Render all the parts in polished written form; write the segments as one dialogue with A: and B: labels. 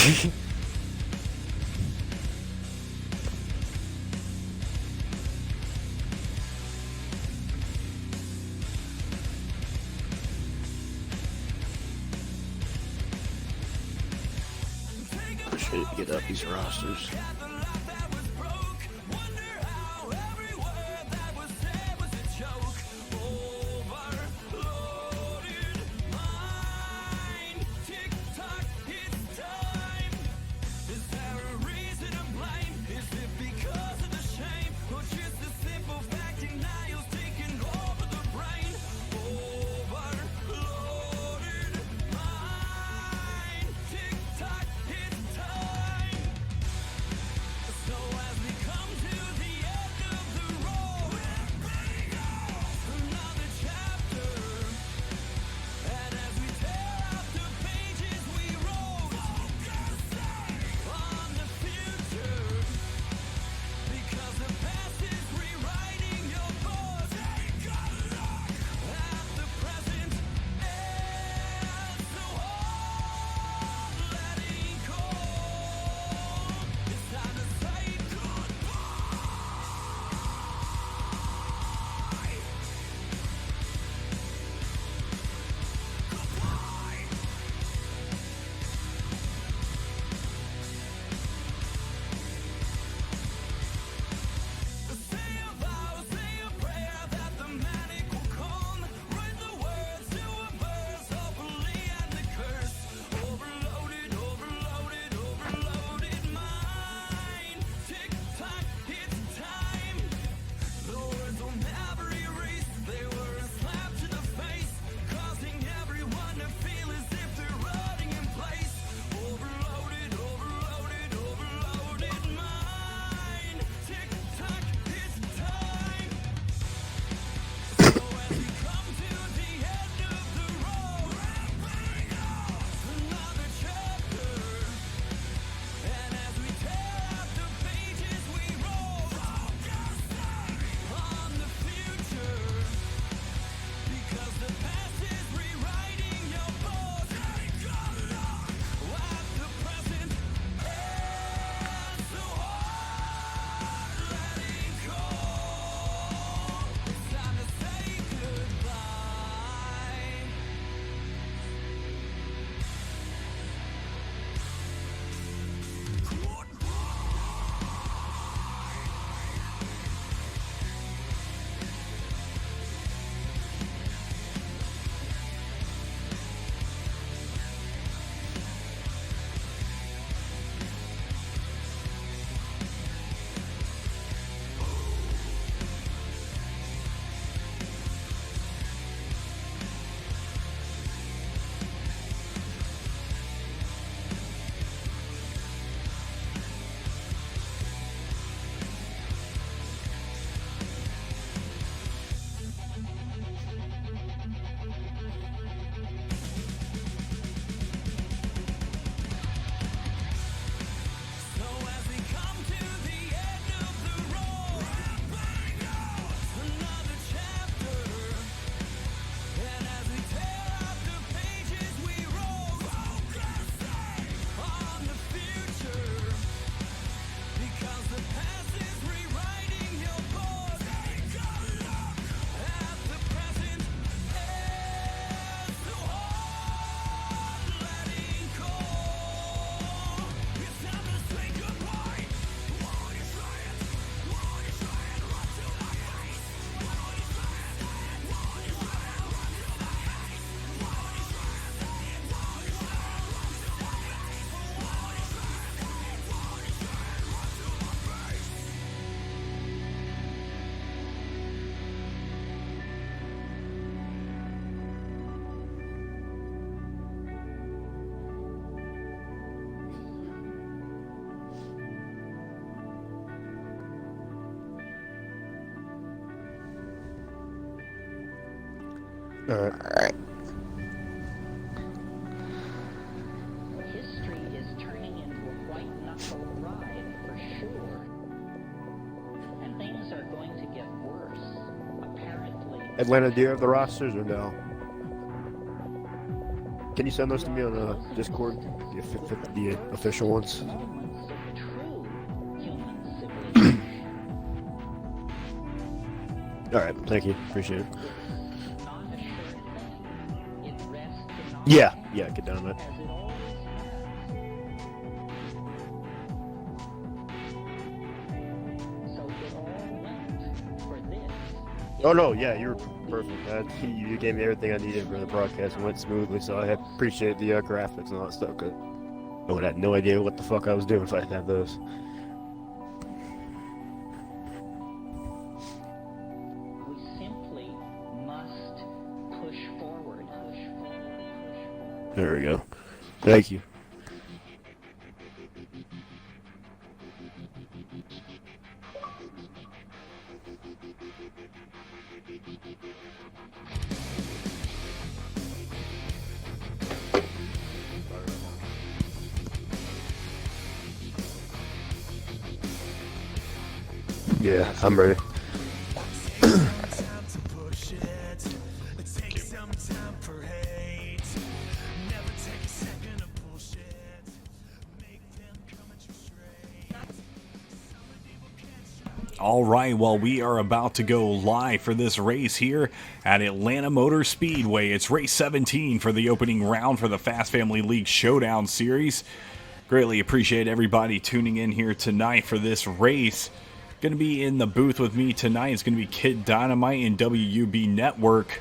A: Appreciate it to get up these rosters.
B: All right.
C: History is turning into a white-knuckle ride for sure. And things are going to get worse, apparently.
B: Atlanta, do you have the rosters or no?
A: Can you send those to me on Discord? The official ones.
C: Moments of true human civilization.
A: All right, thank you. Appreciate it.
C: It's not a sure thing. It rests in our
A: Yeah,
C: hands,
A: yeah, get down on that.
C: as it always has. So it all went for this.
A: Oh no, yeah, you were perfect. You gave me everything I needed for the broadcast. It went smoothly, so I appreciate the graphics and all that stuff. Cause I would have no idea what the fuck I was doing if I didn't have those.
C: We simply must push forward, push forward, push forward.
A: There we go. Thank you. Yeah, I'm ready.
B: All right, well, we are about to go live for this race here at Atlanta Motor Speedway. It's race 17 for the opening round for the Fast Family League Showdown Series. Greatly appreciate everybody tuning in here tonight for this race. Going to be in the booth with me tonight is going to be Kid Dynamite and WUB Network.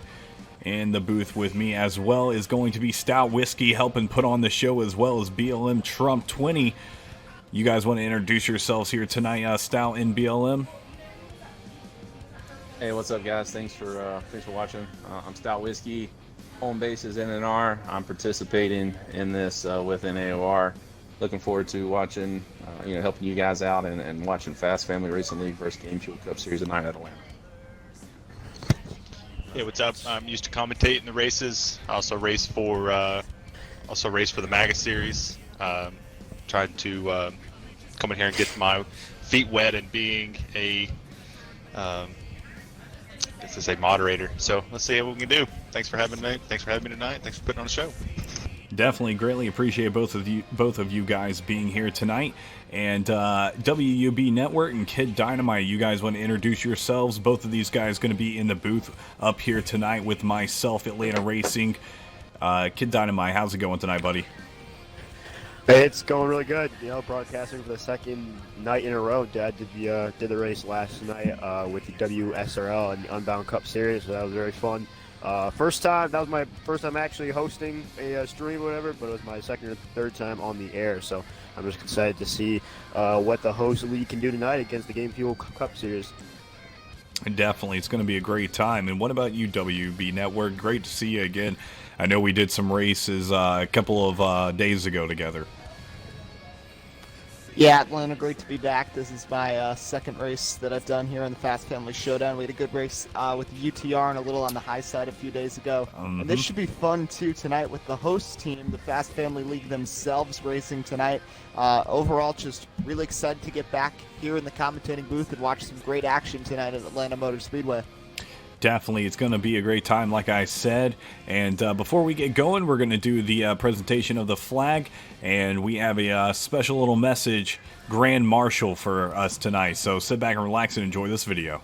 B: And the booth with me as well is going to be Stout Whiskey helping put on the show, as well as BLM Trump 20. You guys want to introduce yourselves here tonight, Stout and BLM?
D: Hey, what's up, guys? Thanks for watching. I'm Stout Whiskey. Home base is NNR. I'm participating in this with NAOR. Looking forward to watching, helping you guys out and watching Fast Family Racing League versus Game Fuel Cup Series tonight at Atlanta.
E: Hey, what's up? I'm used to commentating the races. I also race for the MAGA series. Trying to come in here and get my feet wet and being a moderator. So let's see what we can do. Thanks for having me. Thanks for having me tonight. Thanks for putting on the show.
B: Definitely greatly appreciate both of you guys being here tonight. And WUB Network and Kid Dynamite, you guys want to introduce yourselves? Both of these guys going to be in the booth up here tonight with myself, Atlanta Racing. Kid Dynamite, how's it going tonight, buddy?
A: It's going really good. Broadcasting for the second night in a row. Dad did the race last night with the WSRL and the Unbound Cup Series, so that was very fun. That was my first time actually hosting a stream or whatever, but it was my second or third time on the air, so I'm just excited to see what the host league can do tonight against the Game Fuel Cup Series.
B: Definitely, it's going to be a great time. And what about you, WB Network? Great to see you again. I know we did some races a couple of days ago together.
F: Yeah, Atlanta, great to be back. This is my second race that I've done here in the Fast Family Showdown. We had a good race with the UTR and a little on the high side a few days ago. And this should be fun, too, tonight with the host team, the Fast Family League themselves racing tonight. Overall, just really excited to get back here in the commentating booth and watch some great action tonight at Atlanta Motor Speedway.
B: Definitely, it's going to be a great time, like I said. And before we get going, we're going to do the presentation of the flag. And we have a special little message, Grand Marshal, for us tonight. So sit back and relax and enjoy this video.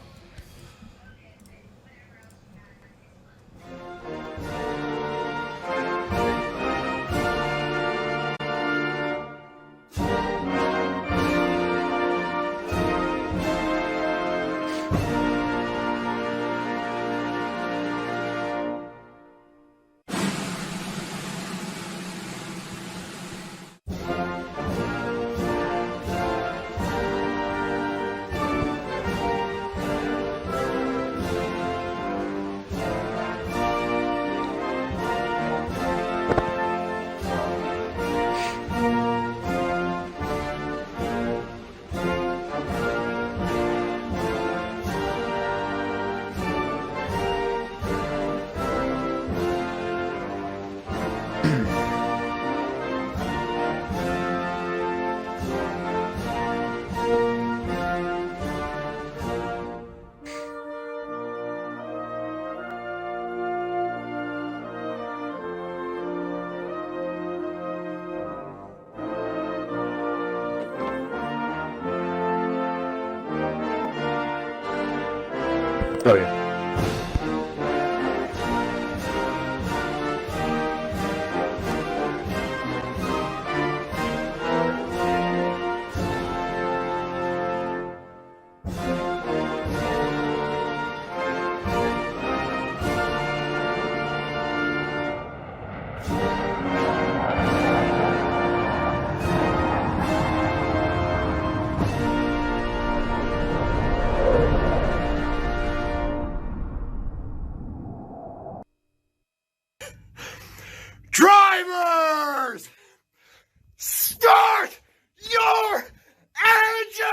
A: Oh yeah.
B: Drivers, start your engine!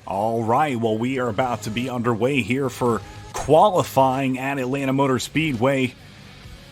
B: All right, well, we are about to be underway here for qualifying at Atlanta Motor Speedway.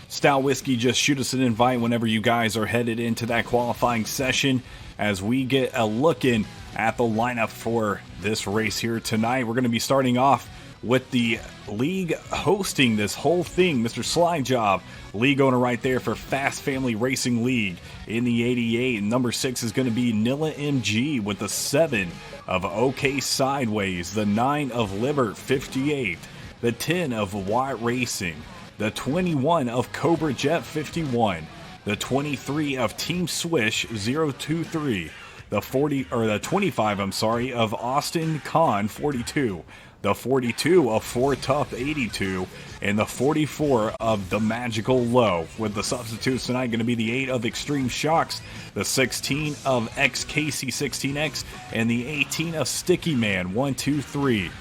B: Stout Whiskey, just shoot us an invite whenever you guys are headed into that qualifying session as we get a look in at the lineup for this race here tonight. We're going to be starting off with the league hosting this whole thing, Mr. Slide Job, league owner right there for Fast Family Racing League in the 88. And number 6 is going to be Nilla MG with the 7 of OK Sideways, the 9 of Libert 58, the 10 of Watt Racing, the 21 of Cobra Jet 51, the 23 of Team Swish 023, the 25, of Austin Khan 42, the 42 of 4 Tough 82, and the 44 of the Magical Low. With the substitutes tonight going to be the 8 of Extreme Shocks, the 16 of XKC 16X, and the 18 of Sticky Man 123.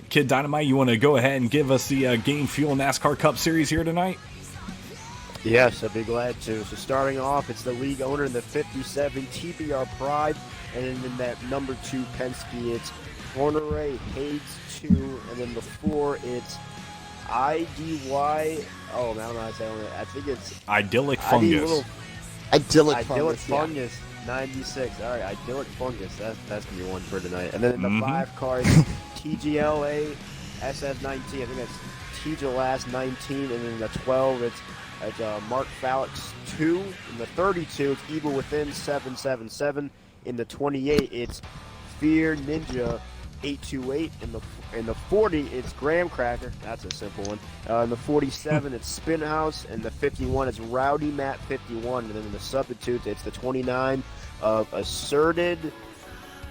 B: Kid Dynamite, you want to go ahead and give us the Game Fuel NASCAR Cup Series here tonight?
A: Yes, I'd be glad to. So starting off, it's the league owner in the 57 TBR Pride, and then in that number 2 Penske, it's Horneray Hayes 2, and then the 4, it's IDY. Oh, I don't know how to say it. I think it's
B: Idyllic Fungus.
F: Idyllic
A: Fungus 96. All right, Idyllic Fungus. That's gonna be one for tonight. And then in the 5 car, it's TGLA SF19. I think that's TGL last 19, and then in the 12, it's Mark Falix 2. In the 32, it's Evil Within 777. In the 28, it's Fear Ninja 828. In the 40, it's Graham Cracker. That's a simple one. In the 47, it's Spinhouse. And the 51, it's Rowdy Matt 51. And then in the substitutes, it's the 29 of Asserted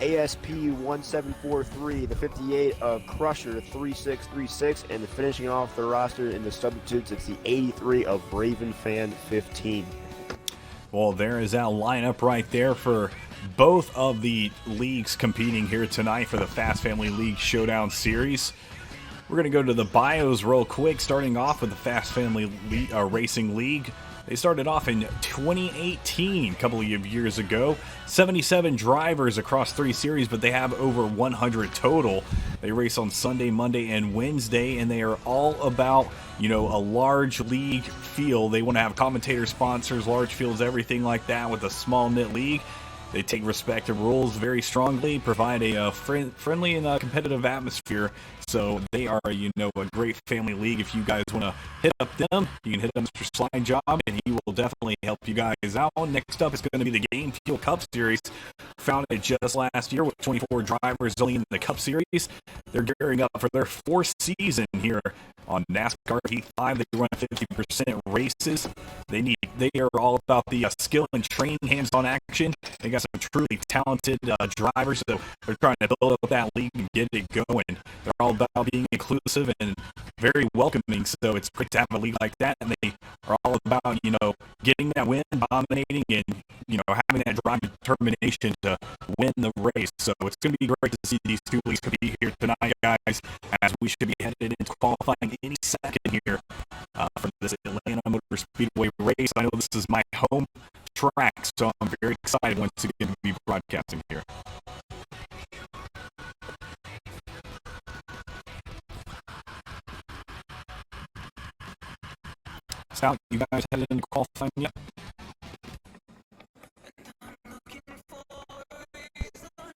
A: ASP 1743. The 58 of Crusher 3636. And finishing off the roster in the substitutes, it's the 83 of Raven Fan 15.
B: Well, there is that lineup right there for both of the leagues competing here tonight for the Fast Family League Showdown Series. We're going to go to the bios real quick, starting off with the Fast Family Racing League. They started off in 2018, a couple of years ago. 77 drivers across 3 series, but they have over 100 total. They race on Sunday, Monday, and Wednesday, and they are all about, a large league feel. They want to have commentator sponsors, large fields, everything like that with a small knit league. They take respective rules very strongly, provide a friendly and competitive atmosphere. So they are, a great family league. If you guys want to hit up them, you can hit up Mr. Slide Job, and he will definitely help you guys out. Next up is going to be the Game Fuel Cup Series, founded just last year with 24 drivers only in the Cup Series. They're gearing up for their 4th season here on NASCAR Heat 5. They run 50% races. They are all about the skill and training, hands-on action. They got some truly talented drivers, so they're trying to build up that league and get it going. They're all about being inclusive and very welcoming, so it's great to have a league like that, and they are all about, getting that win, dominating, and having that drive and determination to win the race. So it's going to be great to see these two leagues compete here tonight, guys, as we should be headed into qualifying any second here for this Atlanta Motor Speedway race. I know this is my home track, so I'm very excited once again to be broadcasting here. Sal, you guys headed into qualifying yet?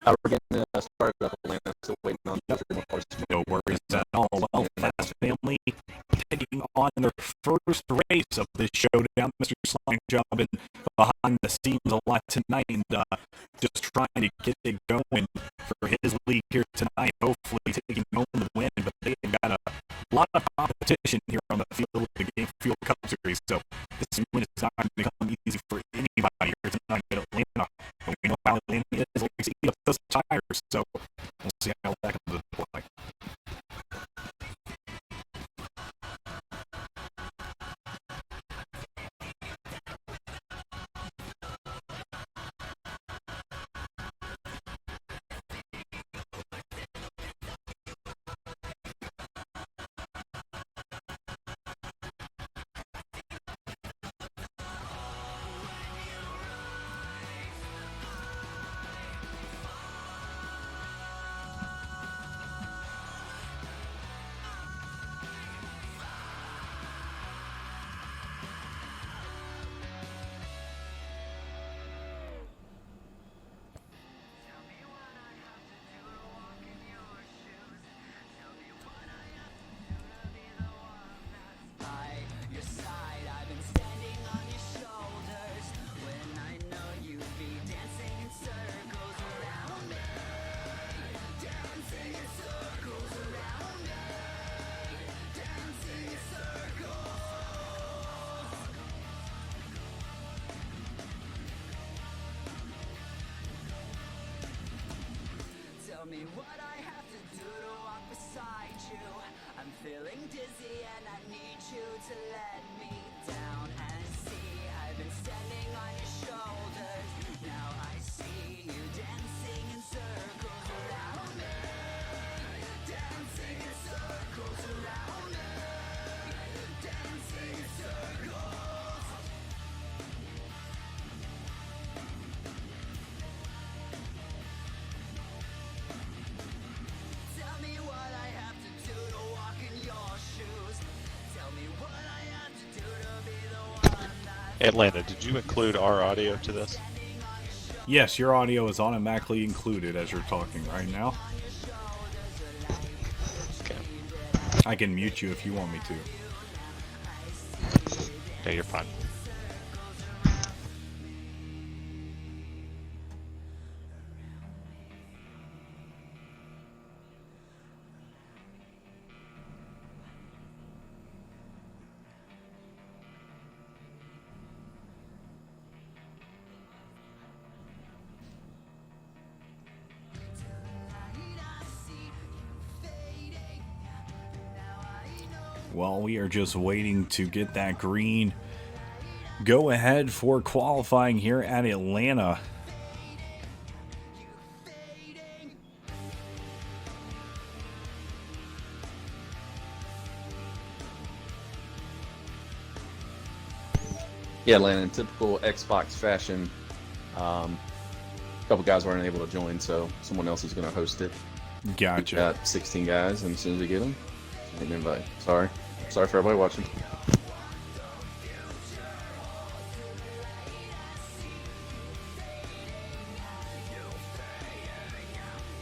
D: We're getting started up Atlanta, still waiting on the more cars.
B: No worries at all. Well, Fast Family taking on their first race of this showdown. Mr. Slime Job and behind the scenes a lot tonight, and just trying to get it going for his league here tonight. Hopefully taking home the win, but they've got a lot of competition here on the field of the Game Field Cup Series. So this win is not going to come easy for anybody here tonight at Atlanta. And we know how Atlanta is, like to eat up those tires. So we'll see how that comes into play.
G: Tell me what I have to do to walk beside you. I'm feeling dizzy and I need you to let me down and see. I've been standing on your shoulders. Now I see you dancing in circles around me. Dancing in circles around me. Dancing in circles. Tell me what I have to do to walk in your shoes. Tell me what I have to do to be the one that
E: Atlanta, did you include our audio to this?
B: Yes, your audio is automatically included as you're talking right now.
E: Okay.
B: I can mute you if you want me to.
E: Yeah, you're fine.
B: Well, we are just waiting to get that green go ahead for qualifying here at Atlanta.
D: Yeah, Atlanta, in typical Xbox fashion, a couple guys weren't able to join, so someone else is going to host it.
B: Gotcha.
D: Got 16 guys, and as soon as we get them, send an invite. Sorry for everybody watching.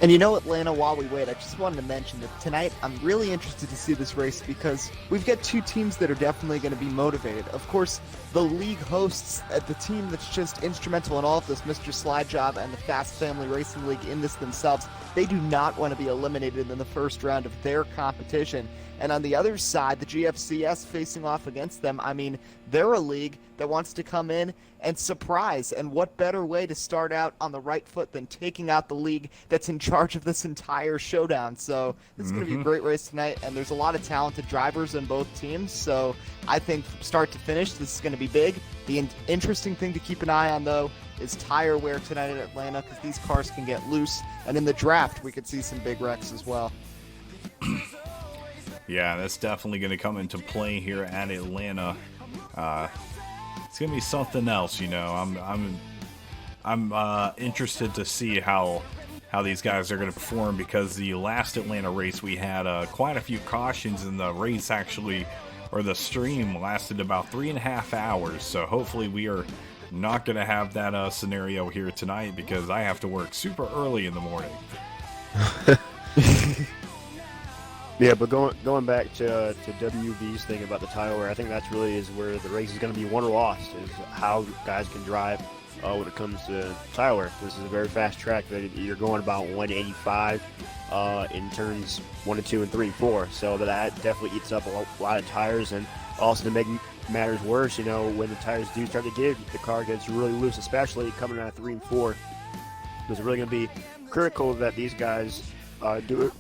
F: And you know, Atlanta, while we wait, I just wanted to mention that tonight I'm really interested to see this race because we've got two teams that are definitely going to be motivated. Of course, the league hosts, the team that's just instrumental in all of this, Mr. Slide Job and the Fast Family Racing League in this themselves, they do not want to be eliminated in the first round of their competition. And on the other side, the GFCS facing off against them, I mean, they're a league that wants to come in and surprise. And what better way to start out on the right foot than taking out the league that's in charge charge of this entire showdown. So this is going to be a great race tonight, and there's a lot of talented drivers in both teams. So I think from start to finish, this is going to be big. The interesting thing to keep an eye on, though, is tire wear tonight at Atlanta, because these cars can get loose. And in the draft, we could see some big wrecks as well.
B: Yeah, that's definitely going to come into play here at Atlanta. It's going to be something else, you know. I'm interested to see how these guys are going to perform, because the last Atlanta race we had quite a few cautions, and the race actually, or the stream, lasted about 3.5 hours. So hopefully we are not going to have that scenario here tonight, because I have to work super early in the morning.
A: Yeah, but going back to WB's thing about the tire wear, I think that's really is where the race is going to be won or lost, is how guys can drive when it comes to tire wear. This is a very fast track that you're going about 185 in turns 1 and 2 and 3 and 4, so that definitely eats up a lot of tires. And also, to make matters worse, you know, when the tires do start to give, the car gets really loose, especially coming out of 3 and 4. It's really going to be critical that these guys do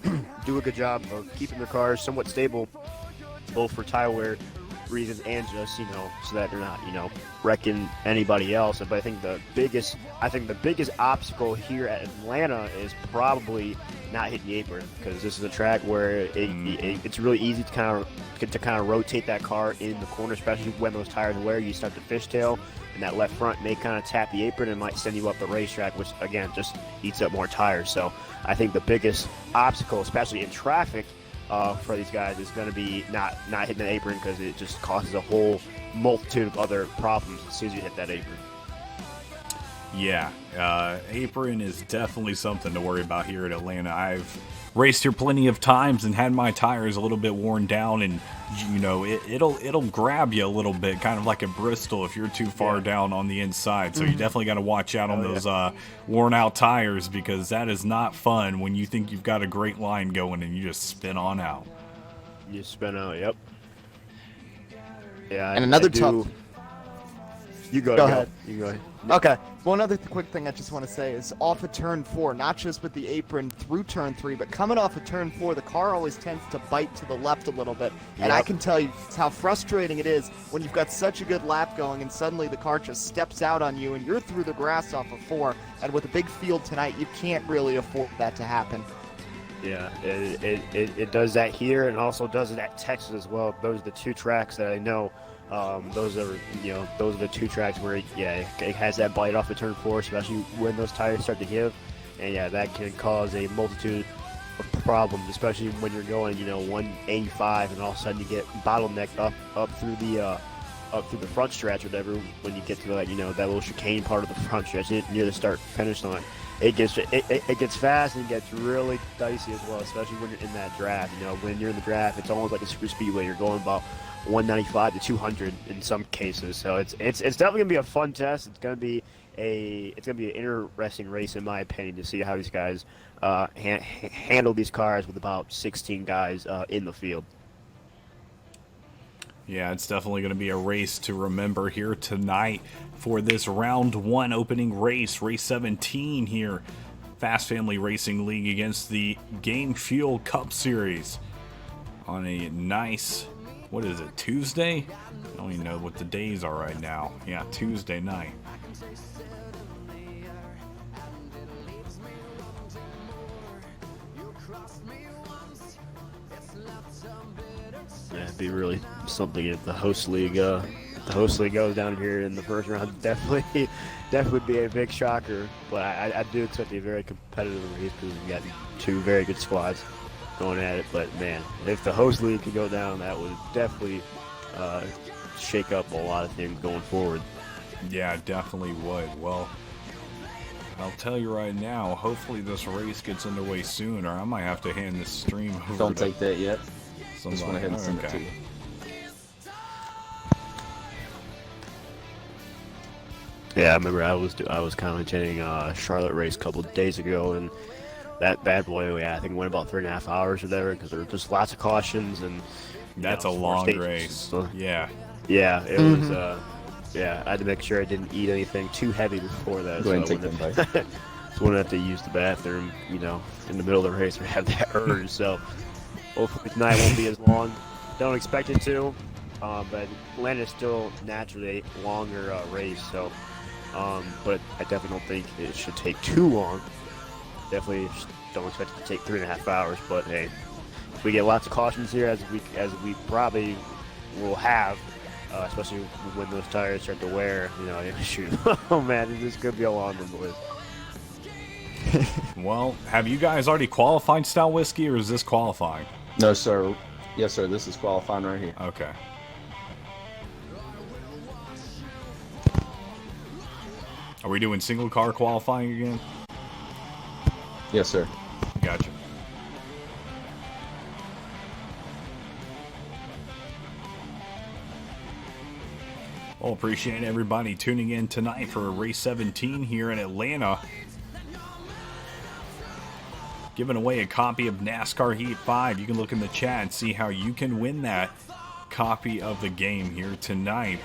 A: a good job of keeping their cars somewhat stable, both for tire wear reasons and just, you know, so that they're not, you know, wrecking anybody else. But I think the biggest obstacle here at Atlanta is probably not hitting the apron, because this is a track where it's really easy to kind of rotate that car in the corner, especially when those tires wear. You start to fishtail, and that left front may kind of tap the apron and might send you up the racetrack, which again just eats up more tires. So I think the biggest obstacle, especially in traffic, for these guys is going to be not hitting the apron, because it just causes a whole multitude of other problems as soon as you hit that apron.
B: Yeah, apron is definitely something to worry about here at Atlanta. I've raced here plenty of times and had my tires a little bit worn down, and you know it'll grab you a little bit, kind of like a Bristol if you're too far down on the inside. So you definitely got to watch out on those worn out tires, because that is not fun when you think you've got a great line going and you just spin on out.
A: You spin out, yep. Yeah,
F: And another tough.
A: You go
F: ahead.
A: You go ahead.
F: Okay. One other quick thing I just want to say is off of turn 4, not just with the apron through turn 3, but coming off of turn 4, the car always tends to bite to the left a little bit. And I can tell you how frustrating it is when you've got such a good lap going and suddenly the car just steps out on you and you're through the grass off of 4. And with a big field tonight, you can't really afford that to happen.
A: Yeah, it does that here, and also does it at Texas as well. Those are the two tracks that I know. Those are the two tracks where it has that bite off of turn 4, especially when those tires start to give, and that can cause a multitude of problems, especially when you're going 185 and all of a sudden you get bottlenecked up through the front stretch or whatever. When you get to that little chicane part of the front stretch near the start finish line, it gets fast and it gets really dicey as well, especially when you're in that draft. When you're in the draft, it's almost like a super speedway. You're going about 195 to 200 in some cases, so it's definitely gonna be a fun test. It's gonna be an interesting race in my opinion to see how these guys handle these cars with about 16 guys in the field.
B: Yeah, it's definitely going to be a race to remember here tonight for this round 1 opening race, race 17 here, Fast Family Racing League against the Game Fuel Cup Series on a nice, what is it, Tuesday? I don't even know what the days are right now. Yeah, Tuesday night.
A: Yeah, it'd be really something if the host league goes down here in the first round. Definitely be a big shocker. But I do expect a very competitive race because we've got two very good squads going at it. But man, if the host league could go down, that would definitely shake up a lot of things going forward.
B: Yeah, definitely would. Well, I'll tell you right now, hopefully this race gets underway soon, or I might have to hand this stream over.
D: Don't take that yet.
B: Somebody.
D: Just went ahead and send it to you.
A: Yeah, I remember I was commentating Charlotte race a couple of days ago, and that bad boy, I think went about 3.5 hours or whatever, because there were just lots of cautions and
B: that's a long race.
A: So,
B: yeah,
A: it was. I had to make sure I didn't eat anything too heavy before that.
D: Go ahead and take them, bye.
A: So wouldn't have to use the bathroom, in the middle of the race or have that urge. So hopefully tonight won't be as long. Don't expect it to, but Atlanta is still naturally a longer race. So, but I definitely don't think it should take too long. Definitely don't expect it to take 3.5 hours. But hey, if we get lots of cautions here, as we probably will have, especially when those tires start to wear, shoot, oh man, this could be a long one, boys.
B: Well, have you guys already qualified Stout Whiskey, or is this qualifying?
D: No, sir. Yes, sir. This is qualifying right here.
B: Okay. Are we doing single car qualifying again?
D: Yes, sir.
B: Gotcha. Well, appreciate everybody tuning in tonight for race 17 here in Atlanta. Giving away a copy of NASCAR Heat 5. You can look in the chat and see how you can win that copy of the game here tonight.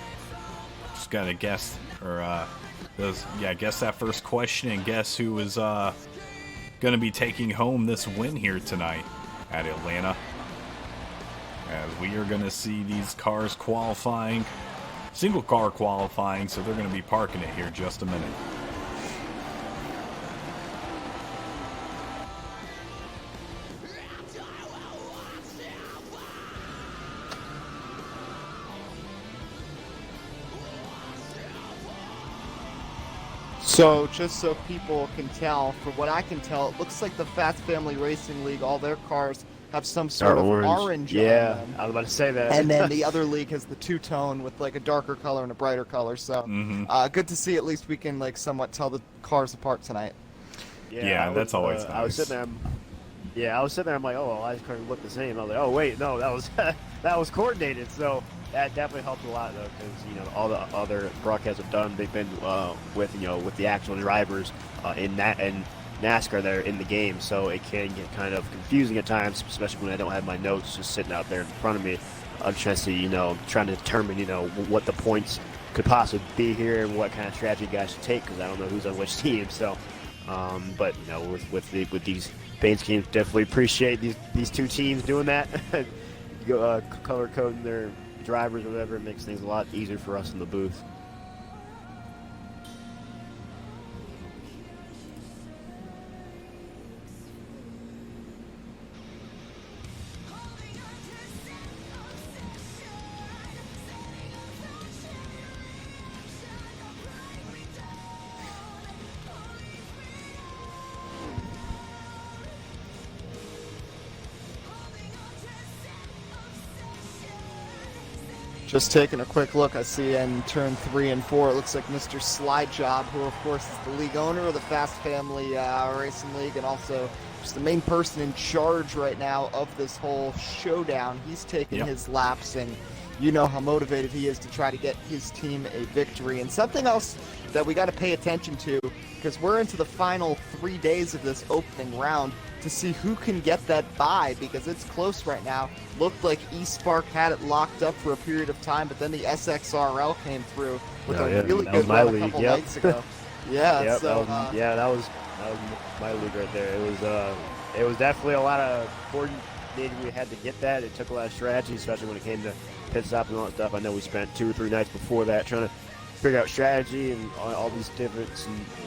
B: Just gotta guess, or guess that first question and guess who is gonna be taking home this win here tonight at Atlanta. As we are gonna see these cars qualifying, single car qualifying, so they're gonna be parking it here just a minute.
F: So, just so people can tell, from what I can tell, it looks like the Fast Family Racing League, all their cars have some sort of orange on
A: Yeah,
F: them.
A: I was about to say that.
F: And then the other league has the two-tone with like a darker color and a brighter color. So, good to see. At least we can like somewhat tell the cars apart tonight.
B: Yeah, that's always nice.
A: I was sitting there. I was sitting there. I'm like, oh, well, I cars look the same. I was like, oh, wait, no, that was that was coordinated. So that definitely helped a lot, though, because all the other broadcasts have done. They've been with the actual drivers in NASCAR that are in the game, so it can get kind of confusing at times, especially when I don't have my notes just sitting out there in front of me. I'm trying to see, trying to determine, what the points could possibly be here and what kind of strategy guys should take, because I don't know who's on which team. So, but with these paint schemes, definitely appreciate these two teams doing that. Color coding their drivers or whatever, it makes things a lot easier for us in the booth.
F: Just taking a quick look, I see in turn 3 and 4, it looks like Mr. Slide Job, who of course is the league owner of the Fast Family Racing League and also just the main person in charge right now of this whole showdown. He's taking his laps, and you know how motivated he is to try to get his team a victory. And something else that we got to pay attention to, because we're into the final 3 days of this opening round, to see who can get that bye, because it's close right now. Looked like eSpark had it locked up for a period of time, but then the SXRL came through with a really good run a couple nights ago.
A: That was my league right there. It was definitely a lot of coordinating. We had to get that. It took a lot of strategy, especially when it came to pit stops and all that stuff. I know we spent 2 or 3 nights before that trying to figure out strategy and all these different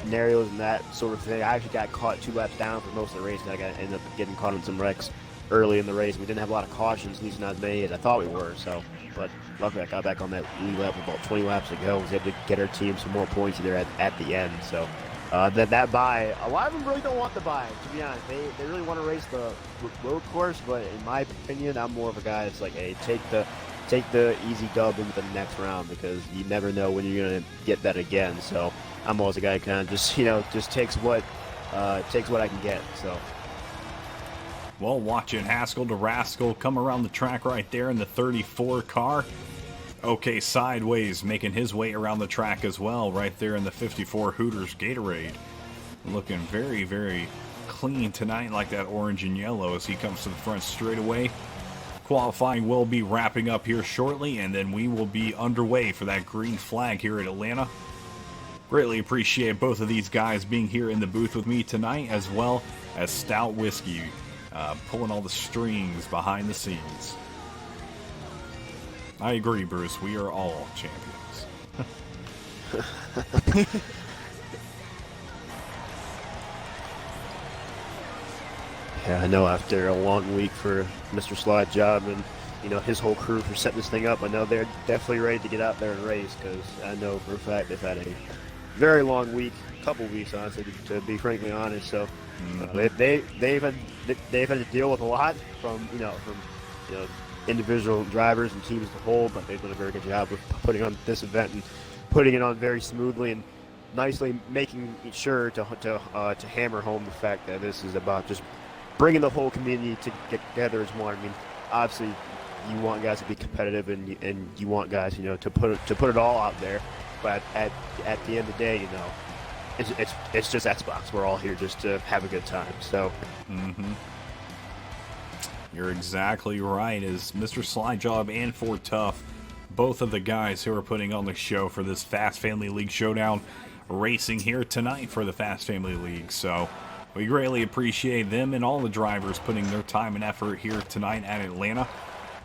A: scenarios and that sort of thing. I actually got caught 2 laps down for most of the race, and I ended up getting caught in some wrecks early in the race. We didn't have a lot of cautions, at least not as many as I thought we were. So, but luckily I got back on that lead lap with about 20 laps to go. Was able to get our team some more points there at the end. So that bye, a lot of them really don't want the bye, to be honest. They really want to race the road course, but in my opinion, I'm more of a guy that's like, hey, take the easy dub into the next round, because you never know when you're going to get that again. So I'm always a guy who kind of just takes what I can get. So.
B: Well, watching Haskell to Rascal come around the track right there in the 34 car. Okay, Sideways making his way around the track as well, right there in the 54 Hooters Gatorade. Looking very, very clean tonight, like that orange and yellow as he comes to the front straightaway. Qualifying will be wrapping up here shortly, and then we will be underway for that green flag here at Atlanta. Greatly appreciate both of these guys being here in the booth with me tonight, as well as Stout Whiskey, pulling all the strings behind the scenes. I agree, Bruce. We are all champions.
A: Yeah, I know after a long week for Mr. Slide Job and his whole crew for setting this thing up, I know they're definitely ready to get out there and race, because I know for a fact they've had a very long week, couple weeks honestly, to be frankly honest. So they've had to deal with a lot from individual drivers and teams as a whole, but they've done a very good job of putting on this event and putting it on very smoothly and nicely, making sure to hammer home the fact that this is about just bringing the whole community to get together as one. I mean, obviously, you want guys to be competitive and you want guys, to put it all out there. But at the end of the day, it's just Xbox. We're all here just to have a good time. So.
B: Mm-hmm. You're exactly right. As Mr. Slide Job and Fort Tough, both of the guys who are putting on the show for this Fast Family League Showdown, racing here tonight for the Fast Family League. So we greatly appreciate them and all the drivers putting their time and effort here tonight at Atlanta.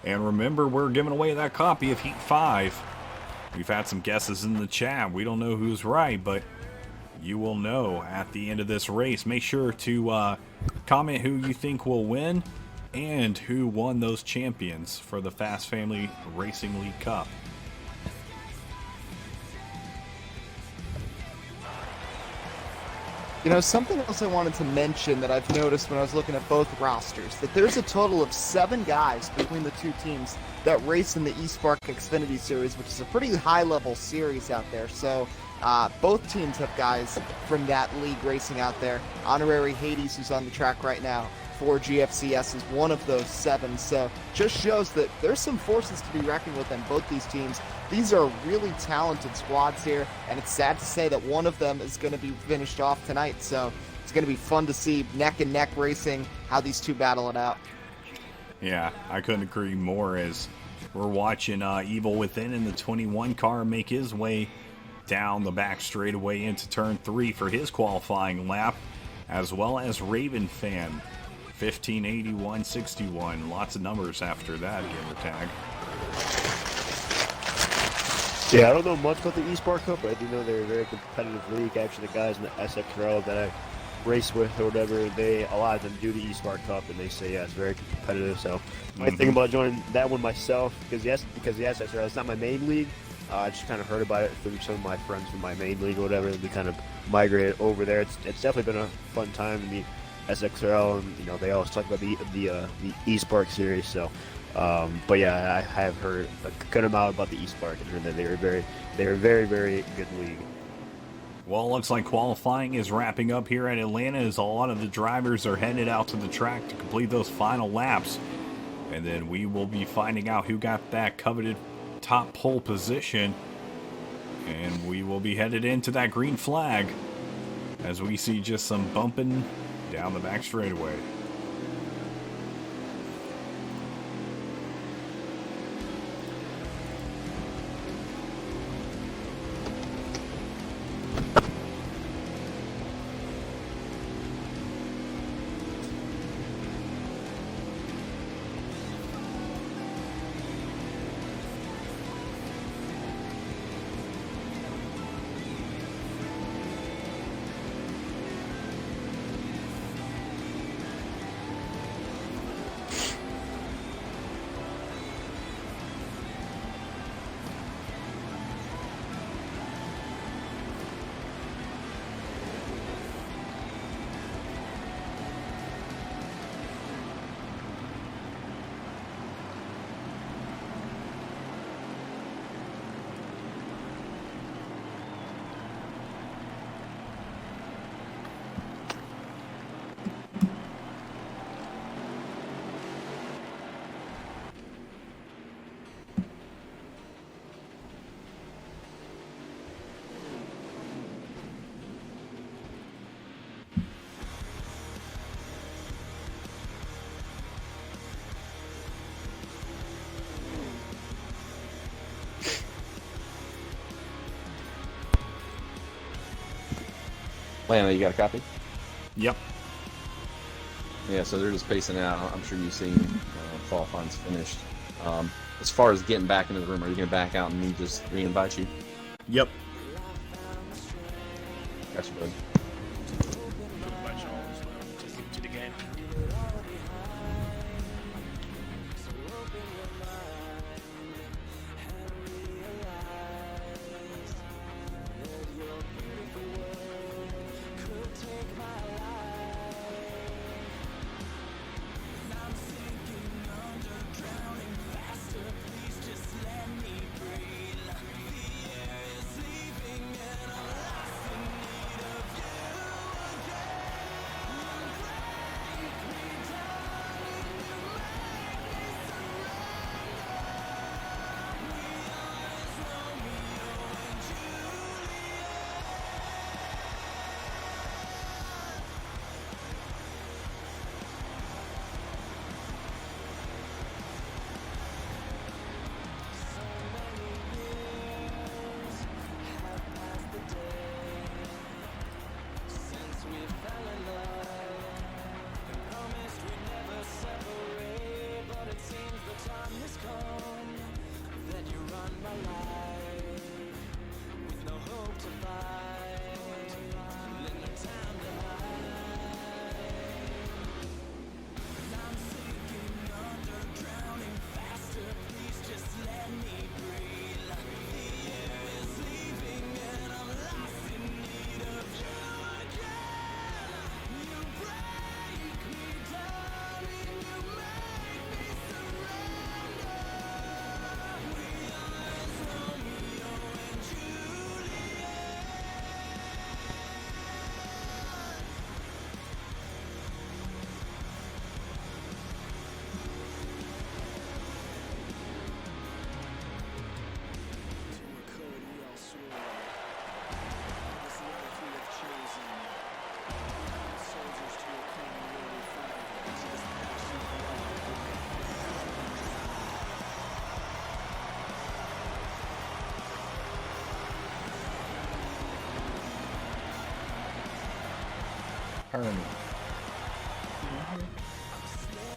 B: And remember, we're giving away that copy of Heat 5. We've had some guesses in the chat. We don't know who's right, but you will know at the end of this race. Make sure to comment who you think will win and who won those champions for the Fast Family Racing League Cup.
F: Something else I wanted to mention that I've noticed when I was looking at both rosters, that there's a total of 7 guys between the two teams that race in the eSpark Xfinity Series, which is a pretty high-level series out there. So both teams have guys from that league racing out there. Honorary Hades, who's on the track right now for GFCS, is one of those 7. So just shows that there's some forces to be reckoned with in both these teams. These are really talented squads here, and it's sad to say that one of them is going to be finished off tonight. So it's going to be fun to see neck and neck racing, how these two battle it out.
B: Yeah, I couldn't agree more, as we're watching Evil Within in the 21 car make his way down the back straightaway into turn 3 for his qualifying lap, as well as Raven Fan 1581-61. Lots of numbers after that gamer tag.
A: Yeah, I don't know much about the eSpark Cup, but I do know they're a very competitive league. Actually, the guys in the SFRL that I race with or whatever, a lot of them do the eSpark Cup, and they say, yeah, it's very competitive. So I think about joining that one myself, because the SFRL is not my main league. I just kind of heard about it from some of my friends from my main league or whatever, and we kind of migrated over there. It's definitely been a fun time in the SXRL, and they always talk about the eSpark series. So, but yeah, I have heard a good amount about the eSpark, and heard that they're a very, very good league.
B: Well, it looks like qualifying is wrapping up here at Atlanta, as a lot of the drivers are headed out to the track to complete those final laps, and then we will be finding out who got that coveted top pole position, and we will be headed into that green flag as we see just some bumping down the back straightaway.
D: Lana, you got a copy?
B: Yep.
D: Yeah, so they're just pacing out. I'm sure you've seen qualifying's finished. As far as getting back into the room, are you going to back out and me just re-invite you?
B: Yep.
D: Gotcha, bud.
E: To the game.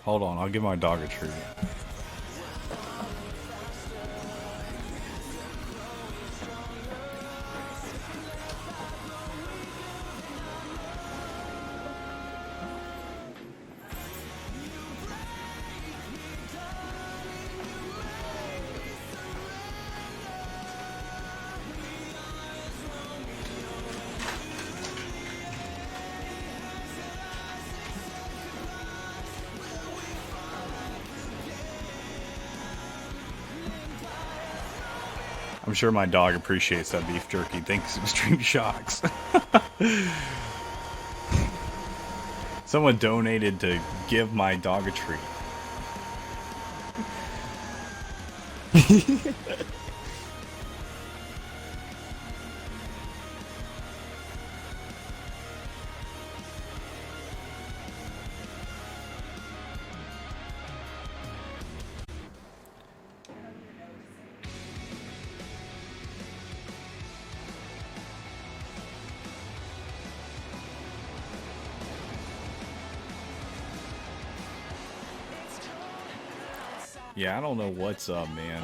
B: Hold on, I'll give my dog a treat. I'm sure my dog appreciates that beef jerky. Thanks, Extreme Shocks. Someone donated to give my dog a treat. Yeah, I don't know what's up, man.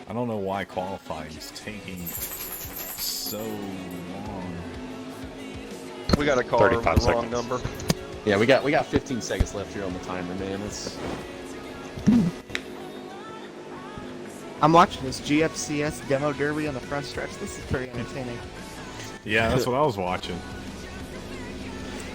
B: I don't know why qualifying is taking so long.
H: We got a car with the
E: 35
H: wrong
E: seconds.
H: number.
D: Yeah, we got 15 seconds left here on the timer, man. It's
F: I'm watching this GFCS demo derby on the front stretch. This is pretty entertaining.
B: Yeah, that's what I was watching.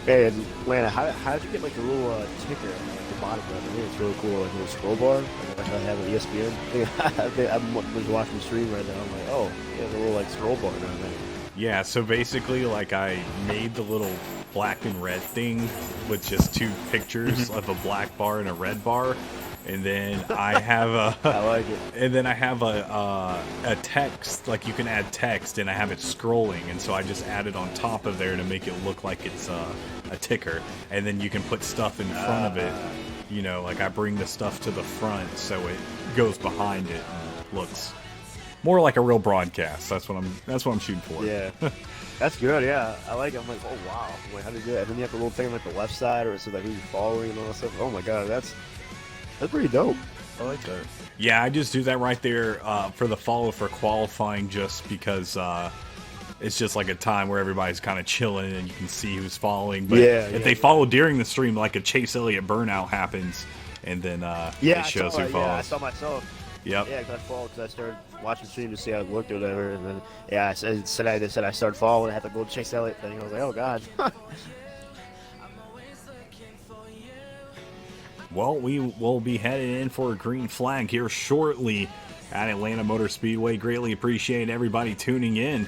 A: Hey, and Lana, how did you get like a little ticker at the bottom of it? I think it's really cool, like a little scroll bar. Like I have an ESPN. I was watching the stream right now. I'm like, oh, yeah, the little like scroll bar down there.
B: Yeah, so basically, like, I made the little black and red thing with just two pictures of a black bar and a red bar, and then I have a
A: I like it.
B: and then I have a text, like you can add text, and I have it scrolling, and so I just add it on top of there to make it look like it's a ticker, and then you can put stuff in front of it. You know, like I bring the stuff to the front so it goes behind it and looks more like a real broadcast. That's what I'm shooting for.
A: Yeah. That's good, yeah. I like it. I'm like, oh wow. I'm like, how do you do that? And then you have the little thing on like the left side, or so like who you're following and all that stuff. Oh my god, that's pretty dope. I like that.
B: Yeah, I just do that right there for the follow for qualifying, just because it's just like a time where everybody's kind of chilling and you can see who's following. But if they follow during the stream, like a Chase Elliott burnout happens, and then it shows who follows.
A: Yeah, I saw myself.
B: Yep.
A: Yeah, because I followed, because I started watching the stream to see how it looked or whatever, and then I said I started following. I had the gold Chase Elliott thing. I was like, oh god.
B: Well, we will be headed in for a green flag here shortly at Atlanta Motor Speedway. Greatly appreciate everybody tuning in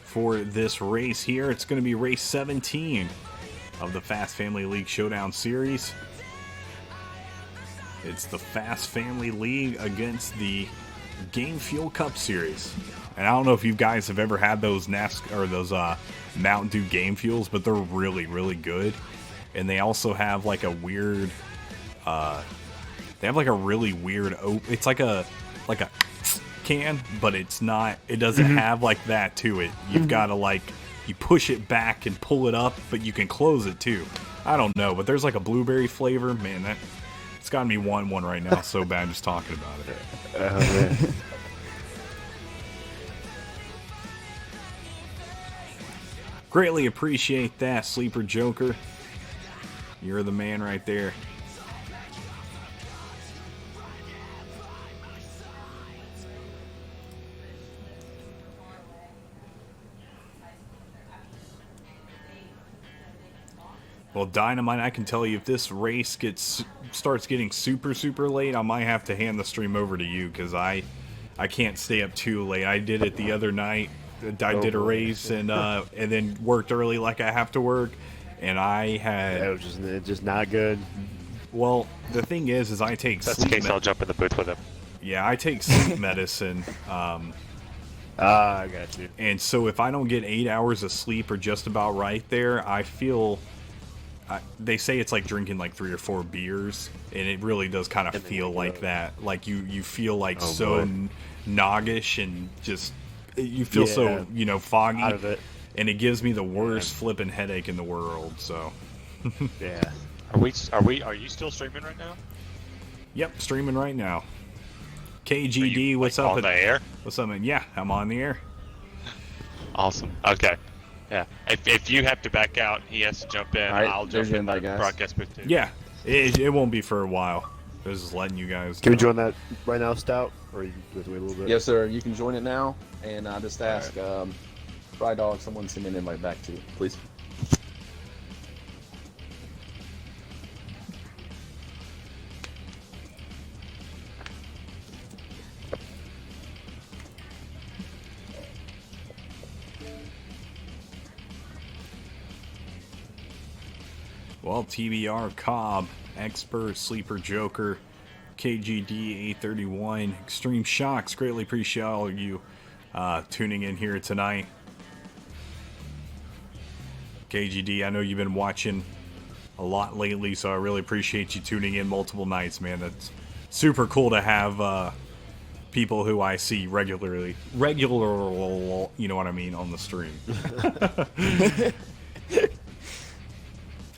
B: for this race here. It's going to be race 17 of the Fast Family League Showdown Series. It's the Fast Family League against the Game Fuel Cup Series. And I don't know if you guys have ever had those those Mountain Dew Game Fuels, but they're really, really good. And they also have like a weird, they have like a really weird, it's like a can, but it's not, it doesn't have like that to it. You've got to like, you push it back and pull it up, but you can close it too. I don't know, but there's like a blueberry flavor. Man, it's got me wanting one right now so bad just talking about it.
A: Oh, man.
B: Greatly appreciate that, Sleeper Joker. You're the man right there. Well, Dynamite, I can tell you if this race starts getting super, super late, I might have to hand the stream over to you, because I can't stay up too late. I did it the other night. I did a race and then worked early like I have to work, and I had...
A: It was just not good.
B: Well, the thing is I take
E: That's the case, I'll jump in the booth with him.
B: Yeah, I take sleep medicine.
A: I got you.
B: And so if I don't get 8 hours of sleep or just about right there, I feel... they say it's like drinking like 3 or 4 beers, and it really does kind of feel like that. Like you feel like noggish and just you feel so foggy
A: out of it,
B: and it gives me the worst flipping headache in the world. So
A: yeah.
E: Are you still streaming right now?
B: Yep, streaming right now. KGD, what's up?
E: On the air?
B: What's up, man? Yeah, I'm on the air.
E: Awesome. Okay. Yeah. If you have to back out, he has to jump in.
D: Right,
E: I'll jump in the
D: guys.
E: broadcast booth too.
B: Yeah, it won't be for a while. I was just letting you guys
A: Can
B: know.
A: we join that right now, Stout? Or you have to wait a little bit?
D: Yes, sir. You can join it now, and just ask Fry Dog, someone send an invite back to you, please.
B: Well, TBR, Cobb, Expert, Sleeper Joker, KGD 831, Extreme Shocks. Greatly appreciate all of you tuning in here tonight. KGD, I know you've been watching a lot lately, so I really appreciate you tuning in multiple nights, man. That's super cool to have people who I see regularly, you know what I mean, on the stream.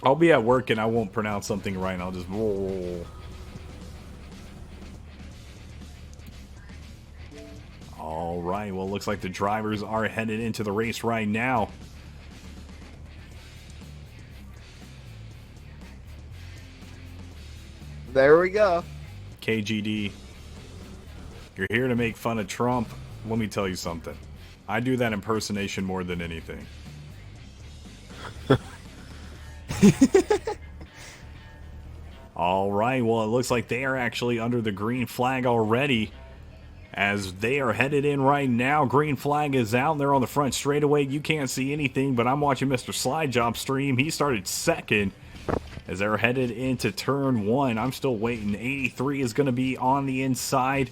B: I'll be at work and I won't pronounce something right, and I'll just roll. All right, well, it looks like the drivers are headed into the race right now.
F: There we go.
B: KGD, you're here to make fun of Trump. Let me tell you something. I do that impersonation more than anything. All right, well, it looks like they are actually under the green flag already, as they are headed in right now. Green flag is out, and they're on the front straightaway. You can't see anything, but I'm watching Mr. Slide Job stream. He started second as they're headed into turn 1. I'm still waiting. 83 is going to be on the inside.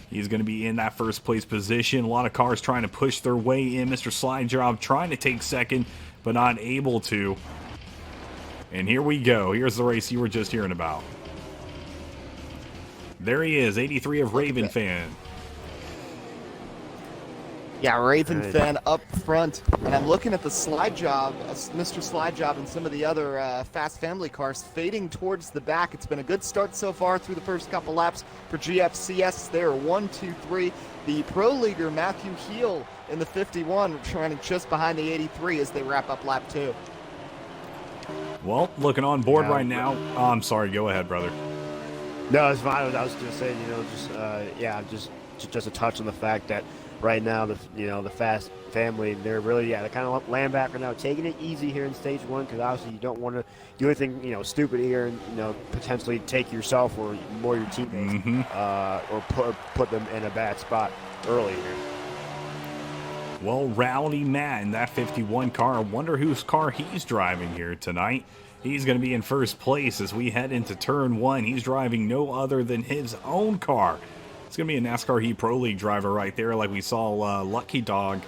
B: He's going to be in that first place position. A lot of cars trying to push their way in. Mr. Slide Job trying to take second, but not able to. And here we go. Here's the race you were just hearing about. There he is, 83 of Raven Fan.
F: Yeah, Raven fan up front, and I'm looking at the slide job, Mr. Slide Job, and some of the other Fast Family cars fading towards the back. It's been a good start so far through the first couple laps for GFCS. There, 1, 2, 3. The pro leader Matthew Heel in the 51, running just behind the 83 as they wrap up lap 2.
B: Well, looking on board right now. Oh, I'm sorry. Go ahead, brother.
A: No, it's fine. I was just saying, just a touch on the fact that right now, the Fast Family, they're kind of laying back right now, taking it easy here in stage 1, because obviously you don't want to do anything, stupid here and, potentially take yourself or more your teammates, or put them in a bad spot early here.
B: Well, Rowdy Matt in that 51 car. I wonder whose car he's driving here tonight. He's going to be in first place as we head into turn 1. He's driving no other than his own car. It's going to be a NASCAR Heat Pro League driver right there, like we saw Lucky Dog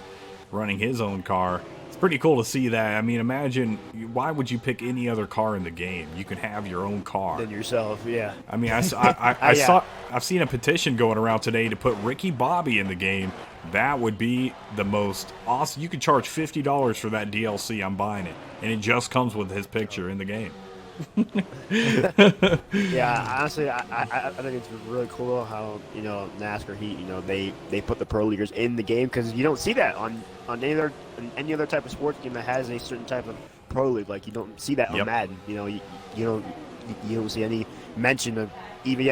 B: running his own car. It's pretty cool to see that. I mean, imagine, why would you pick any other car in the game? You can have your own car.
A: Than yourself, yeah.
B: I mean, I've seen a petition going around today to put Ricky Bobby in the game. That would be the most awesome. You could charge $50 for that DLC. I'm buying it. And it just comes with his picture in the game.
A: Yeah, honestly, I think it's really cool how NASCAR Heat, they put the pro leaguers in the game, because you don't see that on any other type of sports game that has a certain type of pro league. Like, you don't see that on Madden. You don't see any mention of even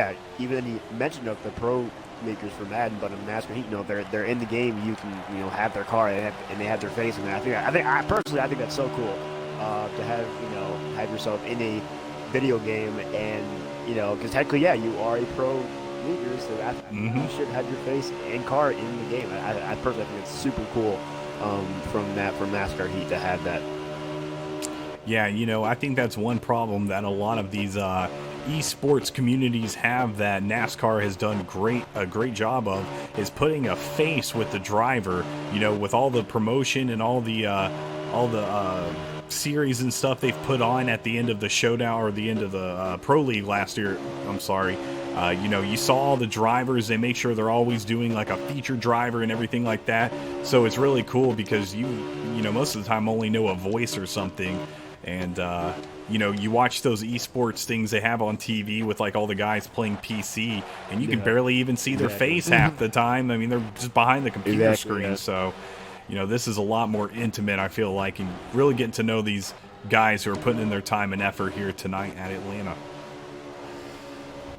A: any mention of the pro leaguers for Madden. But in NASCAR Heat, they're in the game. You can have their car and they have their face in it. I think that's so cool. To have yourself in a video game, and because technically, you are a pro leaguer, so you should have your face and car in the game. I personally think it's super cool from NASCAR Heat to have that.
B: Yeah, I think that's one problem that a lot of these esports communities have that NASCAR has done a great job of, is putting a face with the driver. With all the promotion and all the series and stuff they've put on at the end of the Showdown, or the end of the Pro League last year. I'm sorry. You saw all the drivers. They make sure they're always doing like a featured driver and everything like that. So it's really cool, because you most of the time only know a voice or something. And, you watch those esports things they have on TV with like all the guys playing PC, and you can barely even see their face half the time. I mean, they're just behind the computer screen. Yeah. So, this is a lot more intimate, I feel like, and really getting to know these guys who are putting in their time and effort here tonight at Atlanta.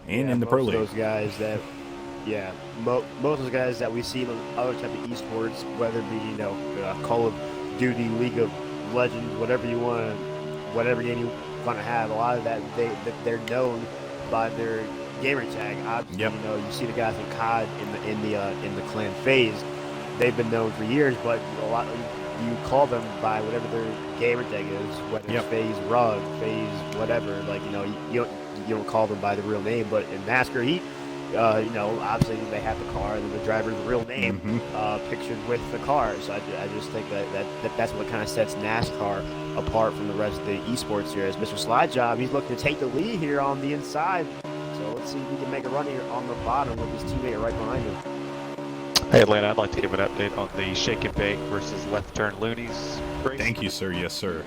B: And in the Pro League.
A: Those guys that, most of those guys that we see in other type of esports, whether it be, Call of Duty, League of Legends, whatever game you want to have, a lot of that, they're known by their gamer tag. Obviously, you see the guys in COD in the clan phase. They've been known for years, but you call them by whatever their gamer tag is, whether it's FaZe Rug, FaZe whatever. Like, you don't call them by the real name. But in NASCAR Heat, obviously they have the car and the driver's real name pictured with the car. So I just think that's what kind of sets NASCAR apart from the rest of the esports here. As Mr. Slide Job, he's looking to take the lead here on the inside. So let's see if he can make a run here on the bottom with his teammate right behind him.
I: Hey Atlanta, I'd like to give an update on the Shake and Bake versus Left Turn Loonies race.
B: Thank you, sir. Yes, sir.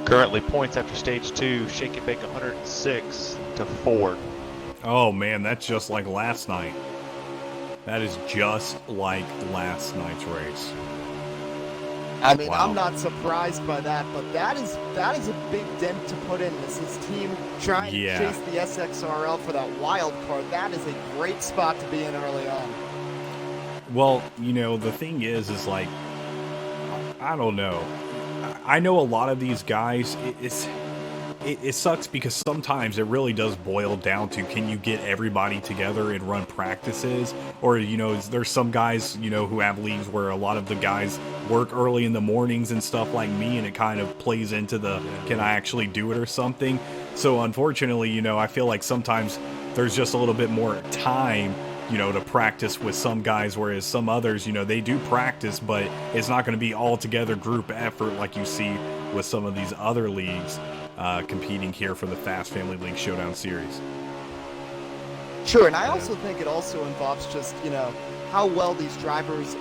I: Currently, points after stage 2, Shake and Bake 106 to 4.
B: Oh man, that's just like last night. That is just like last night's race.
F: I mean, wow. I'm not surprised by that, but that is a big dent to put in. This is team trying to chase the SXRL for that wild card. That is a great spot to be in early on.
B: Well, the thing is like, I don't know. I know a lot of these guys, it sucks because sometimes it really does boil down to, can you get everybody together and run practices? Or, there's some guys, who have leagues where a lot of the guys work early in the mornings and stuff like me, and it kind of plays into the, can I actually do it or something? So unfortunately, I feel like sometimes there's just a little bit more time to practice with some guys, whereas some others, they do practice, but it's not going to be all together group effort like you see with some of these other leagues competing here for the Fast Family League Showdown Series.
F: Sure, and I also think it also involves just, how well these drivers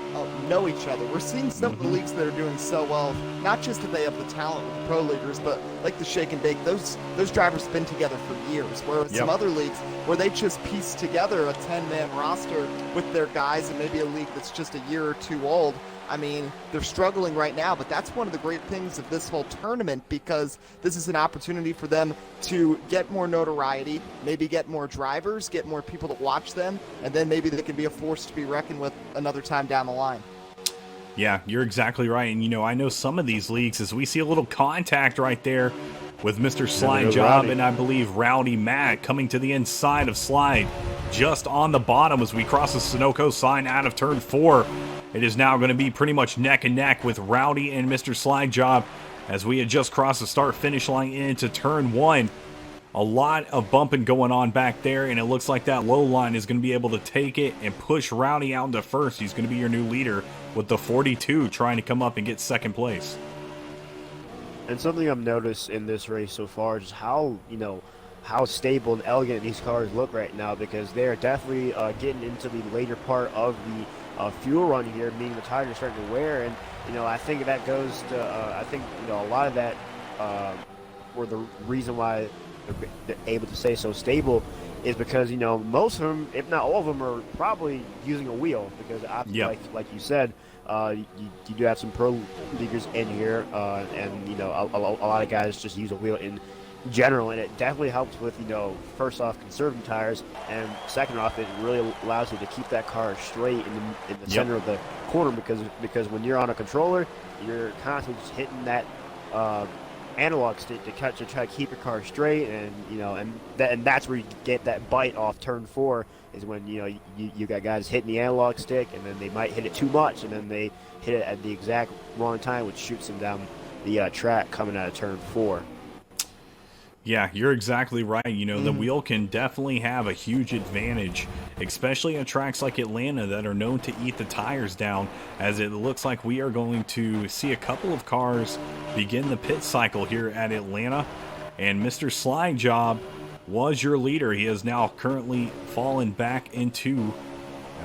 F: know each other. We're seeing some of the leagues that are doing so well, not just that they have the talent with the pro leaguers, but like the Shake and Bake, those drivers have been together for years, whereas some other leagues where they just piece together a 10-man roster with their guys and maybe a league that's just a year or two old. I mean, they're struggling right now, but that's one of the great things of this whole tournament, because this is an opportunity for them to get more notoriety, maybe get more drivers, get more people to watch them, and then maybe they can be a force to be reckoned with another time down the line.
B: Yeah, you're exactly right. And, I know some of these leagues, as we see a little contact right there with Mr. Slide Job and I believe Rowdy Matt coming to the inside of Slide, just on the bottom as we cross the Sunoco sign out of turn 4. It is now going to be pretty much neck and neck with Rowdy and Mr. Slide Job as we had just crossed the start-finish line into turn 1. A lot of bumping going on back there, and it looks like that low line is going to be able to take it and push Rowdy out into first. He's going to be your new leader with the 42 trying to come up and get second place.
A: And something I've noticed in this race so far is how, how stable and elegant these cars look right now, because they're definitely getting into the later part of the fuel run here, meaning the tires are starting to wear, and I think that goes to a lot of that were the reason why they're able to stay so stable is because most of them, if not all of them, are probably using a wheel, because like you said, you do have some pro leaguers in here, and a lot of guys just use a wheel in general, and it definitely helps with first off conserving tires, and second off it really allows you to keep that car straight in the center of the corner, because when you're on a controller, you're constantly just hitting that analog stick to try to keep your car straight, and that's where you get that bite off turn 4 is when you got guys hitting the analog stick, and then they might hit it too much, and then they hit it at the exact wrong time, which shoots them down the track coming out of turn 4.
B: Yeah, you're exactly right. The wheel can definitely have a huge advantage, especially at tracks like Atlanta that are known to eat the tires down, as it looks like we are going to see a couple of cars begin the pit cycle here at Atlanta. And Mr. Slide Job was your leader. He has now currently fallen back into,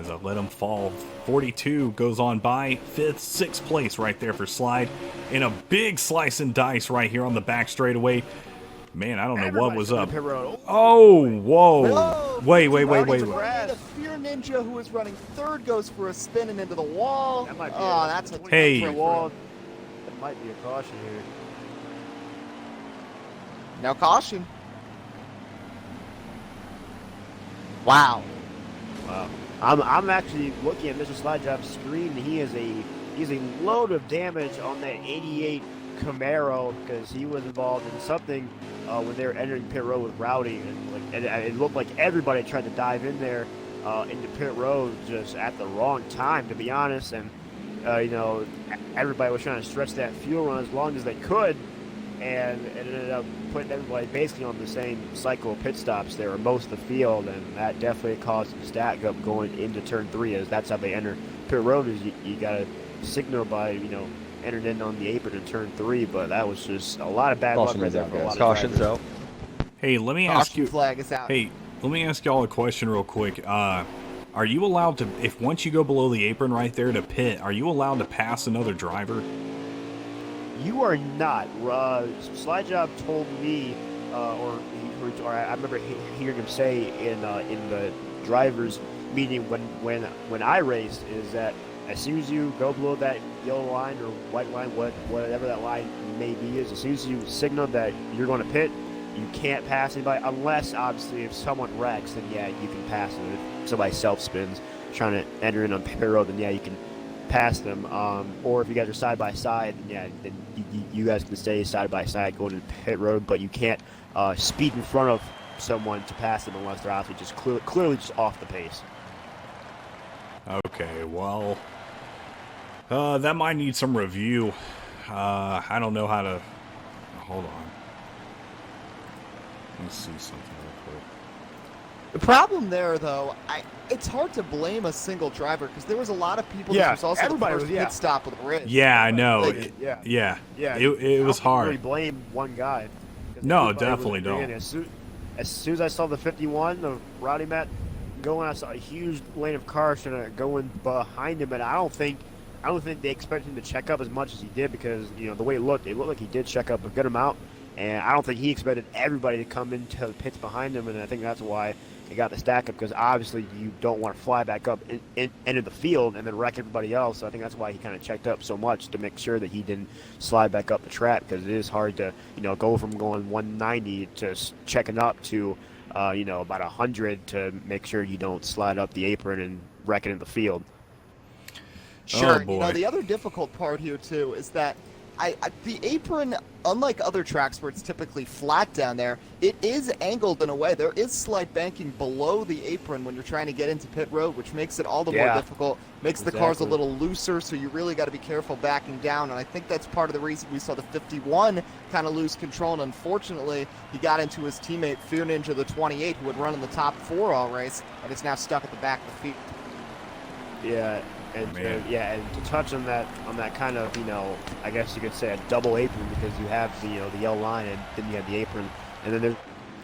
B: as I let him fall, 42 goes on by, 5th, 6th place right there for Slide, in a big slice and dice right here on the back straightaway. Man, I don't know what was up. Oh, whoa. Wait.
F: The Fear Ninja, who is running 3rd, goes for a spin and into the wall.
A: That might be
F: that's a
A: wall. That might be a caution here.
F: Now caution. Wow.
A: I'm actually looking at Mr. Slide Job's screen. He's a load of damage on that 88 Camaro, because he was involved in something when they were entering pit road with Rowdy, and it looked like everybody tried to dive in there into pit road just at the wrong time, to be honest, and everybody was trying to stretch that fuel run as long as they could, and it ended up putting everybody basically on the same cycle of pit stops there, or most of the field, and that definitely caused some stack up going into turn 3, as that's how they enter pit road, is you got to signal by entered in on the apron in turn 3, but that was just a lot of bad luck right there for a lot of
H: Caution's
A: drivers.
H: out.
B: Hey, let me ask you.
F: Flag is out.
B: Hey, let me ask y'all a question real quick. Are you allowed to, if once you go below the apron right there to pit, are you allowed to pass another driver?
A: You are not. Slide Job told me, or I remember hearing him say in the drivers meeting when I raced, is that as soon as you go below that yellow line or white line, whatever that line may be, as soon as you signal that you're going to pit, you can't pass anybody, unless obviously if someone wrecks, then yeah, you can pass them. If somebody self-spins trying to enter in on pit road, then yeah, you can pass them. Or if you guys are side by side, then yeah, then you guys can stay side by side going to pit road, but you can't speed in front of someone to pass them unless they're obviously just clearly just off the pace.
B: Okay, well, that might need some review. I don't know how to. Hold on. Let's see something real quick.
F: The problem there, though, it's hard to blame a single driver, because there was a lot of people. This was also
A: everybody
F: the first pit stop with Riz.
B: Yeah, I know.
A: Like,
B: It was hard.
A: Really blame one guy.
B: No, definitely don't.
A: As soon as I saw the 51 of Rowdy Matt going. I saw a huge lane of cars trying to go in behind him, and I don't think they expected him to check up as much as he did because the way it looked like he did check up a good amount, and I don't think he expected everybody to come into the pits behind him, and I think that's why he got the stack up because obviously you don't want to fly back up into the field and then wreck everybody else. So I think that's why he kind of checked up so much to make sure that he didn't slide back up the track because it is hard to go from going 190 to checking up to about 100 to make sure you don't slide up the apron and wreck it in the field.
F: Sure.
B: Oh, boy.
F: The other difficult part here too is that the apron, unlike other tracks where it's typically flat down there, it is angled in a way. There is slight banking below the apron when you're trying to get into pit road, which makes it all the more difficult, makes the cars a little looser, so you really got to be careful backing down, and I think that's part of the reason we saw the 51 kind of lose control, and unfortunately, he got into his teammate Fear Ninja the 28, who had run in the top 4 all race, and is now stuck at the back of the field.
A: Yeah. And and to touch on that kind of I guess you could say a double apron because you have the yellow line and then you have the apron and then there's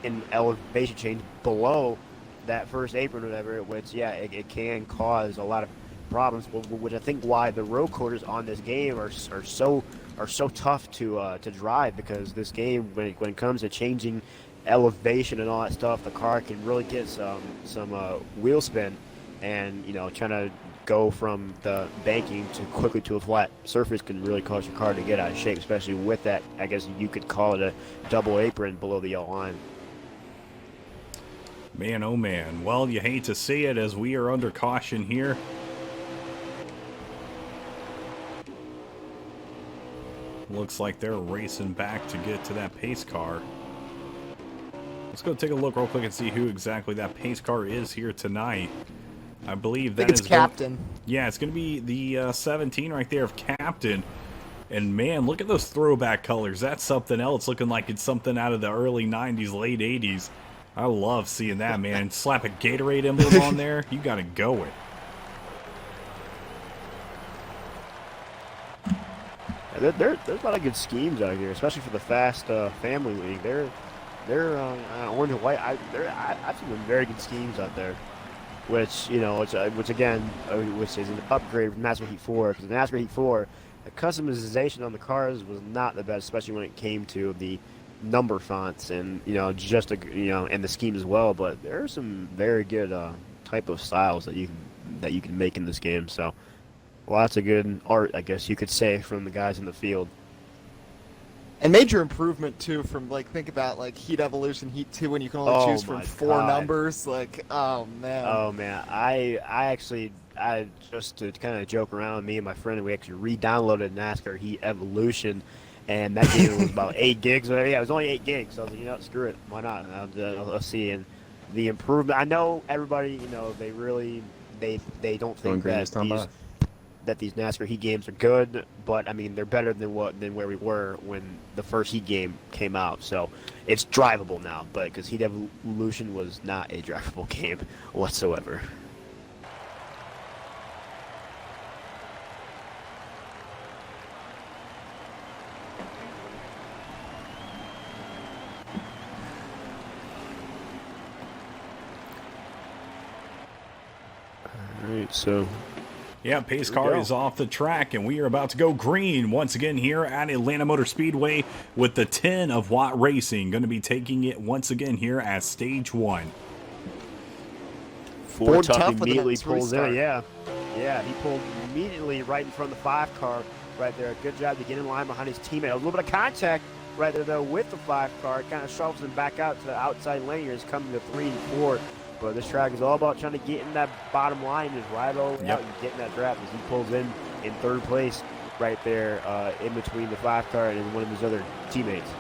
A: an elevation change below that first apron or whatever, which it can cause a lot of problems. Which I think why the road quarters on this game are so tough to drive because this game when it comes to changing elevation and all that stuff, the car can really get some wheel spin and trying to go from the banking to quickly to a flat surface can really cause your car to get out of shape, especially with that, I guess you could call it a double apron below the yellow line.
B: Man, oh man. Well, you hate to see it as we are under caution here. Looks like they're racing back to get to that pace car. Let's go take a look real quick and see who exactly that pace car is here tonight. I believe that is
F: Captain.
B: It's going to be the 17 right there of Captain. And man, look at those throwback colors. That's something else, looking like it's something out of the early 90s, late 80s. I love seeing that, man. Slap a Gatorade emblem on there. You got to go it.
A: There's a lot of good schemes out here, especially for the Fast Family League. They're orange and white. I've seen some very good schemes out there. Which again, which is an upgrade from NASCAR Heat 4. Because in NASCAR Heat 4, the customization on the cars was not the best, especially when it came to the number fonts and and the scheme as well. But there are some very good type of styles that you can make in this game. So lots of good art, I guess you could say, from the guys in the field.
F: And major improvement too from think about Heat Evolution, Heat 2, when you can only choose from 4 numbers. Oh man.
A: I just to kind of joke around, me and my friend, we actually re-downloaded NASCAR Heat Evolution, and that game was about 8 gigs. It was only 8 gigs. So I was like, screw it, why not? Let's see. And the improvement. I know everybody, they really they don't think that these NASCAR Heat games are good, but I mean they're better than where we were when the first Heat game came out. So it's drivable now, but because Heat Evolution was not a drivable game whatsoever. All right, so.
B: Yeah, pace car is off the track, and we are about to go green once again here at Atlanta Motor Speedway with the 10 of Watt Racing. Going to be taking it once again here at Stage 1.
A: Ford Tough immediately pulls in. Yeah, he pulled immediately right in front of the 5 car right there. Good job to get in line behind his teammate. A little bit of contact right there, though, with the 5 car. It kind of shovels him back out to the outside lane. He's coming to 3 and 4. But this track is all about trying to get in that bottom line, just ride all the way out and get in that draft as he pulls in 3rd place right there in between the 5 car and one of his other teammates.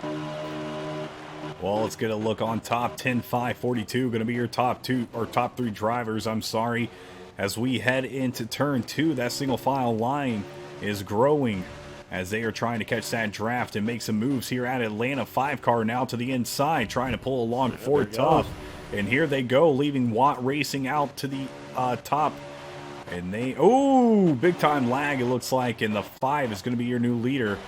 B: Well, let's get a look on top 10, 5, 42. Going to be your top 3 drivers, as we head into turn 2. That single file line is growing as they are trying to catch that draft and make some moves here at Atlanta. 5 car now to the inside, trying to pull along Ford Tough. And here they go, leaving Watt Racing out to the top. And big time lag, it looks like. And the 5 is going to be your new leader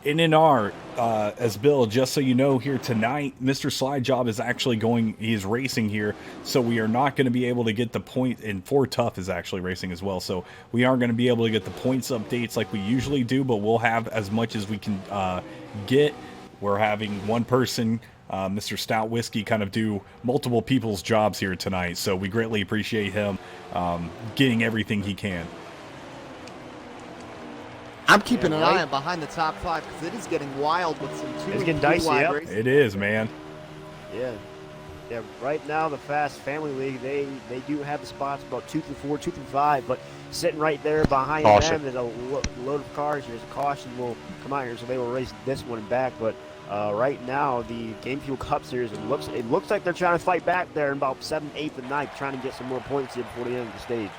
B: NNR, as Bill, just so you know, here tonight, Mr. Slide Job is actually he's racing here, so we are not going to be able to get the point, and 4 Tough is actually racing as well, so we aren't going to be able to get the points updates like we usually do, but we'll have as much as we can get. We're having one person, Mr. Stout Whiskey, kind of do multiple people's jobs here tonight, so we greatly appreciate him getting everything he can.
F: I'm keeping an eye on behind the top 5 because it is getting wild with some 2
A: It's getting dicey, yep.
F: races.
B: It is, man.
A: Yeah. Yeah, right now the Fast Family League, they do have the spots about 2 through 4, 2 through 5, but sitting right there behind them, there's a load of cars. There's a caution will come out here, so they will race this one back. But right now, the Game Fuel Cup Series, it looks like they're trying to fight back there in about 7th, 8th, and 9th, trying to get some more points here before the end of the stage.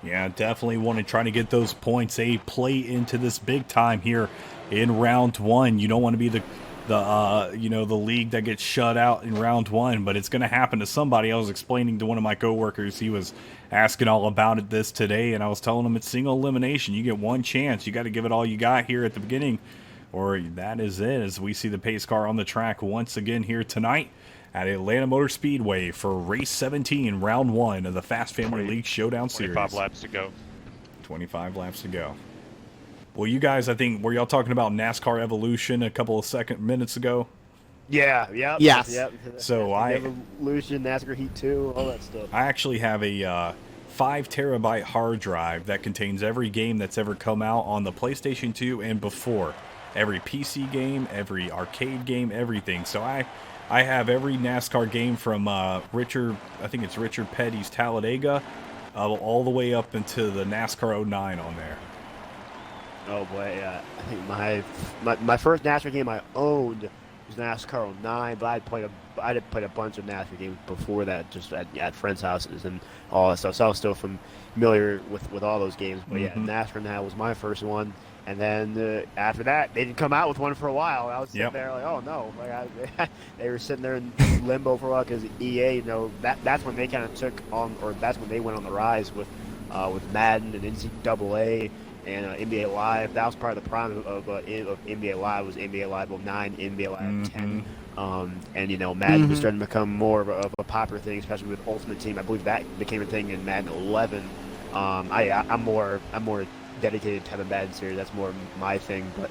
B: Yeah, definitely want to try to get those points. They play into this big time here in round 1. You don't want to be the league that gets shut out in round 1, but it's going to happen to somebody. I was explaining to one of my coworkers, he was asking all about this today, and I was telling him it's single elimination. You get one chance. You got to give it all you got here at the beginning, or that is it, as we see the pace car on the track once again here tonight at Atlanta Motor Speedway for race 17, round 1 of the Fast Family League Showdown Series.
E: 25 laps to go.
B: 25 laps to go. Well, you guys, I think, were y'all talking about NASCAR Evolution a couple of minutes ago?
A: Yeah,
F: Yes.
A: Yep.
B: So
A: Evolution, NASCAR Heat 2, all that stuff.
B: I actually have a 5 terabyte hard drive that contains every game that's ever come out on the PlayStation 2 and before. Every PC game, every arcade game, everything. So I have every NASCAR game from Richard Petty's Talladega all the way up into the NASCAR 09 on there.
A: Oh boy, yeah. I think my first NASCAR game I owned was NASCAR 09, but I did play a bunch of NASCAR games before that, just at friends' houses and all that stuff. So I was still familiar with all those games. But yeah, NASCAR now was my first one. And then after that, they didn't come out with one for a while. I was sitting there like, oh no, they were sitting there in limbo for a while because EA, that's when they kind of took on, or that's when they went on the rise with Madden and NCAA and NBA Live. That was part of the prime of NBA Live. Was NBA Live 09, NBA Live 10, and Madden was starting to become more of a popular thing, especially with Ultimate Team. I believe that became a thing in Madden 11. I'm more dedicated to the Madden series. That's more my thing. But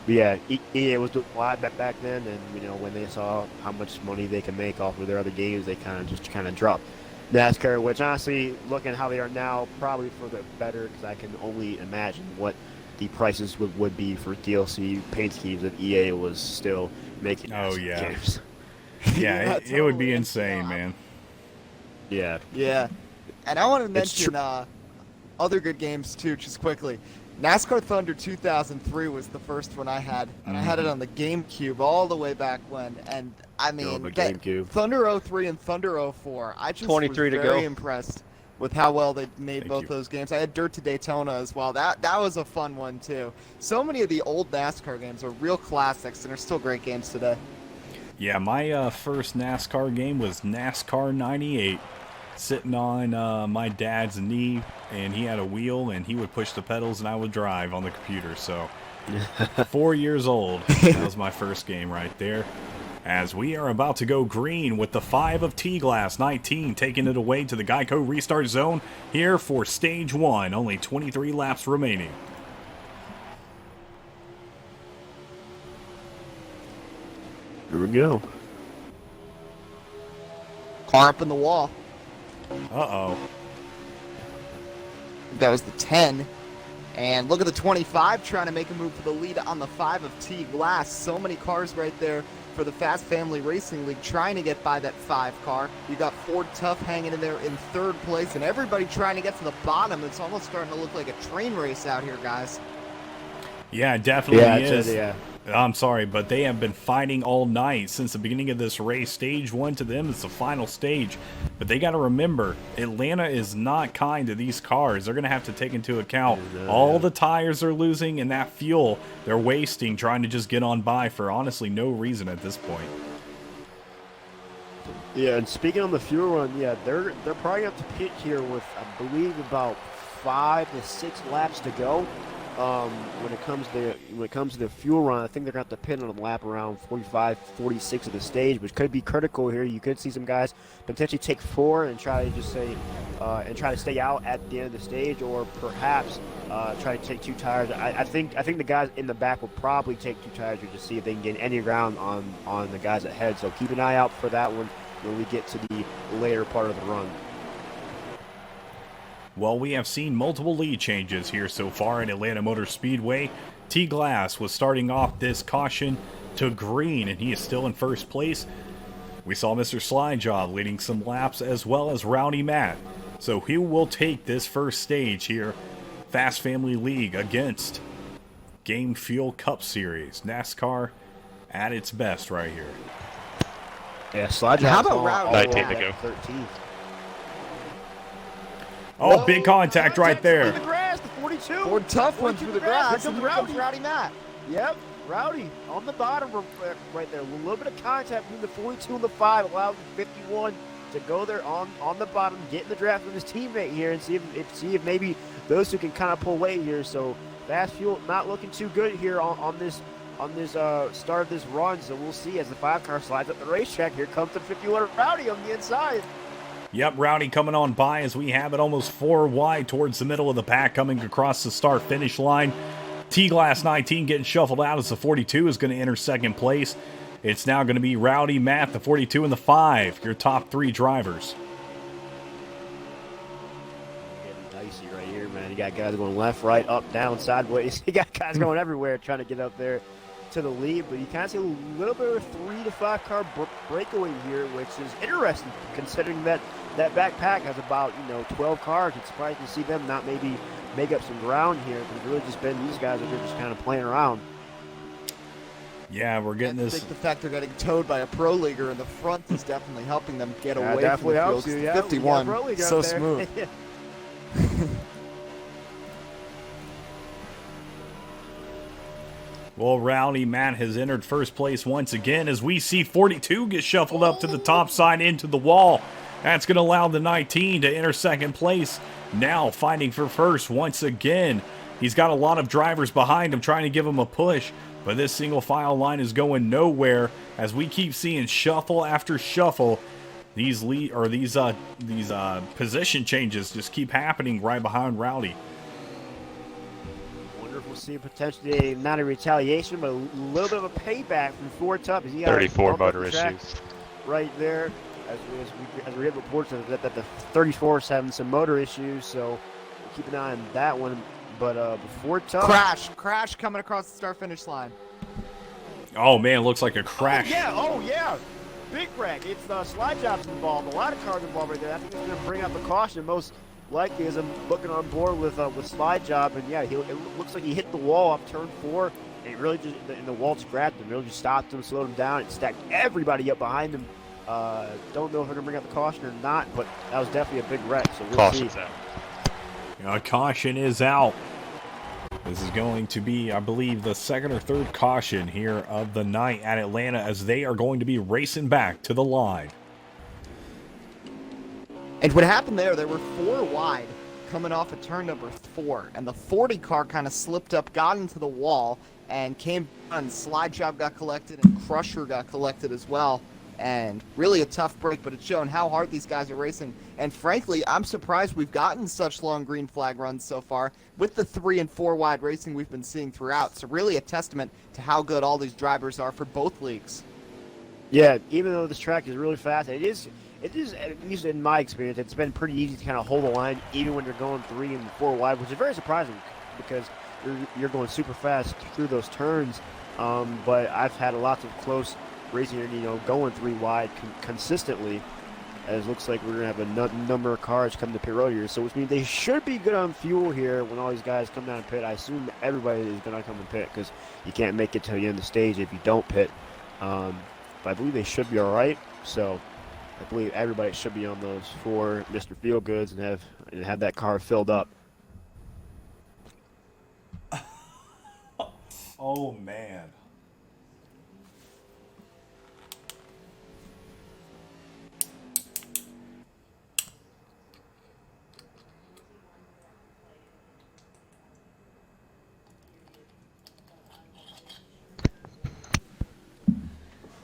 A: yeah, EA was doing a lot back then, and when they saw how much money they can make off of their other games, they kind of dropped NASCAR. Which honestly, looking at how they are now, probably for the better, because I can only imagine what the prices would be for DLC paint schemes if EA was still making games.
B: Yeah, it would be insane, man.
F: Yeah. And I want to mention other good games too, just quickly. NASCAR Thunder 2003 was the first one I had, and I had it on the GameCube all the way back when. And I mean, Thunder 03 and Thunder 04, I just was very impressed with how well they made both those games. I had Dirt to Daytona as well. That was a fun one too. So many of the old NASCAR games are real classics and are still great games today.
B: Yeah, my first NASCAR game was NASCAR 98. Sitting on my dad's knee, and he had a wheel, and he would push the pedals, and I would drive on the computer. So 4 years old, that was my first game right there. As we are about to go green with the 5 of T-Glass 19, taking it away to the Geico restart zone here for stage 1. Only 23 laps remaining.
A: Here we go.
F: Car up in the wall.
B: Uh-oh.
F: That was the 10. And look at the 25 trying to make a move for the lead on the 5 of T-Glass. So many cars right there for the Fast Family Racing League trying to get by that 5 car. You got Ford Tough hanging in there in 3rd place, and everybody trying to get to the bottom. It's almost starting to look like a train race out here, guys.
B: Yeah, it definitely is. I'm sorry, but they have been fighting all night since the beginning of this race. Stage 1 to them is the final stage. But they got to remember, Atlanta is not kind to these cars. They're going to have to take into account all the tires they're losing and that fuel they're wasting trying to just get on by for honestly no reason at this point.
A: Yeah, and speaking on the fuel run, yeah, they're probably up to pit here with, I believe, about 5 to 6 laps to go. when it comes to the fuel run, I think they're going to have to pin on a lap around 45, 46 of the stage, which could be critical here. You could see some guys potentially take 4 and try to just say and try to stay out at the end of the stage, or perhaps try to take 2 tires. I think the guys in the back will probably take 2 tires here to see if they can get any ground on the guys ahead. So keep an eye out for that one when we get to the later part of the run.
B: Well, we have seen multiple lead changes here so far at Atlanta Motor Speedway. T. Glass was starting off this caution to green, and he is still in first place. We saw Mr. Slidejob leading some laps, as well as Rowdy Matt. So he will take this first stage here, Fast Family League against Game Fuel Cup Series. NASCAR at its best right here.
A: Yeah, Slidejob.
F: How about Rowdy?
E: 19 to go.
A: 13th.
B: Oh, big contact right there.
A: Through the grass, the 42.
F: Or tough one through the grass.
A: Here
F: And
A: comes
F: here comes
A: Rowdy.
F: Rowdy Matt.
A: Yep, Rowdy on the bottom right there. A little bit of contact between the 42 and the 5, allowed the 51 to go there on the bottom, get in the draft with his teammate here, and see if maybe those two can kind of pull away here. So Fast Fuel not looking too good here on this start of this run. So we'll see as the 5 car slides up the racetrack. Here comes the 51 Rowdy on the inside.
B: Yep, Rowdy coming on by as we have it almost 4 wide towards the middle of the pack, coming across the start-finish line. T-Glass 19 getting shuffled out as the 42 is going to enter second place. It's now going to be Rowdy Matt, the 42, and the 5, your top 3 drivers.
A: Getting dicey right here, man. You got guys going left, right, up, down, sideways. You got guys going everywhere trying to get up there to the lead, but you kind of see a little bit of a 3 to 5 car breakaway here, which is interesting considering that back pack has about 12 cars. It's surprising to see them not maybe make up some ground here, but it's really just been these guys that are just kind of playing around.
B: Yeah, we're getting
F: I
B: this.
F: think the fact they're getting towed by a pro leaguer in the front is definitely helping them get away from
A: definitely
F: the
A: helps
F: field.
A: you. Yeah,
F: 51,
A: Pro League
F: so
A: out there.
F: smooth.
B: Well, Rowdy Matt has entered first place once again as we see 42 get shuffled up to the top side into the wall. That's going to allow the 19 to enter second place. Now fighting for first once again. He's got a lot of drivers behind him trying to give him a push, but this single file line is going nowhere as we keep seeing shuffle after shuffle. These position changes just keep happening right behind Rowdy.
A: Wonder if we'll see potentially not a retaliation, but a little bit of a payback from Ford Tough.
E: 34 motor issues.
A: Right there, as we have reports that the 34 is having some motor issues, so we'll keep an eye on that one. But before Tough,
F: Crash coming across the start-finish line.
B: Oh man, it looks like a crash.
A: Oh yeah, big wreck. It's slide jobs involved. A lot of cars involved right there. I think it's going to bring out the caution most likely as I'm looking on board with slide job. And yeah, it looks like he hit the wall off turn 4, and it really just and the wall scrapped him. Really just stopped him, slowed him down, and stacked everybody up behind him. Don't know if they're going to bring out the caution or not, but that was definitely a big wreck. So we'll
E: Caution's
A: see.
E: out.
B: Caution is out. This is going to be, I believe, the second or third caution here of the night at Atlanta as they are going to be racing back to the line.
F: And what happened there were 4 wide coming off of turn number 4, and the 40 car kind of slipped up, got into the wall, and came on. Slide job got collected, and Crusher got collected as well. And really a tough break, but it's shown how hard these guys are racing. And frankly, I'm surprised we've gotten such long green flag runs so far with the 3 and 4 wide racing we've been seeing throughout. So really a testament to how good all these drivers are for both leagues.
A: Yeah, even though this track is really fast, it is, at least in my experience, it's been pretty easy to kind of hold the line even when you're going 3 and 4 wide, which is very surprising because you're going super fast through those turns. But I've had lots of close racing, going 3 wide consistently, as it looks like we're going to have a number of cars come to pit road here, so which means they should be good on fuel here when all these guys come down to pit. I assume everybody is going to come to pit because you can't make it to the end of the stage if you don't pit. But I believe they should be all right, so I believe everybody should be on those for Mr. Feelgoods and have that car filled up.
B: Oh man.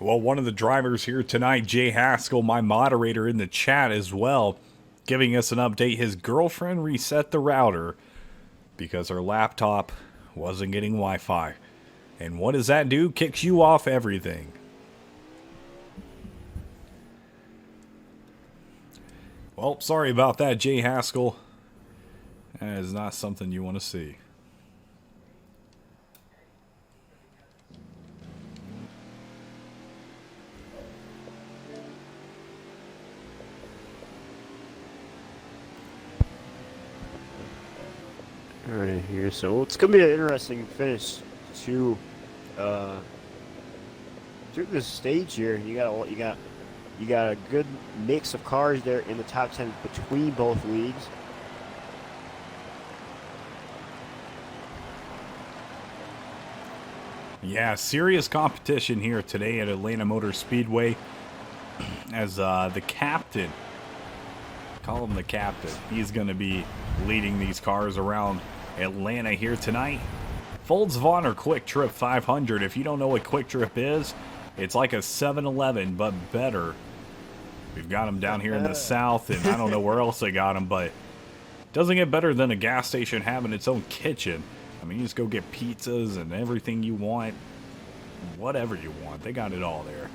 B: Well, one of the drivers here tonight, Jay Haskell, my moderator in the chat as well, giving us an update. His girlfriend reset the router because her laptop wasn't getting Wi-Fi. And what does that do? Kicks you off everything. Well, sorry about that, Jay Haskell. That is not something you want to see.
A: All right, here. So it's gonna be an interesting finish to through this stage here. You got a good mix of cars there in the top 10 between both leagues.
B: Yeah, serious competition here today at Atlanta Motor Speedway. As the captain, call him the captain, he's going to be leading these cars around Atlanta here tonight. Folds Vonner Quick Trip 500. If you don't know what Quick Trip is, it's like a 7-Eleven, but better. We've got them down here in the south, and I don't know where else they got them, but it doesn't get better than a gas station having its own kitchen. I mean, you just go get pizzas and everything you want, whatever you want. They got it all there.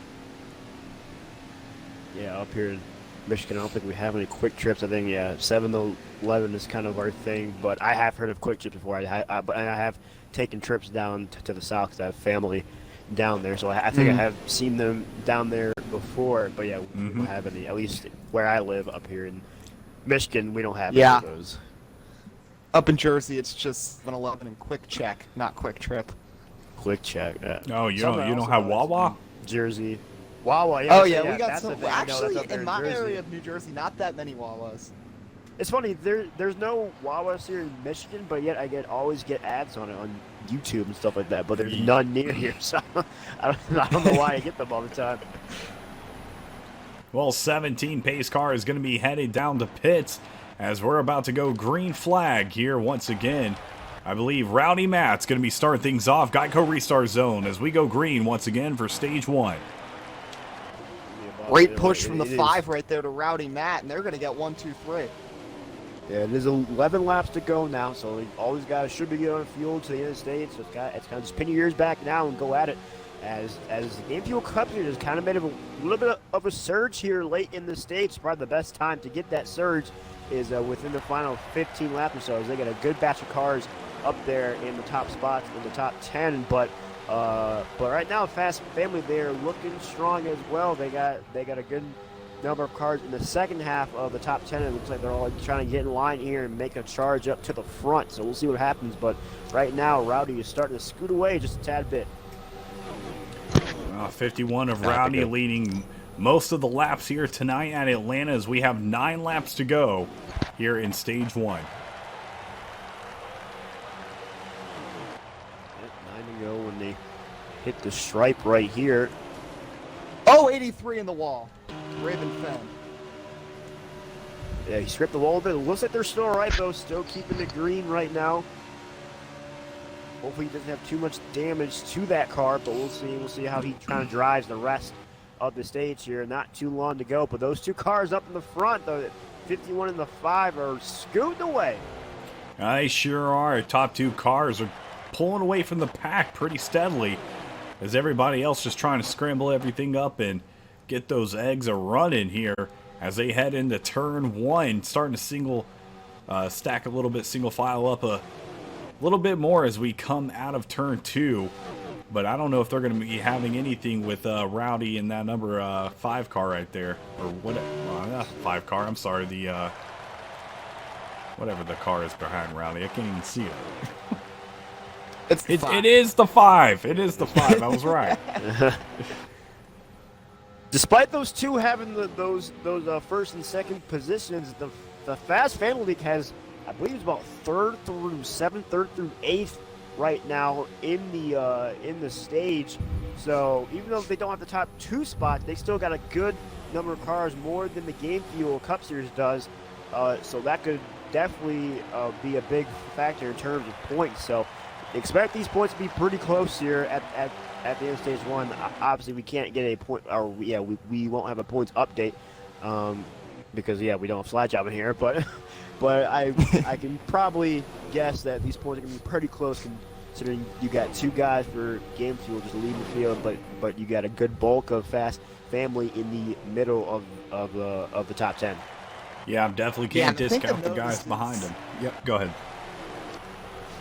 A: Yeah, up here in Michigan, I don't think we have any Quick Trips. I think, yeah, 7-Eleven is kind of our thing, but I have heard of Quick Trips before. But I have taken trips down to the south because I have family down there, so I think I have seen them down there before. But yeah, we don't have any. At least where I live up here in Michigan, we don't have any of those.
F: Up in Jersey, it's just 7-Eleven and Quick Check, not Quick Trip.
A: Quick Check.
B: Oh, you don't have Wawa?
A: Jersey. Wawa, yeah.
F: Oh, yeah, we got some. Actually, in my
A: Jersey.
F: area of New Jersey, not that many Wawas.
A: It's funny, there's no Wawas here in Michigan, but yet I always get ads on it on YouTube and stuff like that, but there's none near here, so I don't know why I get them all the time.
B: Well, 17 pace car is going to be headed down to pits as we're about to go green flag here once again. I believe Rowdy Matt's going to be starting things off. Geico restart zone as we go green once again for stage 1.
F: Great push from the 5 right there to Rowdy Matt, and they're going to get 1, 2, 3.
A: Yeah, it is 11 laps to go now, so you always should be getting on fuel to the United States. So it's kind of just pin your ears back now and go at it. As the Game Fuel Cup here has kind of made a little bit of a surge here late in the States. Probably the best time to get that surge is within the final 15 laps or so. As they got a good batch of cars up there in the top spots in the top 10, but right now Fast Family, they're looking strong as well. They got a good number of cars in the second half of the top 10. It looks like they're all trying to get in line here and make a charge up to the front, so we'll see what happens. But right now Rowdy is starting to scoot away just a tad bit.
B: 51 of Rowdy leading most of the laps here tonight at Atlanta as we have 9 laps to go here in stage 1.
A: 9 to go when they hit the stripe right here.
F: Oh, 83 in the wall. Raven Fenn.
A: Yeah, he stripped the wall a bit. It looks like they're still all right, though. Still keeping the green right now. Hopefully he doesn't have too much damage to that car, but we'll see. We'll see how he kind of drives the rest of the stage here. Not too long to go, but those 2 cars up in the front, though, 51 and the 5, are scooting away.
B: They sure are. Top 2 cars are pulling away from the pack pretty steadily as everybody else just trying to scramble everything up and get those eggs a-running here as they head into turn 1, starting to stack a little bit, single file up a little bit more as we come out of turn 2. But I don't know if they're going to be having anything with Rowdy in that number 5 car right there. Or what? Not 5 car, I'm sorry. The whatever the car is behind Rowdy. I can't even see it. It is the 5. It is the 5. I was right.
A: Despite those 2 having those first and second positions, the Fast Family League has, I believe, it's about 3rd through 7th, 3rd through 8th right now in the stage. So even though they don't have the top 2 spots, they still got a good number of cars, more than the Game Fuel Cup Series does. So that could definitely be a big factor in terms of points. So expect these points to be pretty close here at the end of stage one. Obviously, we can't get a point, or we won't have a points update because we don't have slide job in here. But I can probably guess that these points are gonna be pretty close, considering you got 2 guys for game fuel just leading the field, but you got a good bulk of fast family in the middle of the top 10.
B: Yeah, definitely can't discount the guys behind him. Yep, go ahead.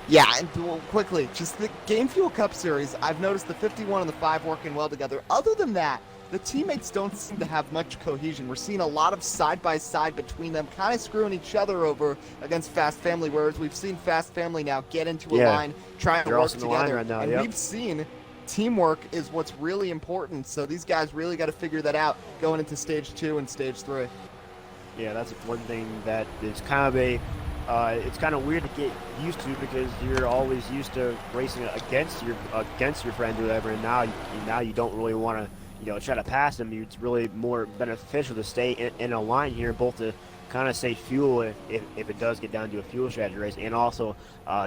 F: Yeah, and quickly, just the Game Fuel Cup Series, I've noticed the 51 and the 5 working well together. Other than that, the teammates don't seem to have much cohesion. We're seeing a lot of side-by-side between them, kind of screwing each other over against Fast Family, whereas we've seen Fast Family now get into a line, try and work together.
A: Right now,
F: and we've seen teamwork is what's really important, so these guys really got to figure that out going into Stage 2 and Stage 3.
A: Yeah, that's one thing that is kind of it's kind of weird to get used to, because you're always used to racing against your friend or whatever, and now you don't really want to try to pass them. It's really more beneficial to stay in a line here, both to kind of save fuel if it does get down to a fuel strategy race, and also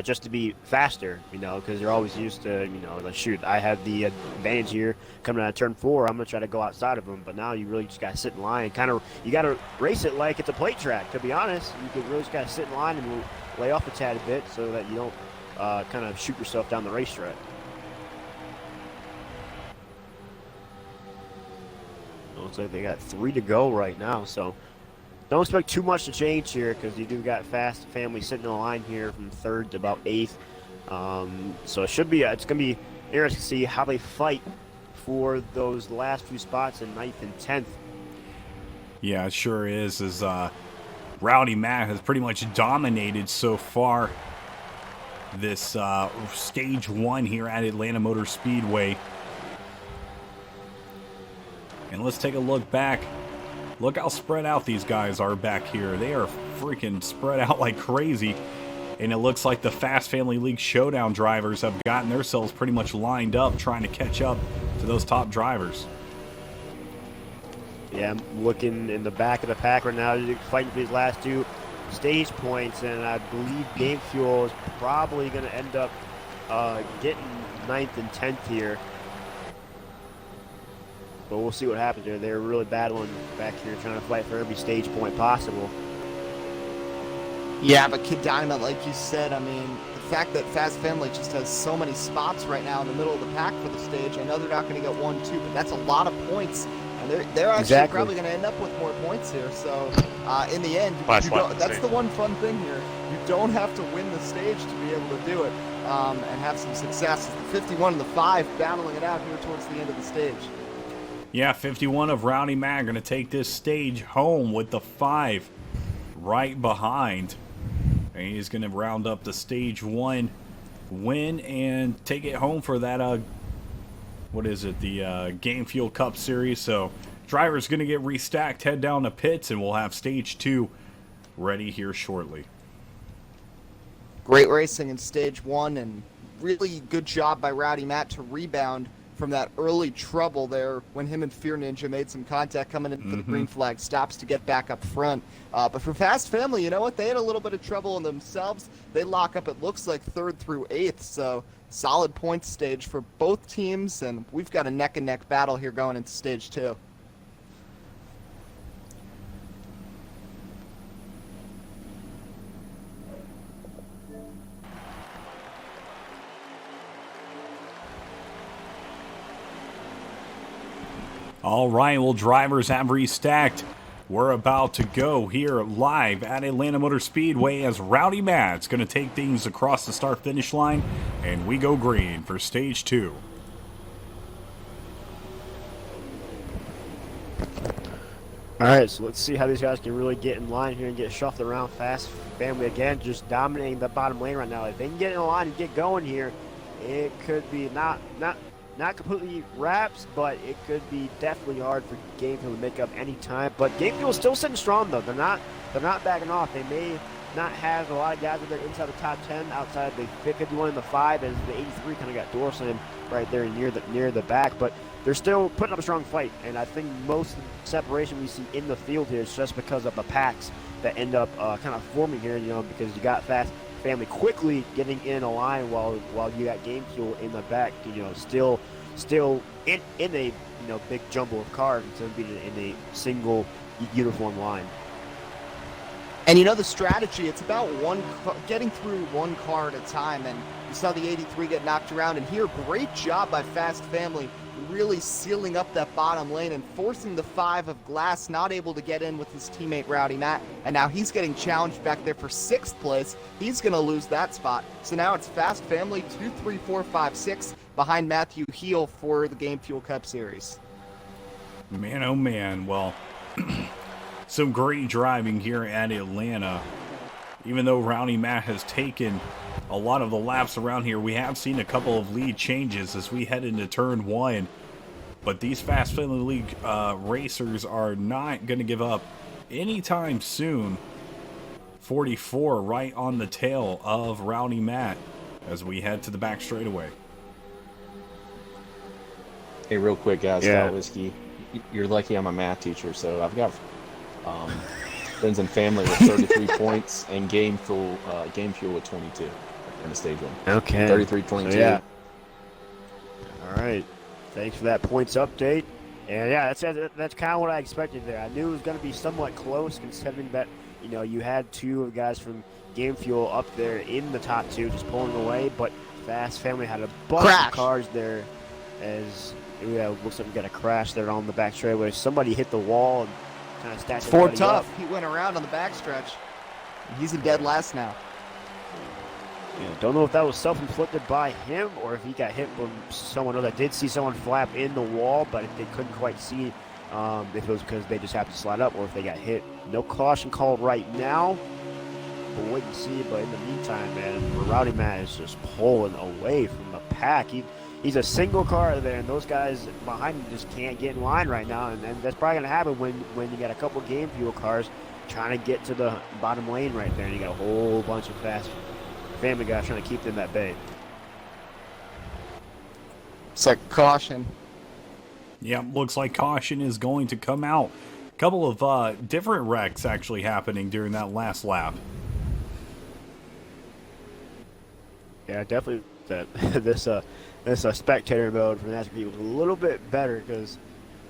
A: just to be faster, because you're always used to, like, shoot, I have the advantage here coming out of turn 4, I'm going to try to go outside of them, but now you really just got to sit in line, you got to race it like it's a plate track, to be honest. You could really just got to sit in line and lay off a tad a bit so that you don't kind of shoot yourself down the racetrack. Looks like they got 3 to go right now, so don't expect too much to change here, because you do got Fast Family sitting in the line here from 3rd to about 8th. So it's going to be interesting to see how they fight for those last few spots in 9th and 10th.
B: Yeah, it sure is. As Rowdy Matt has pretty much dominated so far this stage 1 here at Atlanta Motor Speedway. And let's take a look back. Look how spread out these guys are back here. They are freaking spread out like crazy. And it looks like the Fast Family League Showdown drivers have gotten themselves pretty much lined up, trying to catch up to those top drivers.
A: Yeah, I'm looking in the back of the pack right now, fighting for these last 2 stage points, and I believe Game Fuel is probably going to end up getting 9th and 10th here. But we'll see what happens here. They're really battling back here, trying to fight for every stage point possible.
F: Yeah, but Kid Dynamite, like you said, I mean, the fact that Fast Family just has so many spots right now in the middle of the pack for the stage, I know they're not going to get 1, 2, but that's a lot of points. And they're actually probably going to end up with more points here. So in the end, that's the one fun thing here. You don't have to win the stage to be able to do it and have some success. The 51 and the 5 battling it out here towards the end of the stage.
B: Yeah, 51 of Rowdy Matt going to take this stage home with the 5 right behind. And he's going to round up the stage 1 win and take it home for that, the Game Fuel Cup Series. So driver's going to get restacked, head down to pits, and we'll have stage 2 ready here shortly.
F: Great racing in stage 1, and really good job by Rowdy Matt to rebound from that early trouble there when him and Fear Ninja made some contact coming in for the green flag stops to get back up front. But for Fast Family, you know what? They had a little bit of trouble in themselves. They lock up, it looks like, 3rd through 8th. So solid points stage for both teams, and we've got a neck-and-neck battle here going into stage 2.
B: All right, well, drivers have restacked. We're about to go here live at Atlanta Motor Speedway as Rowdy Matt's going to take things across the start-finish line, and we go green for stage 2.
A: All right, so let's see how these guys can really get in line here and get shuffled around. Fast Family, again, just dominating the bottom lane right now. If they can get in line and get going here, it could be not completely wraps, but it could be definitely hard for Game Fuel to make up any time. But Game Fuel is still sitting strong, though. They're not backing off. They may not have a lot of guys that are inside the top 10, outside the 51 and the 5, as the 83 kind of got door slammed right there near the back. But they're still putting up a strong fight, and I think most of the separation we see in the field here is just because of the packs that end up kind of forming here. Because you got Fast Family quickly getting in a line while you got Game Fuel in the back, still in a big jumble of cars instead of being in a single uniform line.
F: And the strategy, it's about getting through one car at a time, and you saw the 83 get knocked around, and here, great job by Fast Family, really sealing up that bottom lane and forcing the 5 of Glass not able to get in with his teammate Rowdy Matt, and now he's getting challenged back there for 6th place. He's going to lose that spot. So now it's Fast Family 2, 3, 4, 5, 6 behind Matthew Heel for the Game Fuel Cup Series.
B: Man, oh man, well, some great driving here at Atlanta. Even though Rowdy Matt has taken a lot of the laps around here, we have seen a couple of lead changes as we head into turn 1. But these Fast Family League racers are not going to give up anytime soon. 44 right on the tail of Rowdy Matt as we head to the back straightaway.
D: Hey, real quick, guys,
A: Yeah.
D: Whiskey. You're lucky I'm a math teacher, so I've got friends and family with 33 points and game fuel with 22 in the stage 1.
A: Okay.
D: 33, 22.
A: So, yeah. All right. Thanks for that points update. And yeah, that's kind of what I expected there. I knew it was going to be somewhat close, considering that you had 2 of the guys from Game Fuel up there in the top 2, just pulling away. But Fast Family had a bunch of cars there, as looks like we got a crash there on the back straightaway. Somebody hit the wall and kind of stacked
F: Ford
A: everybody
F: Tough,
A: up.
F: he went around on the backstretch. He's in dead last now.
A: Yeah, don't know if that was self-inflicted by him or if he got hit from someone else. I did see someone flap in the wall, but they couldn't quite see if it was because they just happened to slide up or if they got hit. No caution called right now. We'll wait and see. But in the meantime, man, Rowdy Matt is just pulling away from the pack. He's a single car there, and those guys behind him just can't get in line right now. And that's probably going to happen when you got a couple Game Fuel cars trying to get to the bottom lane right there, and you got a whole bunch of Fast Family guys trying to keep them at bay.
F: It's caution.
B: Yeah, looks like caution is going to come out. A couple of different wrecks actually happening during that last lap.
A: Yeah, definitely this spectator mode for NASCAR was a little bit better because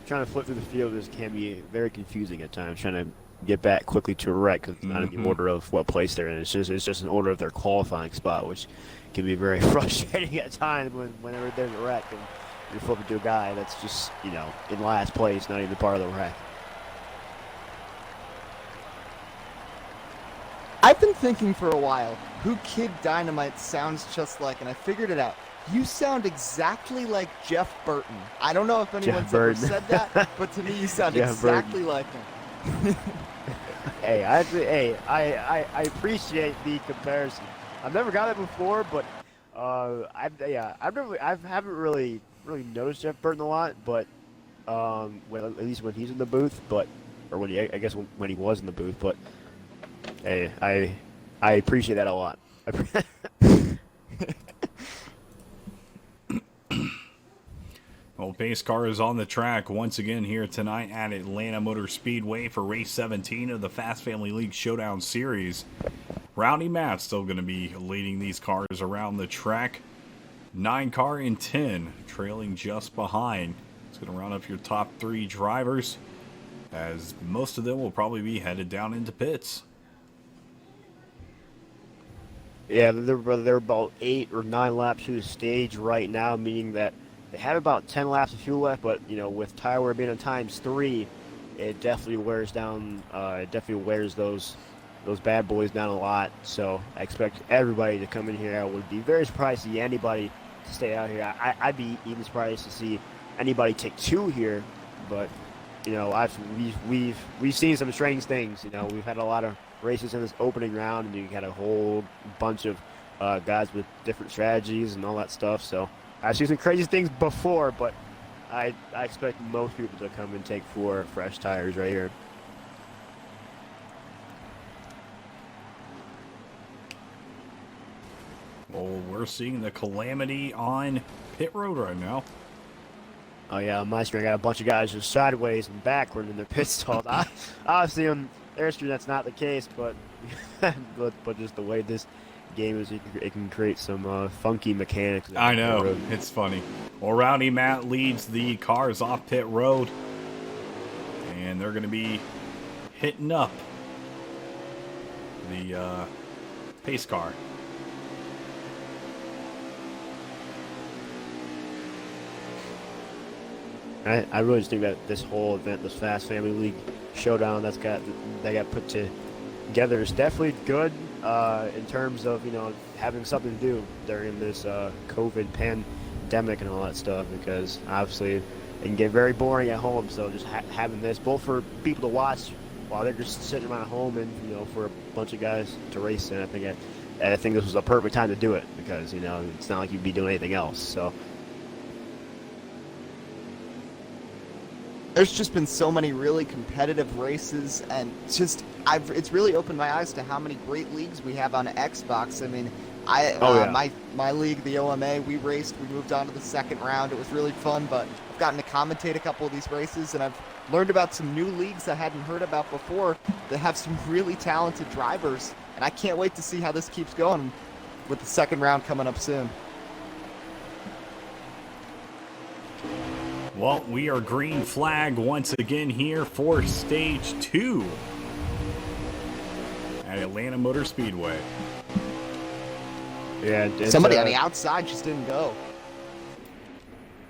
A: trying to flip through the field just can be very confusing at times. Trying to get back quickly to a wreck because it's not in the order of what place they're in. It's just an order of their qualifying spot, which can be very frustrating at times whenever there's a wreck and you're flipping to a guy that's just in last place, not even part of the wreck.
F: I've been thinking for a while who Kid Dynamite sounds just like, and I figured it out. You sound exactly like Jeff Burton. I don't know if anyone's ever said that, but to me you sound exactly like him.
A: Hey, I appreciate the comparison. I've never got it before, but I haven't really noticed Jeff Burton a lot, but at least when he's in the booth, or when he was in the booth, but hey, I appreciate that a lot.
B: Well, pace car is on the track once again here tonight at Atlanta Motor Speedway for race 17 of the Fast Family League Showdown Series. Rowdy Matt still going to be leading these cars around the track. 9 car and 10 trailing just behind. It's going to round up your top 3 drivers, as most of them will probably be headed down into pits.
A: Yeah, they're about 8 or 9 laps through the stage right now, meaning that they have about 10 laps of fuel left, but with tire wear being on ×3, it definitely wears down. It definitely wears those bad boys down a lot. So I expect everybody to come in here. I would be very surprised to see anybody to stay out here. I'd be even surprised to see anybody take 2 here. But we've seen some strange things. We've had a lot of races in this opening round, and you had a whole bunch of guys with different strategies and all that stuff. So I've seen some crazy things before, but I expect most people to come and take 4 fresh tires right here.
B: Well, we're seeing the calamity on pit road right now.
A: Oh yeah, on my screen I got a bunch of guys just sideways and backward in their pit stalls. Obviously on Airstream that's not the case, but but just the way this game is, it can create some funky mechanics.
B: I know, it's funny. Well, Rowdy Matt leads the cars off pit road, and they're going to be hitting up the pace car.
A: I really just think that this whole event, this Fast Family League Showdown that got put together is definitely good in terms of, you know, having something to do during this COVID pandemic and all that stuff, because obviously it can get very boring at home. So just having this, both for people to watch while they're just sitting around at home, and, you know, for a bunch of guys to race in, I think this was a perfect time to do it, because, you know, it's not like you'd be doing anything else. So.
F: There's just been so many really competitive races, and it's really opened my eyes to how many great leagues we have on Xbox. I mean, my league, the OMA, we moved on to the second round. It was really fun, but I've gotten to commentate a couple of these races, and I've learned about some new leagues I hadn't heard about before that have some really talented drivers, and I can't wait to see how this keeps going with the second round coming up soon.
B: Well, we are green flag once again here for Stage 2 at Atlanta Motor Speedway.
A: Yeah,
F: somebody on the outside just didn't go.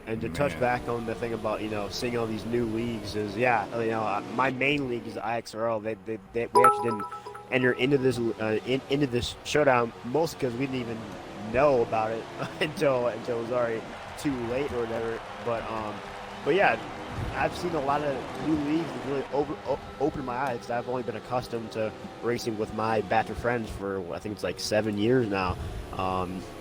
A: And to touch back on the thing about, you know, seeing all these new leagues is, yeah, you know, my main league is the IXRL. We actually didn't enter into this showdown, mostly because we didn't even know about it until it was already too late or whatever. But yeah, I've seen a lot of new leagues that really opened my eyes, because I've only been accustomed to racing with my batch of friends for, I think it's like 7 years now.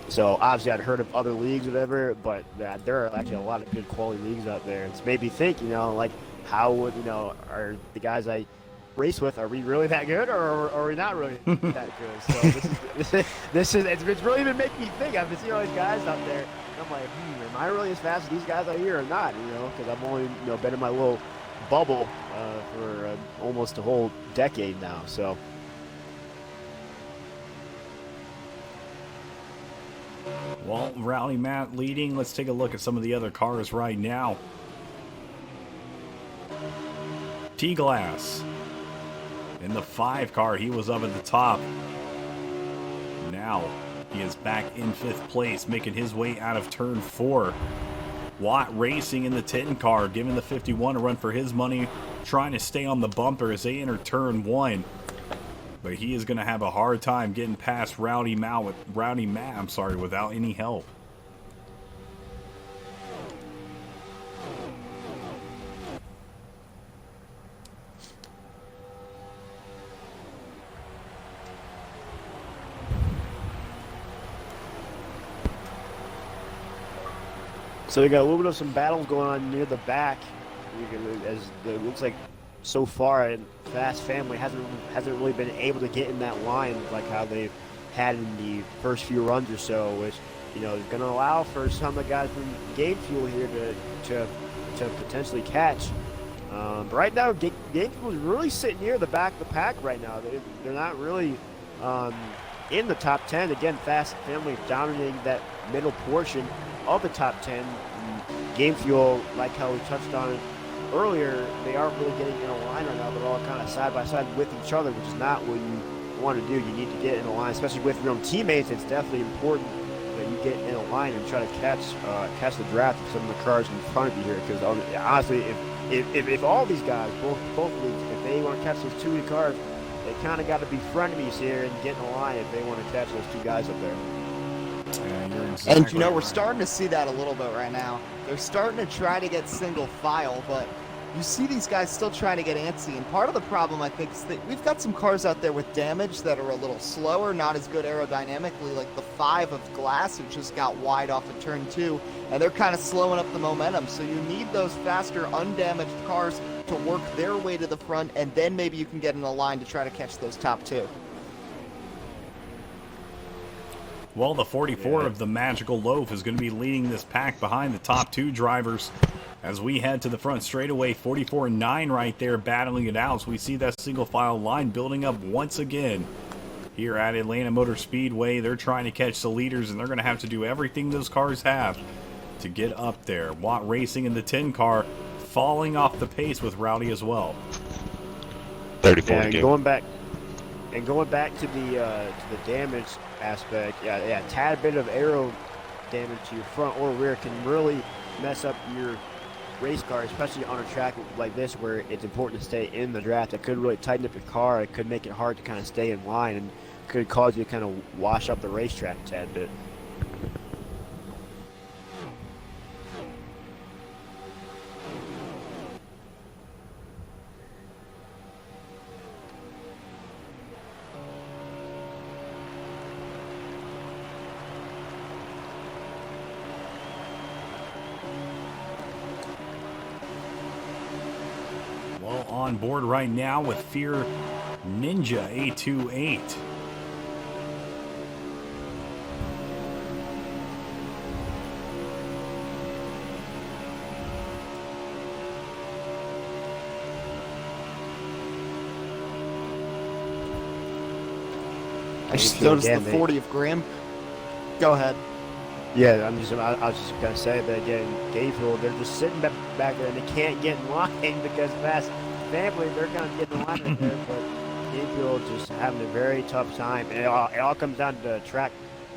A: So obviously I'd heard of other leagues or whatever, but there are actually a lot of good quality leagues out there. It's made me think, you know, like, how would, you know, are the guys I race with, are we really that good, or are we not really that good? So it's really been making me think. I've been seeing all these guys out there, and I'm like, am I really as fast as these guys out here or not? You know, because I've only, you know, been in my little bubble for almost a whole decade now. So.
B: Well, Rowdy Matt leading. Let's take a look at some of the other cars right now. T-Glass in the 5 car, he was up at the top. Now he is back in 5th place, making his way out of turn 4. Watt Racing in the 10 car, giving the 51 a run for his money, trying to stay on the bumper as they enter turn 1. But he is going to have a hard time getting past Rowdy Matt without any help.
A: So we got a little bit of some battles going on near the back, as it looks like so far, and Fast Family hasn't really been able to get in that line like how they've had in the first few runs or so, which, you know, is going to allow for some of the guys from Game Fuel here to potentially catch. But right now, Game Fuel is really sitting near the back of the pack right now. They're not really in the top 10. Again, Fast Family dominating that middle portion of the top 10. Game Fuel, like how we touched on it earlier, they aren't really getting in a line right now. They're all kind of side by side with each other, which is not what you want to do. You need to get in a line, especially with your own teammates. It's definitely important that you get in a line and try to catch the draft of some of the cars in front of you here. Because honestly, if all these guys, both leagues, if they want to catch those 2 cars, they kind of got to be frenemies here and get in a line if they want to catch those 2 guys up there.
F: And, you know, we're starting to see that a little bit right now. They're starting to try to get single file, but you see these guys still trying to get antsy. And part of the problem, I think, is that we've got some cars out there with damage that are a little slower, not as good aerodynamically, like the 5 of Glass, who just got wide off of turn 2, and they're kind of slowing up the momentum. So you need those faster, undamaged cars to work their way to the front, and then maybe you can get in a line to try to catch those top 2.
B: Well, the 44 of the Magical Loaf is going to be leading this pack behind the top 2 drivers as we head to the front straightaway. 44 and 9 right there battling it out. So we see that single file line building up once again. here at Atlanta Motor Speedway. They're trying to catch the leaders, and they're going to have to do everything those cars have to get up there. Watt Racing in the 10 car falling off the pace with Rowdy as well.
E: 34
A: And
E: to go.
A: going back to the damage aspect, yeah, tad bit of aero damage to your front or rear can really mess up your race car, especially on a track like this where it's important to stay in the draft. It could really tighten up your car. It could make it hard to kind of stay in line and could cause you to kind of wash up the racetrack a tad bit.
B: Well, on board right now with Fear Ninja A28.
F: I just noticed the 40 of Graham. Go ahead.
A: Yeah, I was just gonna say that again. Gabriel, they're just sitting back there and they can't get in line because Fast Family, they're gonna get in line right there. But Gabriel just having a very tough time, and it all comes down to track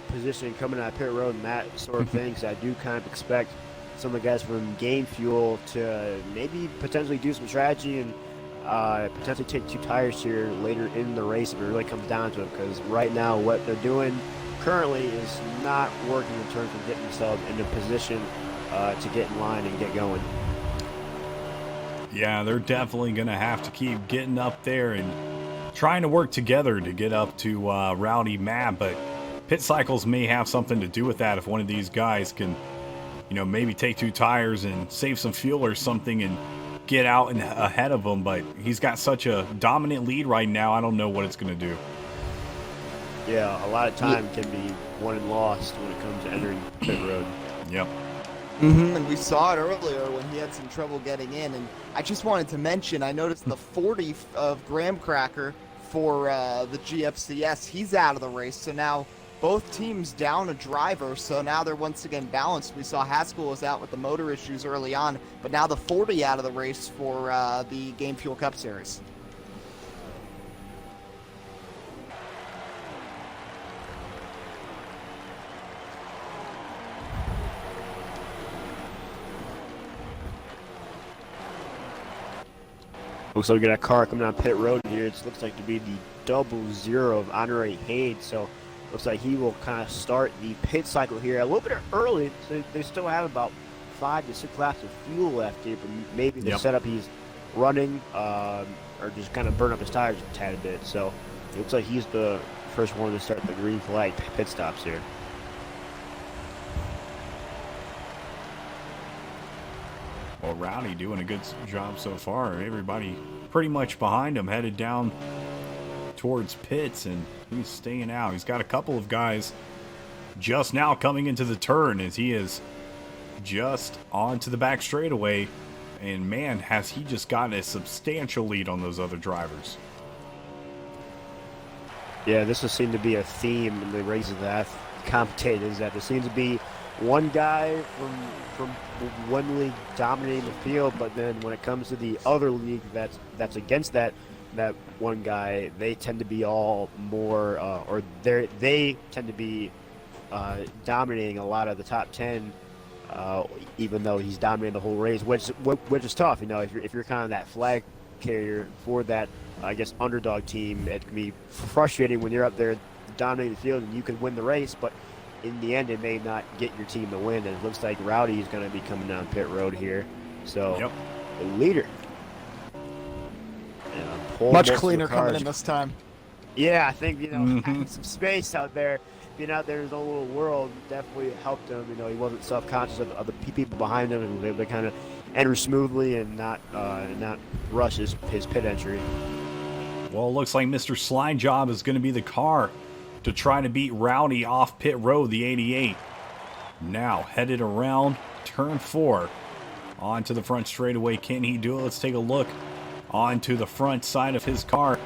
A: position coming out of pit road and that sort of thing. So I do kind of expect some of the guys from Game Fuel to maybe potentially do some strategy and potentially take 2 tires here later in the race if it really comes down to it. Because right now, what they're doing currently is not working in terms of getting themselves into position to get in line and get going.
B: Yeah, they're definitely going to have to keep getting up there and trying to work together to get up to Rowdy Matt, but pit cycles may have something to do with that if one of these guys can, maybe take 2 tires and save some fuel or something and get out and ahead of him. But he's got such a dominant lead right now, I don't know what it's going to do.
A: Yeah, a lot of time can be won and lost when it comes to entering pit road.
B: Yep.
F: And we saw it earlier when he had some trouble getting in. And I just wanted to mention, I noticed the 40 of Graham Cracker for the GFCS. He's out of the race, so now both teams down a driver, so now they're once again balanced. We saw Haskell was out with the motor issues early on, but now the 40 out of the race for the Game Fuel Cup Series.
A: Looks like we got a car coming down pit road here. It looks like to be the 00 of Andre Hayes. So looks like he will kind of start the pit cycle here a little bit early. So they still have about 5 to 6 laps of fuel left here, but maybe the setup he's running or just kind of burn up his tires a tad bit. So it looks like he's the first one to start the green flag pit stops here.
B: Well, Rowdy doing a good job so far. Everybody pretty much behind him, headed down towards pits, and he's staying out. He's got a couple of guys just now coming into the turn as he is just onto the back straightaway. And man, has he just gotten a substantial lead on those other drivers.
A: Yeah, this has seemed to be a theme in the races that I've commentated, is that there seems to be one guy from one league dominating the field, but then when it comes to the other league that's against that one guy, they tend to be all more, or they tend to be dominating a lot of the top 10, even though he's dominating the whole race, which is tough. If you're kind of that flag carrier for that, I guess, underdog team, it can be frustrating when you're up there dominating the field and you can win the race, but in the end, it may not get your team to win. And it looks like Rowdy is going to be coming down pit road here. So, the leader.
F: Much cleaner coming in this time.
A: Yeah, I think, having some space out there, being out there in his own little world definitely helped him. He wasn't self-conscious of the people behind him and was able to kind of enter smoothly and not rush his pit entry.
B: Well, it looks like Mr. Slide Job is going to be the car to try to beat Rowdy off pit road, the 88. Now headed around turn 4 onto the front straightaway. Can he do it? Let's take a look onto the front side of his car.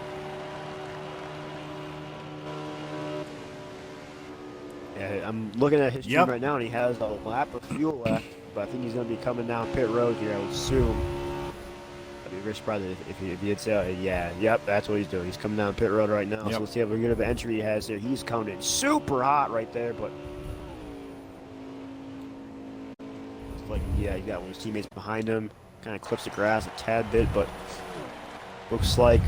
A: Yeah, I'm looking at his
B: Yep.
A: team right now, and he has a lap of fuel left, but I think he's going to be coming down pit road here, I would assume. I'd be very surprised if he did say, yeah, yep, that's what he's doing. He's coming down pit road right now,
B: Yep.
A: so let's see how good of an entry he has there. He's coming in super hot right there, but it's like, yeah, he got one of his teammates behind him, kind of clips the grass a tad bit, but looks like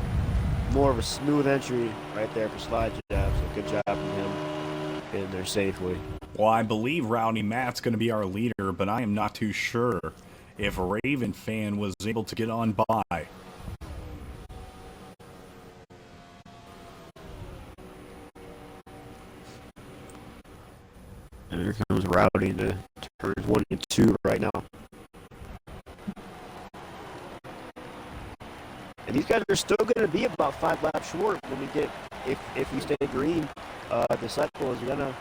A: more of a smooth entry right there for Slide Jab, so good job from him getting there safely.
B: Well, I believe Rowdy Matt's going to be our leader, but I am not too sure if Raven Fan was able to get on by.
A: And here comes Rowdy into turns 1 and 2 right now. And these guys are still going to be about 5 laps short when we get, if we stay green. The cycle is gonna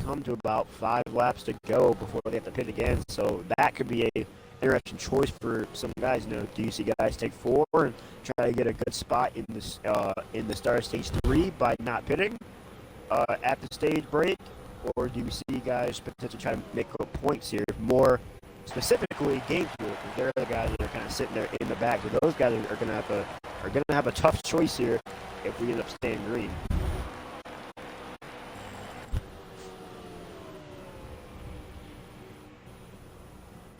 A: come to about 5 laps to go before they have to pit again. So that could be a interesting choice for some guys. You know, do you see guys take 4 and try to get a good spot in this in the start of stage 3 by not pitting at the stage break, or do you see guys potentially try to make up points here? More specifically, game fuel, because they're the guys that are kind of sitting there in the back. So those guys are gonna have a tough choice here if we end up staying green.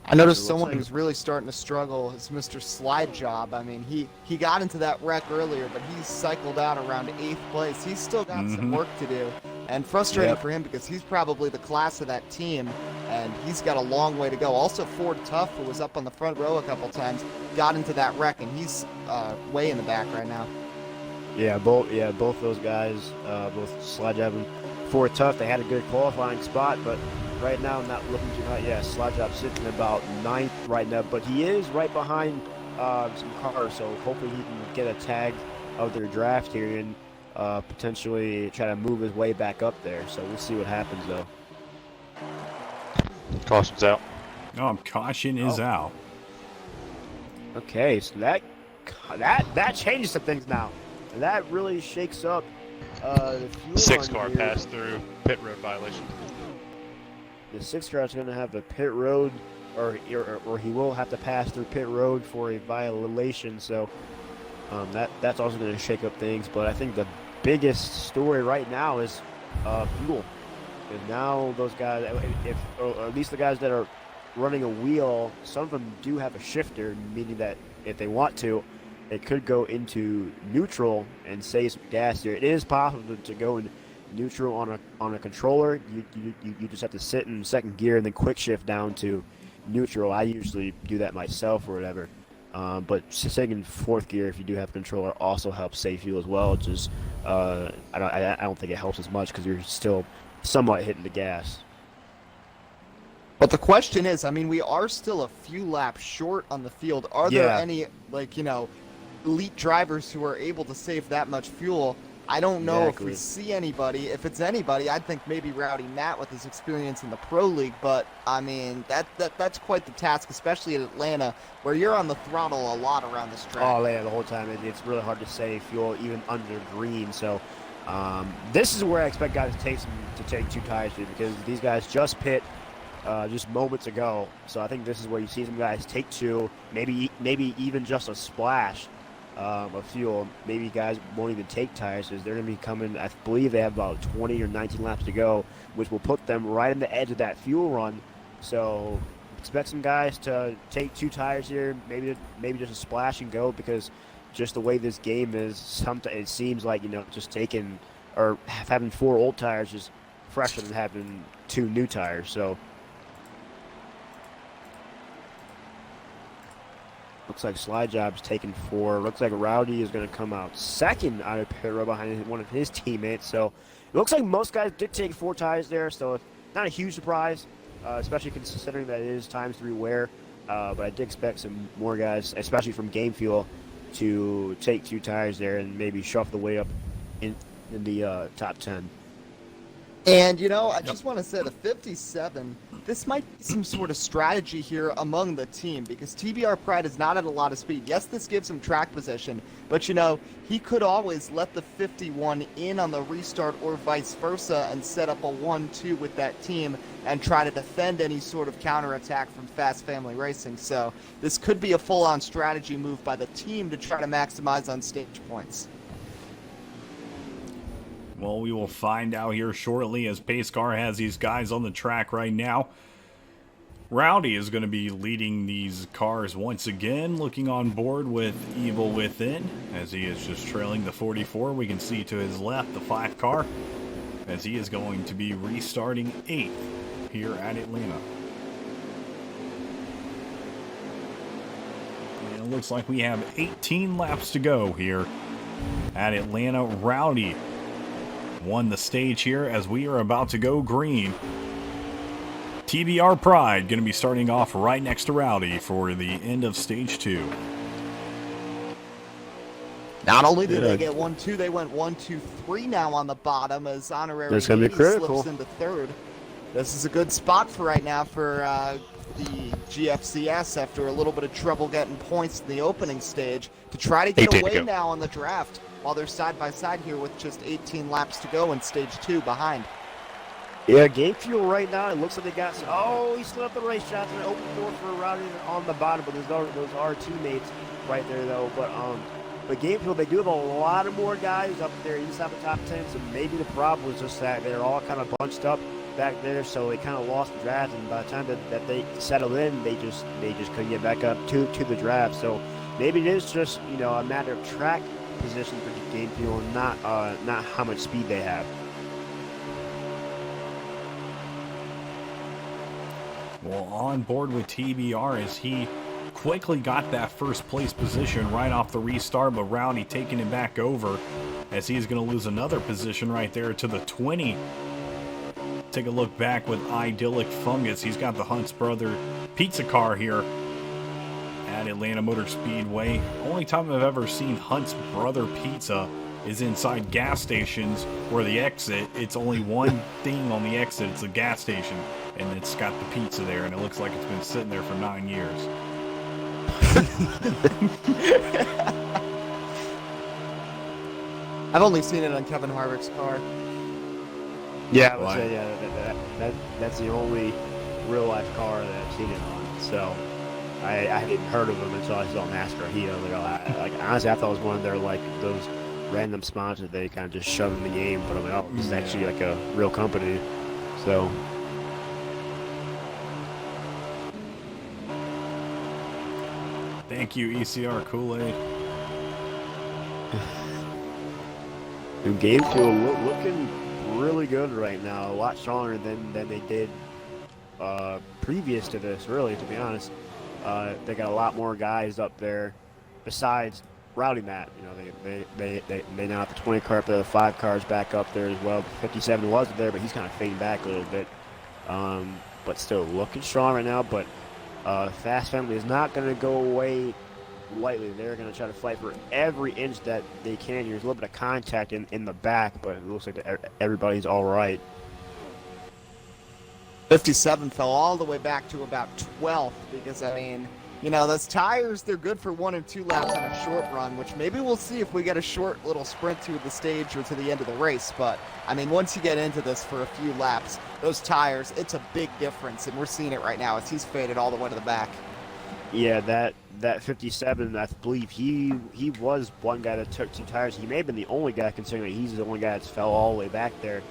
F: I noticed
A: It looks
F: someone
A: like-
F: who's really starting to struggle is Mr. Slide Job. I mean, he got into that wreck earlier, but he's cycled out around 8th place. He's still got some work to do, and frustrating
A: Yep.
F: for him because he's probably the class of that team, and he's got a long way to go. Also, Ford Tough, who was up on the front row a couple times, got into that wreck, and he's way in the back right now.
A: Both those guys, both Slide Job and Ford Tough, they had a good qualifying spot, but right now not looking too hot. Yeah, Slide Job sitting about 9th right now, but he is right behind some cars, so hopefully he can get a tag of their draft here and potentially try to move his way back up there. So we'll see what happens though.
I: Caution's out.
B: Oh, caution is out.
A: Okay, so that changes some things now. And that really shakes up the fuel
I: 6
A: run
I: car
A: here.
I: passed through pit road violation.
A: The 6 car is going to have a pit road, or he will have to pass through pit road for a violation. So that's also going to shake up things. But I think the biggest story right now is fuel. And now those guys, or at least the guys that are running a wheel, some of them do have a shifter, meaning that if they want to, they could go into neutral and save some gas here. It is possible to go in neutral on a controller. You just have to sit in second gear and then quick shift down to neutral. I usually do that myself or whatever. But sitting in 4th gear, if you do have a controller, also helps save fuel as well. Just I don't think it helps as much because you're still somewhat hitting the gas.
F: But the question is, I mean, we are still a few laps short on the field. Are there
A: Yeah.
F: any, elite drivers who are able to save that much fuel? I don't know if we
A: Exactly.
F: see anybody. If it's anybody, I'd think maybe Rowdy Matt with his experience in the Pro League. But, I mean, that's quite the task, especially at Atlanta, where you're on the throttle a lot around this track.
A: Oh yeah, the whole time it's really hard to save fuel even under green. So this is where I expect guys to take 2 tires here, because these guys just pit just moments ago. So I think this is where you see some guys take 2, maybe even just a splash of fuel. Maybe guys won't even take tires because they're going to be coming. I believe they have about 20 or 19 laps to go, which will put them right on the edge of that fuel run. So expect some guys to take 2 tires here, maybe just a splash and go, because just the way this game is, sometimes it seems like just taking or having 4 old tires is fresher than having 2 new tires. So looks like Slide Job's taking 4. Looks like Rowdy is going to come out second out of pit row behind one of his teammates. So it looks like most guys did take 4 tires there. So not a huge surprise, especially considering that it is times 3 wear. But I did expect some more guys, especially from Game Fuel, to take 2 tires there and maybe shuffle the way up in the top 10.
F: And, I just want to say the 57 this might be some sort of strategy here among the team, because TBR Pride is not at a lot of speed. Yes, this gives him track position, but you know, he could always let the 51 in on the restart or vice versa and set up a 1-2 with that team and try to defend any sort of counterattack from Fast Family Racing. So this could be a full-on strategy move by the team to try to maximize on stage points.
B: Well, we will find out here shortly, as Pace Car has these guys on the track right now. Rowdy is going to be leading these cars once again, looking on board with Evil Within, as he is just trailing the 44. We can see to his left the 5 car, as he is going to be restarting 8th here at Atlanta. And it looks like we have 18 laps to go here at Atlanta. Rowdy won the stage here as we are about to go green. TBR Pride going to be starting off right next to Rowdy for the end of stage 2.
F: Not only did they get 1-2, they went 1-2-3 now on the bottom as Honorary
A: That's gonna be critical.
F: slips into 3rd. This is a good spot for right now for the GFCS after a little bit of trouble getting points in the opening stage to try to get
E: 18 to
F: away
E: go.
F: now on the draft while they're side by side here with just 18 laps to go in stage 2 behind.
A: Yeah, Game Fuel right now, it looks like they got some, he slid up the race shots and open door for Rowdy on the bottom, but those are teammates right there though. But Game Fuel, they do have a lot of more guys up there inside the top 10, so maybe the problem was just that they're all kind of bunched up back there, so they kind of lost the draft, and by the time that they settled in, they just couldn't get back up to the draft. So maybe it is just, you know, a matter of track position for Game Fuel, and not how much speed they have.
B: Well, on board with TBR as he quickly got that first place position right off the restart, but Rowdy taking it back over as he's going to lose another position right there to the 20. Take a look back with Idyllic Fungus. He's got the Hunt's Brother pizza car here at Atlanta Motor Speedway. Only time I've ever seen Hunt's Brother pizza is inside gas stations where the exit, it's only one thing on the exit, it's a gas station, and it's got the pizza there, and it looks like it's been sitting there for 9 years.
F: I've only seen it on Kevin Harvick's car.
A: Yeah, I would say, yeah, that's the only real life car that I've seen it on. So I hadn't heard of them until I saw NASCAR Heat. Honestly, I thought it was one of their those random sponsors they kind of just shoved in the game. But I'm like, oh, this is actually like a real company. So.
B: Thank you, ECR Kool-Aid.
A: The Game Fuel looking really good right now. A lot stronger than they did previous to this, really, to be honest. They got a lot more guys up there besides Rowdy Matt. You know, they now have the 20 car up there, the 5 cars back up there as well. 57 wasn't there, but he's kind of fading back a little bit. But still looking strong right now. But Fast Family is not going to go away lightly. They're going to try to fight for every inch that they can. There's a little bit of contact in the back, but it looks like everybody's all right.
F: 57 fell all the way back to about 12th because, I mean, you know, those tires, they're good for 1 and 2 laps on a short run, which maybe we'll see if we get a short little sprint to the stage or to the end of the race. But, I mean, once you get into this for a few laps, those tires, it's a big difference, and we're seeing it right now as he's faded all the way to the back.
A: Yeah, that 57, I believe he was one guy that took 2 tires. He may have been the only guy, considering that he's the only guy that's fell all the way back there.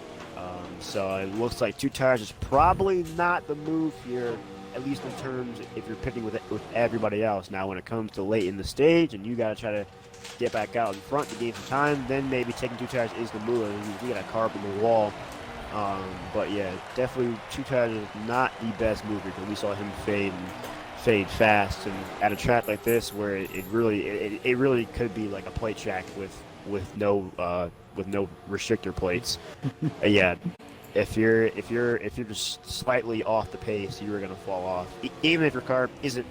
A: So it looks like 2 tires is probably not the move here, at least in terms if you're pitting with everybody else. Now, when it comes to late in the stage and you got to try to get back out in front to gain some time, then maybe taking 2 tires is the move. We got a car up in the wall. But yeah, definitely 2 tires is not the best move because we saw him fade fast, and at a track like this where it really could be like a plate track with no restrictor plates. Yeah, if you're just slightly off the pace, you're gonna fall off. Even if your car isn't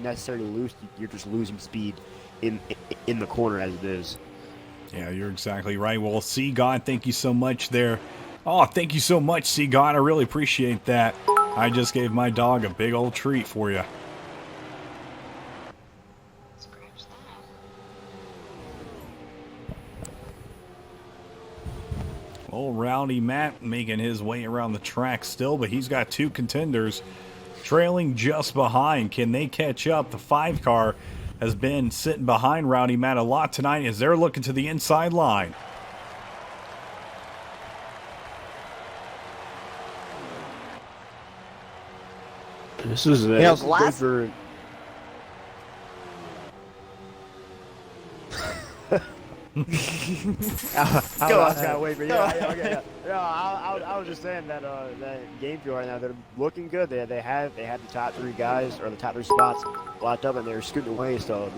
A: necessarily loose, you're just losing speed in the corner as it is.
B: Yeah, you're exactly right. Well, C God, thank you so much there. Oh, thank you so much, C God. I really appreciate that. I just gave my dog a big old treat for you. Old Rowdy Matt making his way around the track still, but he's got 2 contenders trailing just behind. Can they catch up? The 5 car has been sitting behind Rowdy Matt a lot tonight as they're looking to the inside line.
A: This is
F: last.
A: for.
F: Go on,
A: wait for you. Okay, yeah. I was just saying that that game field right now, they're looking good. They have the top 3 guys, or the top 3 spots locked up, and they're scooting away. So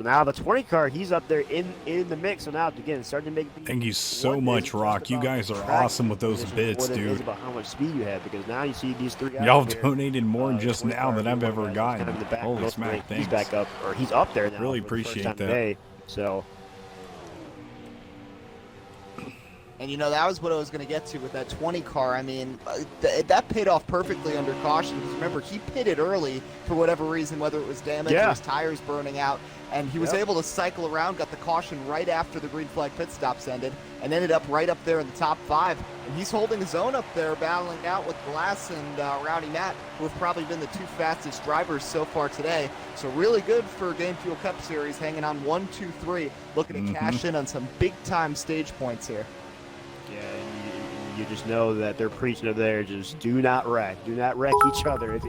A: now the 20 car, he's up there in the mix. So now again, starting to make.
B: Thank you so much, Rock. You guys are awesome with those bits,
A: dude.
B: dude.
A: It's about how much speed you have, because now you see these 3 guys.
B: Y'all
A: here,
B: donated more just now than I've ever gotten.
A: Kind of in the back,
B: Holy smack, thanks.
A: He's back up, or he's up there now.
B: Really
A: for the first
B: appreciate
A: time
B: that.
A: today. So.
F: And that was what I was going to get to with that 20 car. I mean, that paid off perfectly under caution. Because remember, he pitted early for whatever reason, whether it was damage or his tires burning out. And he was able to cycle around, got the caution right after the green flag pit stops ended, and ended up right up there in the top 5. And he's holding his own up there, battling out with Glass and Rowdy Matt, who have probably been the 2 fastest drivers so far today. So really good for Game Fuel Cup Series, hanging on 1, 2, 3, looking to cash in on some big-time stage points here.
A: Yeah, and you just know that they're preaching over there. Just do not wreck each other.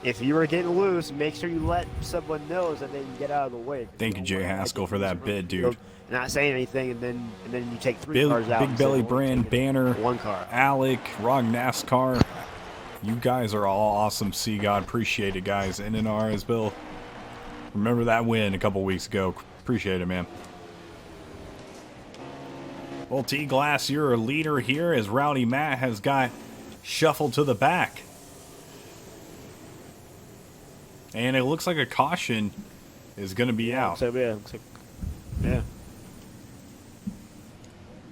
A: If you are getting loose, make sure you let someone know so they can get out of the way.
B: Thank you, Jay Haskell, for that bid, dude.
A: Not saying anything, and then you take 3 cars out.
B: Big Belly Brand, Banner,
A: 1 car.
B: Alec, Rog NASCAR. You guys are all awesome. See God, appreciate it, guys. NNR as Bill. Remember that win a couple weeks ago. Appreciate it, man. Well, T-Glass, you're a leader here as Rowdy Matt has got shuffled to the back. And it looks like a caution is going to be out.
A: Yeah.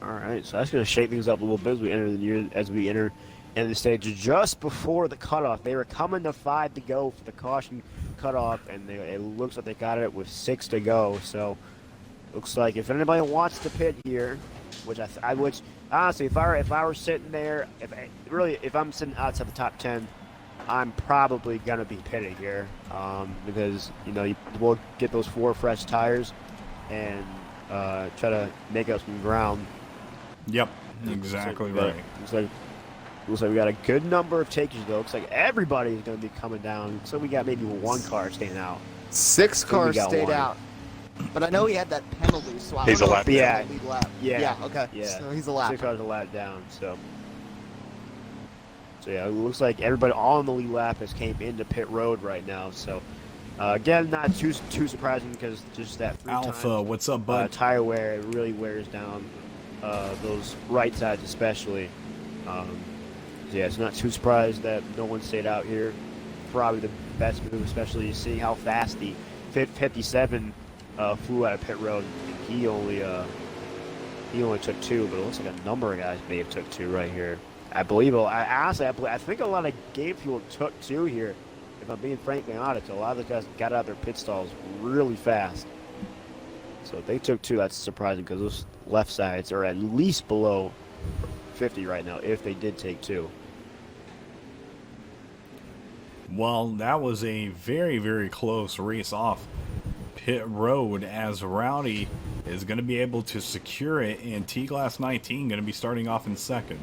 A: All right, so that's going to shake things up a little bit as we enter the year, in the stage just before the cutoff. They were coming to 5 to go for the caution cutoff, and it looks like they got it with 6 to go. So looks like if anybody wants to pit here, which honestly, if I were sitting there, if I'm sitting outside the top 10, I'm probably gonna be pitting here, because we'll get those 4 fresh tires and try to make up some ground.
B: Yep, exactly right.
A: Looks like we got a good number of takers though. Looks like everybody's gonna be coming down. So we got maybe 1 car staying out.
F: 6 cars stayed out. But I know he had that penalty, so I
E: He's
F: don't
E: a
F: know
E: lap
F: if he's
E: down.
F: on the lead lap.
A: Yeah.
F: Okay.
A: Yeah.
F: So he's a lap.
A: 6 cars a lap down. So yeah, it looks like everybody on the lead lap has came into pit road right now. So again, not too surprising because just that 3
B: Alpha,
A: times,
B: what's up, bud?
A: tire wear, it really wears down those right sides especially. So yeah, it's not too surprised that no one stayed out here. Probably the best move, especially seeing how fast the 57 flew out of pit road. He only took 2, but it looks like a number of guys may have took 2 right here. I think a lot of Game Fuel took 2 here. If I'm being frankly honest, a lot of the guys got out of their pit stalls really fast. So if they took 2, that's surprising because those left sides are at least below 50 right now. If they did take 2.
B: Well, that was a very, very close race off pit road as Rowdy is going to be able to secure it, and T-Glass 19 going to be starting off in 2nd.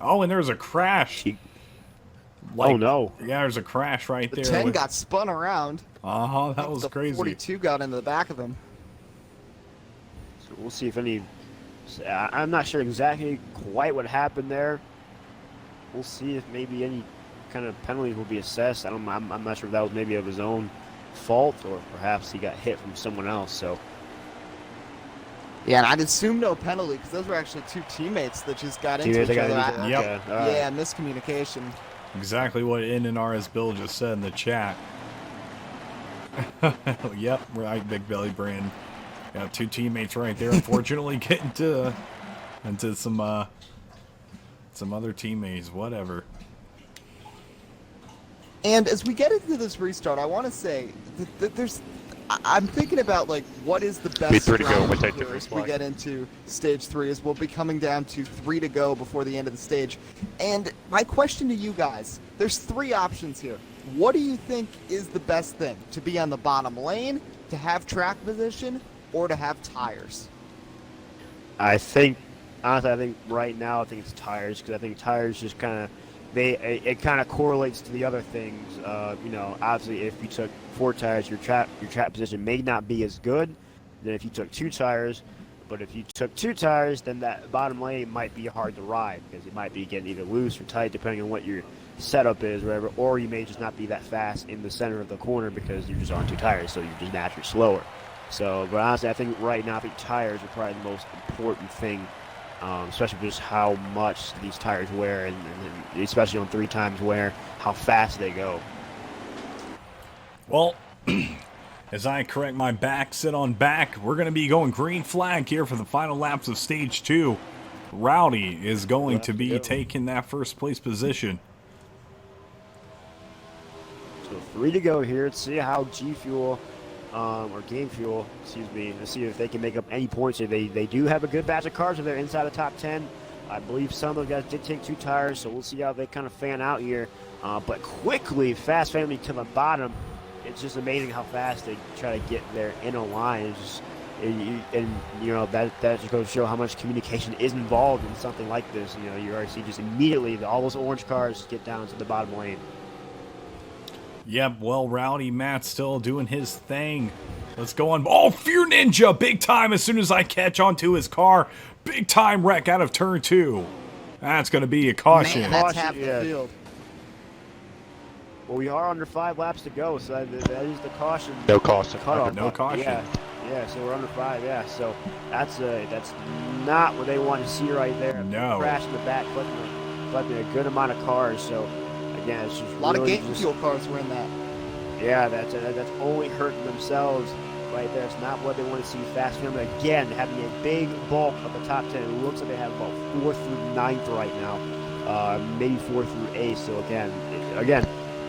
B: Oh, and there's a crash.
A: Oh, no.
B: Yeah, there's a crash right
F: The
B: there.
F: 10 got spun around.
B: That was
F: the
B: crazy.
F: 42 got into the back of him.
A: So we'll see if any... I'm not sure exactly quite what happened there. We'll see if maybe any kind of penalties will be assessed. I'm not sure if that was maybe of his own fault or perhaps he got hit from someone else. So
F: yeah, and I'd assume no penalty because those were actually 2 teammates that just got into each other.
B: Yep.
F: Yeah, miscommunication.
B: Exactly what NRS Bill just said in the chat. Yep, right, Big Belly Brand. Yeah, 2 teammates right there. Unfortunately, getting into some some other teammates, whatever.
F: And as we get into this restart, I want to say that I'm thinking about like what is the best
I: Be 3 to go,
F: strategy
I: we take
F: here
I: different
F: as we
I: flag.
F: get into stage 3, as we'll be coming down to 3 to go before the end of the stage. And my question to you guys, there's 3 options here. What do you think is the best thing? To be on the bottom lane, to have track position, or to have tires?
A: Honestly, I think right now I think it's tires, because I think tires just kind of it kind of correlates to the other things. Obviously, if you took 4 tires, your trap position may not be as good than if you took 2 tires. But if you took 2 tires, then that bottom lane might be hard to ride, because it might be getting either loose or tight depending on what your setup is, whatever. Or you may just not be that fast in the center of the corner because you're just on 2 tires, so you're just naturally slower. So, but honestly, I think right now, I think tires are probably the most important thing. Especially just how much these tires wear, and especially on 3 times wear, how fast they go.
B: Well, as I correct my back, sit on back, we're going to be going green flag here for the final laps of stage 2. Rowdy is going to be taking that first place position.
A: So 3 to go here. Let's see how G Fuel, or Game Fuel, excuse me, to see if they can make up any points. They do have a good batch of cars if they're inside the top 10. I believe some of those guys did take 2 tires, so we'll see how they kind of fan out here. But quickly, Fast Family to the bottom. It's just amazing how fast they try to get their inner line. It's just, that just goes to show how much communication is involved in something like this. You already see just immediately all those orange cars get down to the bottom lane.
B: Yep, well, Rowdy Matt's still doing his thing. Let's go on. Oh, Fear Ninja, big time as soon as I catch onto his car. Big time wreck out of turn 2. That's going to be a caution.
F: Man, that's half the field.
A: Well, we are under 5 laps to go, so that is the caution.
I: No caution.
A: Cutoff.
B: No caution.
A: Yeah, so we're under 5, yeah. So that's not what they want to see right there.
B: No.
A: Crash in the back, collecting a good amount of cars, so again, it's just
F: A lot
A: really
F: of Game Fuel cars were in that.
A: Yeah, that's only hurting themselves right there. It's not what they want to see. Fast Family, again, having a big bulk of the top 10. It looks like they have about 4th through 9th right now, maybe 4th through 8th. So again,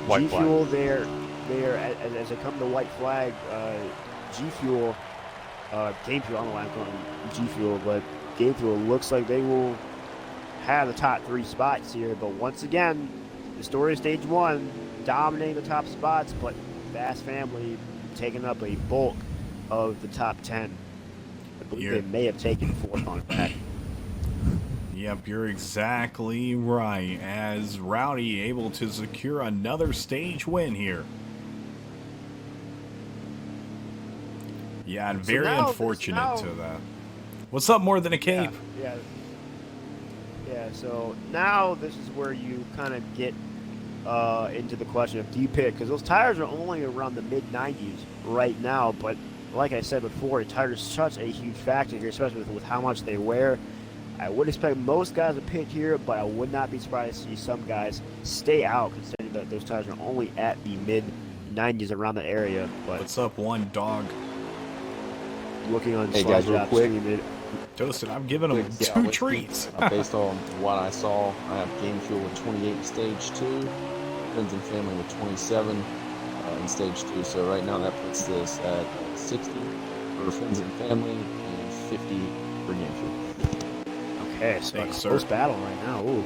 A: G Fuel there as they come to white flag, G Fuel, Game Fuel, I don't know why I'm calling them G Fuel, but Game Fuel looks like they will have the top 3 spots here. But once again, the story of stage 1, dominating the top spots, but Fast Family taking up a bulk of the top 10. I believe they may have taken 4th on it back.
B: Yep, you're exactly right. As Rowdy able to secure another stage win here. Yeah, and very unfortunate to that. What's up, More Than a Cape?
A: Yeah, so now this is where you kind of get into the question of do you pick, because those tires are only around the mid-90s right now, but like I said before, tires are such a huge factor here, especially with how much they wear. I would expect most guys to pick here, but I would not be surprised to see some guys stay out, considering that those tires are only at the mid-90s around that area. But
B: what's up, one dog?
A: Looking on
D: hey guys, real quick.
B: Toasted, I'm giving them 2 treats.
D: Based on what I saw, I have Game Fuel with 28 in stage 2, Friends and Family with 27 in stage 2. So right now that puts this at 60 for Friends and Family and 50 for Game Fuel.
A: Okay, so a close battle right now. Ooh.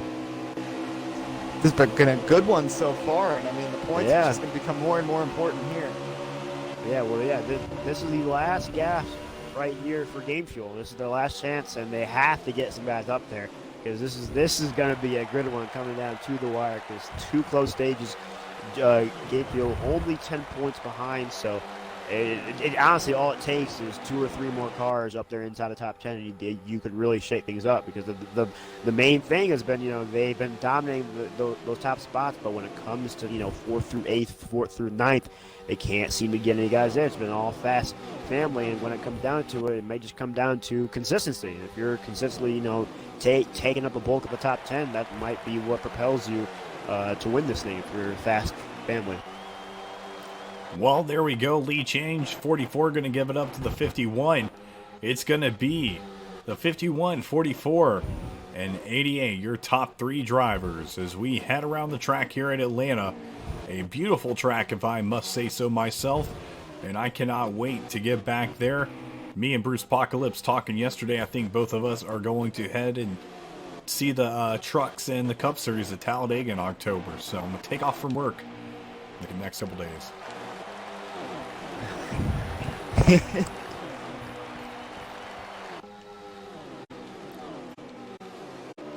F: This has been a good one so far, and I mean the points are just going to become more and more important here.
A: Yeah, well, yeah, this is the last gas right here for Game Fuel. This is their last chance, and they have to get some guys up there, because this is going to be a good one coming down to the wire, because 2 close stages. Game Fuel only 10 points behind, so it honestly all it takes is 2 or 3 more cars up there inside the top 10, and you could really shake things up, because the main thing has been, they've been dominating those top spots, but when it comes to 4th through 8th, 4th through 9th, they can't seem to get any guys there. It's been all Fast Family, and when it comes down to it, it may just come down to consistency. If you're consistently taking up a bulk of the top 10, that might be what propels you to win this thing if you're Fast Family.
B: Well, there we go. Lead change. 44 going to give it up to the 51. It's going to be the 51-44 and 88, your top 3 drivers, as we head around the track here at Atlanta. A beautiful track, if I must say so myself, and I cannot wait to get back there. Me and Bruce Apocalypse talking yesterday, I think both of us are going to head and see the trucks in the Cup Series at Talladega in October, so I'm going to take off from work in the next couple days.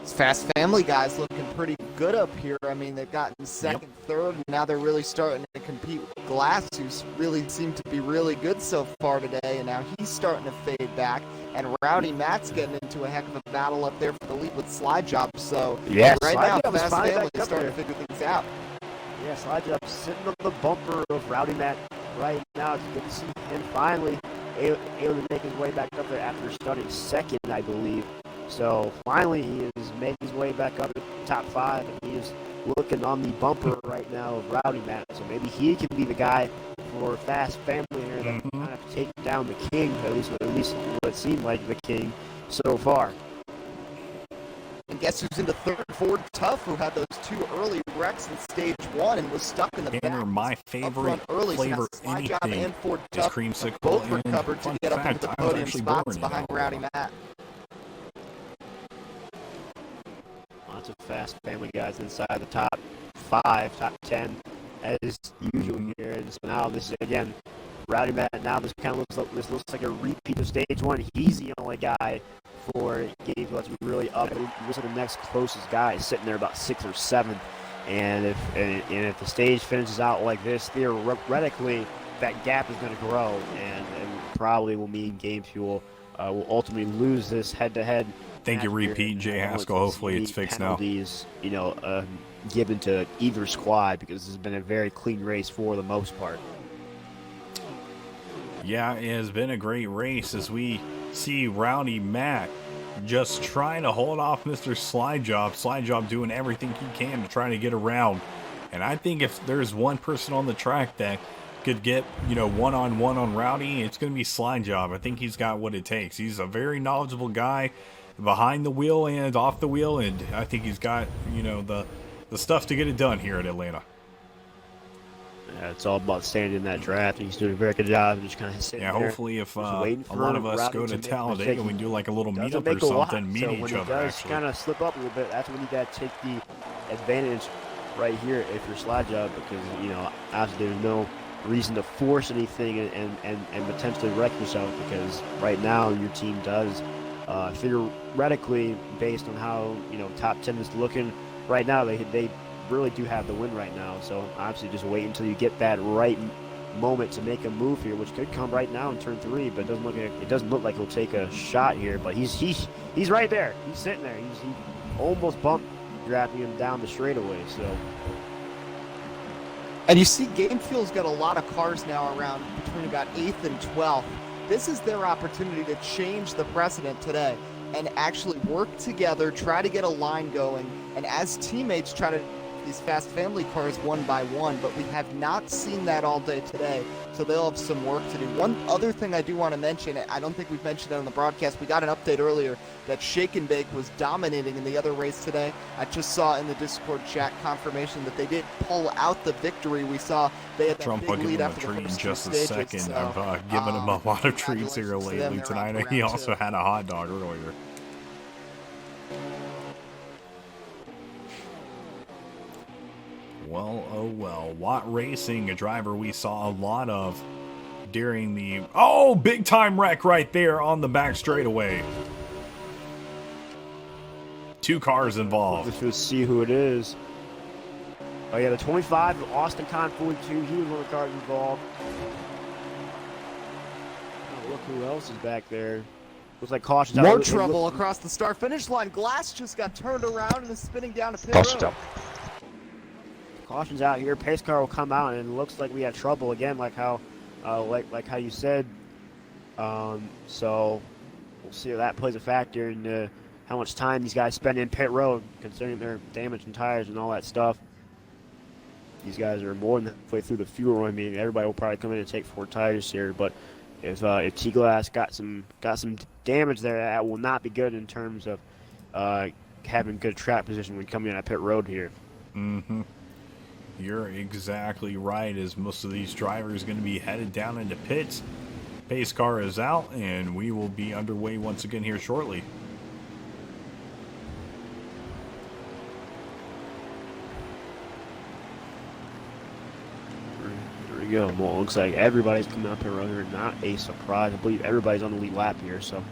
F: This Fast Family guys looking pretty good up here. I mean, they've gotten second, third, and now they're really starting to compete with Glass, who's really seemed to be really good so far today, and now he's starting to fade back. And Rowdy Matt's getting into a heck of a battle up there for the lead with Slide Job. So
A: Yeah,
F: right
A: Slide
F: now,
A: Job is
F: Fast
A: finally
F: Family
A: back
F: is
A: up
F: starting
A: there.
F: to figure things out.
A: Yeah, Slide Job sitting on the bumper of Rowdy Matt right now. It's good to see him finally able to make his way back up there after starting second, I believe. So finally he has made his way back up to the top 5, and he is looking on the bumper right now of Rowdy Matt. So maybe he can be the guy for Fast Family here that can kind of take down the king, at least what it seemed like the king so far.
F: And guess who's into third? Ford Tough, who had those 2 early wrecks in stage 1 and was stuck in the
B: Tanner,
F: back.
B: my
F: Up
B: favorite
F: front early, so now
B: flavor
F: Slide Job
B: anything
F: and Ford
B: is
F: Tough
B: creamsicle.
F: both
B: And
F: recovered to
B: fun
F: get up into
B: fact,
F: the
B: I was
F: podium
B: actually
F: spots
B: born in
F: behind Rowdy
B: Alabama.
F: Matt.
A: Lots of Fast Family guys inside the top 5, top 10, as usual here. And so now this is, again, Rowdy Matt. Now this kind of looks like a repeat of stage 1. He's the only guy for Gainesville that's really up. It looks like the next closest guy is sitting there about 6th or 7th. And if the stage finishes out like this, theoretically that gap is going to grow, and probably will mean Game Fuel will ultimately lose this head-to-head.
B: Thank you, repeat, Jay Haskell. Hopefully it's fixed now.
A: Penalties, given to either squad, because this has been a very clean race for the most part.
B: Yeah, it has been a great race as we see Rowdy Matt just trying to hold off Mr. Slide Job. Slide Job doing everything he can to try to get around. And I think if there's one person on the track that could get, one-on-one on Rowdy, it's going to be Slide Job. I think he's got what it takes. He's a very knowledgeable guy behind the wheel and off the wheel, and I think he's got, the stuff to get it done here at Atlanta.
A: Yeah, it's all about staying in that draft, and he's doing a very good job. Just kind of sitting there.
B: Hopefully if a lot of us go to Talladega, we can do like a little meetup or something, meet each other,
A: when he does kind of slip up a little bit, that's when you got to take the advantage right here if you're Slide Job, because, obviously there's no reason to force anything and potentially wreck yourself, because right now your team does, theoretically, based on how, top 10 is looking right now, they really do have the win right now. So obviously just wait until you get that right moment to make a move here, which could come right now in turn 3, but it doesn't look like he'll take a shot here, but he's right there. He's sitting there. He almost bumped drafting him down the straightaway. So,
F: and you see Game Fuel's got a lot of cars now around between about 8th and 12th. This is their opportunity to change the precedent today and actually work together, try to get a line going, and as teammates try to these Fast Family cars one by one, but we have not seen that all day today, so they'll have some work to do. One other thing I do want to mention, I don't think we've mentioned it on the broadcast, we got an update earlier that Shake and Bake was dominating in the other race today. I just saw in the Discord chat confirmation that they did pull out the victory. We saw they had that
B: Trump
F: big
B: will give
F: lead
B: him a
F: after the
B: treat in
F: first
B: just
F: 2
B: a
F: stages.
B: second.
F: So,
B: I've given him a lot of treats here
F: congratulations to them.
B: lately
F: They're
B: tonight.
F: on
B: He
F: round
B: also
F: 2.
B: had a hot dog earlier. Well, oh well. Watt Racing, a driver we saw a lot of during the... Oh, big time wreck right there on the back straightaway. 2 cars involved.
A: Let's see who it is. Oh yeah, the 25, Austin Kahn 42. He was one of the cars involved. Oh, look who else is back there. Looks like caution's out.
F: More trouble across the start-finish line. Glass just got turned around and is spinning down a pit road.
A: Caution's out here. Pace car will come out, and it looks like we have trouble again, like how you said. So we'll see if that plays a factor in how much time these guys spend in pit road, considering their damaging tires and all that stuff. These guys are more than halfway through the fuel. I mean, everybody will probably come in and take 4 tires here, but if T-Glass got some damage there, that will not be good in terms of having good track position when coming on a pit road here.
B: Mm-hmm. You're exactly right, as most of these drivers are going to be headed down into pits. Pace car is out, and we will be underway once again here shortly.
A: There we go. Well, it looks like everybody's coming up here rather than not a surprise. I believe everybody's on the lead lap here, so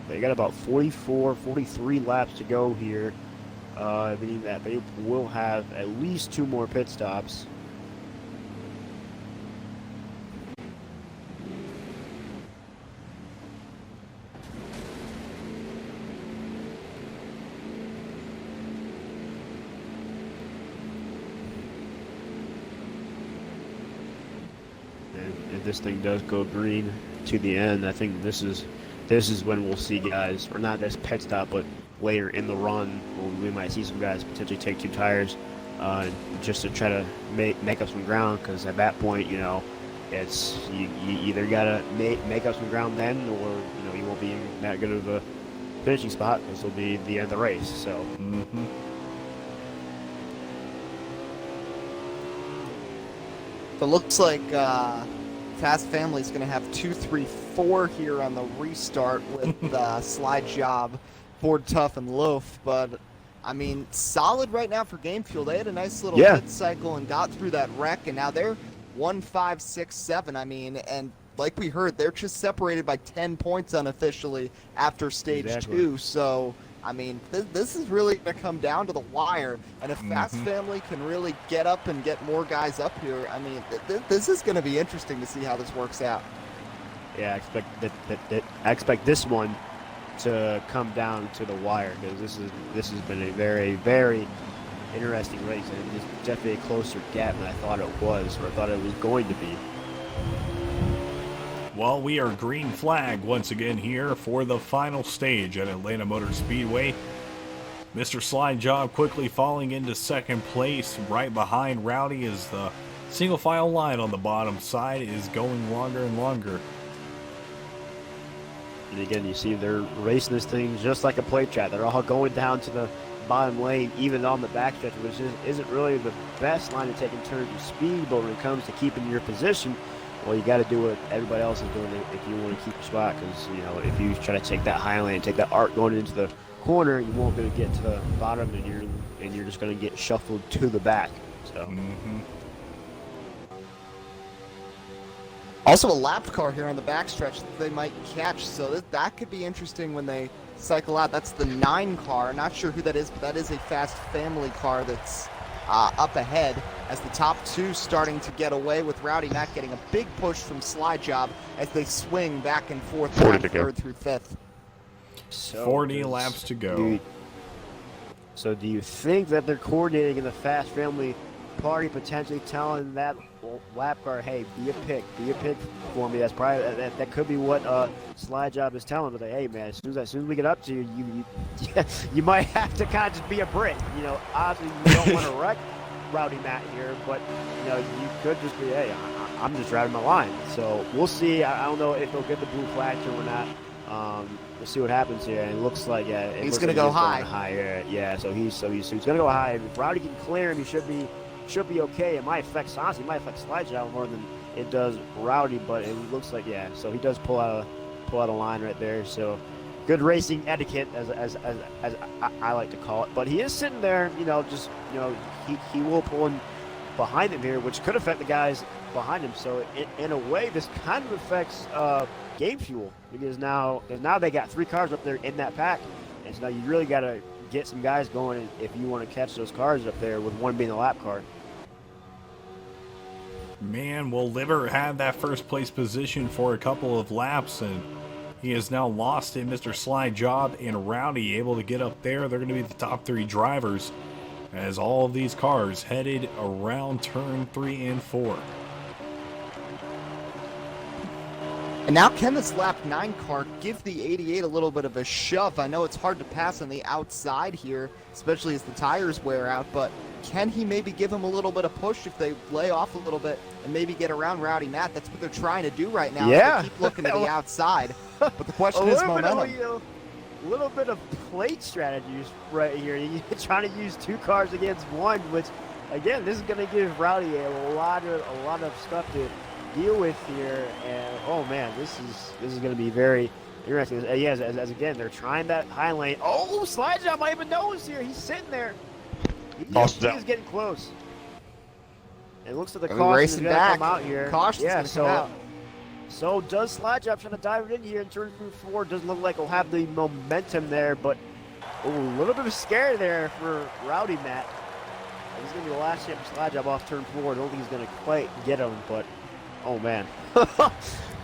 A: they got about 44, 43 laps to go here, meaning that they will have at least 2 more pit stops. If this thing does go green to the end, I think this is when we'll see guys, or not this pit stop, but later in the run, we might see some guys potentially take 2 tires just to try to make up some ground. Because at that point, you know, it's you either gotta make up some ground then, or you know, you won't be in that good of a finishing spot. This will be the end of the race. So.
B: Mm-hmm.
F: So it looks like Fast Family's going to have 2, 3, 4 here on the restart with Slide Job, Ford Tough, and Loaf. But, I mean, solid right now for Game Fuel. They had a nice little pit cycle and got through that wreck, and now they're 1, 5, 6, 7. I mean, and like we heard, they're just separated by 10 points unofficially after stage 2. So, I mean, this is really going to come down to the wire. And if Fast Family can really get up and get more guys up here, I mean, this is going to be interesting to see how this works out.
A: Yeah, I expect this one to come down to the wire, because this has been a very, very interesting race, and it's definitely a closer gap than I thought it was, or I thought it was going to be.
B: Well, we are green flag once again here for the final stage at Atlanta Motor Speedway. Mr. Slide Job quickly falling into second place. Right behind Rowdy as the single file line on the bottom side is going longer and longer.
A: And again, you see they're racing this thing just like a plate track. They're all going down to the bottom lane, even on the backstretch, which isn't really the best line to take in terms of speed, but when it comes to keeping your position, well, you got to do what everybody else is doing if you want to keep your spot, because, you know, if you try to take that high lane, take that arc going into the corner, you won't going to get to the bottom, and you're just going to get shuffled to the back. So.
F: Also a lapped car here on the backstretch that they might catch, so that could be interesting when they cycle out. That's the 9 car. Not sure who that is, but that is a Fast Family car that's up ahead, as the top 2 starting to get away, with Rowdy Mac getting a big push from Slide Job as they swing back and forth from 3rd through 5th.
A: So
B: 40 laps to go.
A: So do you think that they're coordinating in the Fast Family party, potentially telling that lap car, hey, be a pick for me? That's probably that could be what Slide Job is telling them. Like, hey man, as soon as we get up to you, you might have to kind of just be a brick. You know, obviously you don't want to wreck Rowdy Matt here, but you know, you could just be, hey, I'm just driving my line. So we'll see. I don't know if they'll get the blue flag or not. We'll see what happens here. And it looks like
F: he's going to go high.
A: Higher. Yeah, so he's going to go high. If Rowdy can clear him, he should be okay. It might affect Slide Job more than it does Rowdy, but it looks like, yeah. So he does pull out a line right there. So good racing etiquette, as I like to call it. But he is sitting there, you know, just, you know, he will pull in behind him here, which could affect the guys behind him. So in a way, this kind of affects Game Fuel, because now they got 3 cars up there in that pack, and so now you really got to get some guys going if you want to catch those cars up there, with one being the lap car.
B: Man, will Liver had that first place position for a couple of laps, and he has now lost it. Mr. Slide Job and Rowdy able to get up there. They're going to be the top 3 drivers as all of these cars headed around turn 3 and 4.
F: And now can this lap 9 car give the 88 a little bit of a shove? I know it's hard to pass on the outside here, especially as the tires wear out, but can he maybe give him a little bit of push if they lay off a little bit and maybe get around Rowdy Matt? That's what they're trying to do right now.
A: Yeah.
F: They keep looking to the outside, but the question is momentum.
A: A little bit of plate strategies right here. You're trying to use 2 cars against 1, which, again, this is going to give Rowdy a lot of stuff to deal with here. And oh man, this is going to be very interesting. Yes, as again, they're trying that high lane. Oh, slide job! I even noticed here. He's sitting there. He's getting close. It looks like the caution is going to come out here.
F: Caution's going to come out.
A: So does slide job trying to dive it in here in turn 4? Doesn't look like he'll have the momentum there, but a little bit of a scare there for Rowdy Matt. This is going to be the last chance for slide job off turn 4. I don't think he's going to quite get him, but oh man.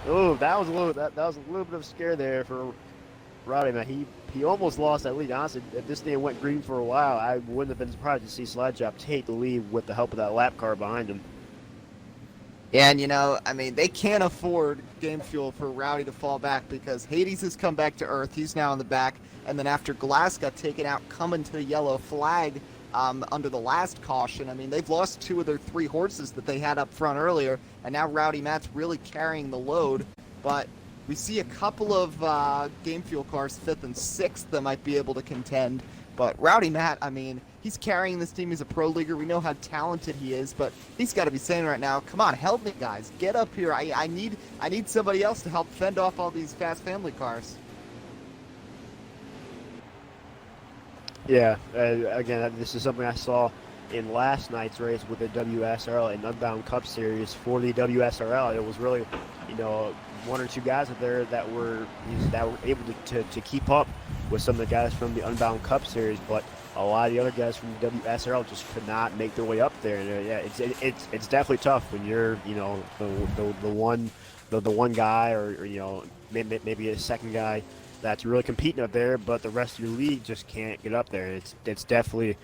A: Oh, that was a little bit of a scare there for Rowdy Matt. He almost lost that lead. Honestly, if this thing went green for a while, I wouldn't have been surprised to see slide job take the lead with the help of that lap car behind him.
F: Yeah, and I mean, they can't afford game fuel for Rowdy to fall back because Hades has come back to earth. He's now in the back. And then after Glass got taken out, coming to the yellow flag under the last caution, I mean, they've lost 2 of their 3 horses that they had up front earlier. And now Rowdy Matt's really carrying the load. But we see a couple of game fuel cars, 5th and 6th, that might be able to contend. But Rowdy Matt, I mean, he's carrying this team. He's a pro leaguer. We know how talented he is, but he's got to be saying right now, come on, help me, guys. Get up here. I need somebody else to help fend off all these fast family cars.
A: Yeah, again, this is something I saw in last night's race with the WSRL and Unbound Cup Series for the WSRL. It was really, 1 or 2 guys out there that were able to keep up with some of the guys from the Unbound Cup Series, but a lot of the other guys from the WSRL just could not make their way up there. And yeah, it's definitely tough when you're the one guy or maybe a second guy that's really competing up there, but the rest of your league just can't get up there. It's definitely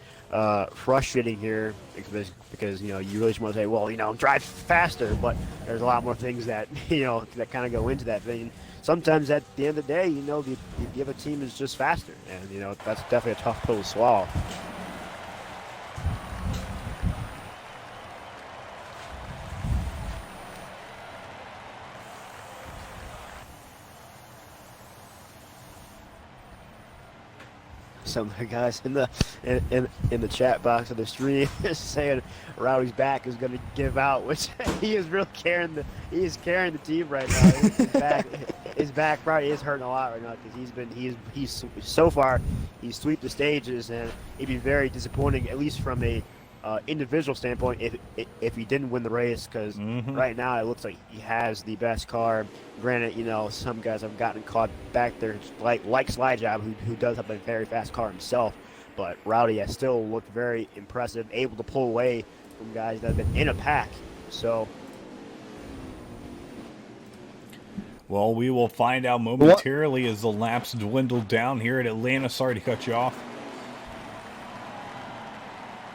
A: frustrating here because you really just want to say, well, drive faster, but there's a lot more things that that kind of go into that thing. Sometimes at the end of the day, the other team is just faster, and that's definitely a tough pill to swallow. Some of the guys in the chat box of the stream is saying Rowdy's back is going to give out, which he is really carrying the team right now. His back probably is hurting a lot right now because he's so far he's swept the stages, and it'd be very disappointing, at least from a individual standpoint, if he didn't win the race, because right now it looks like he has the best car. Granted, some guys have gotten caught back there, like Slide Job, who does have a very fast car himself. But Rowdy has still looked very impressive, able to pull away from guys that have been in a pack. So,
B: well, we will find out momentarily as the laps dwindle down here at Atlanta. Sorry to cut you off.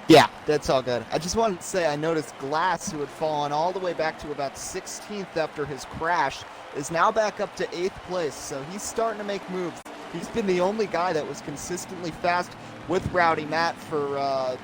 F: Yeah, that's all good. I just wanted to say I noticed Glass, who had fallen all the way back to about 16th after his crash, is now back up to 8th place, so he's starting to make moves. He's been the only guy that was consistently fast with Rowdy Matt for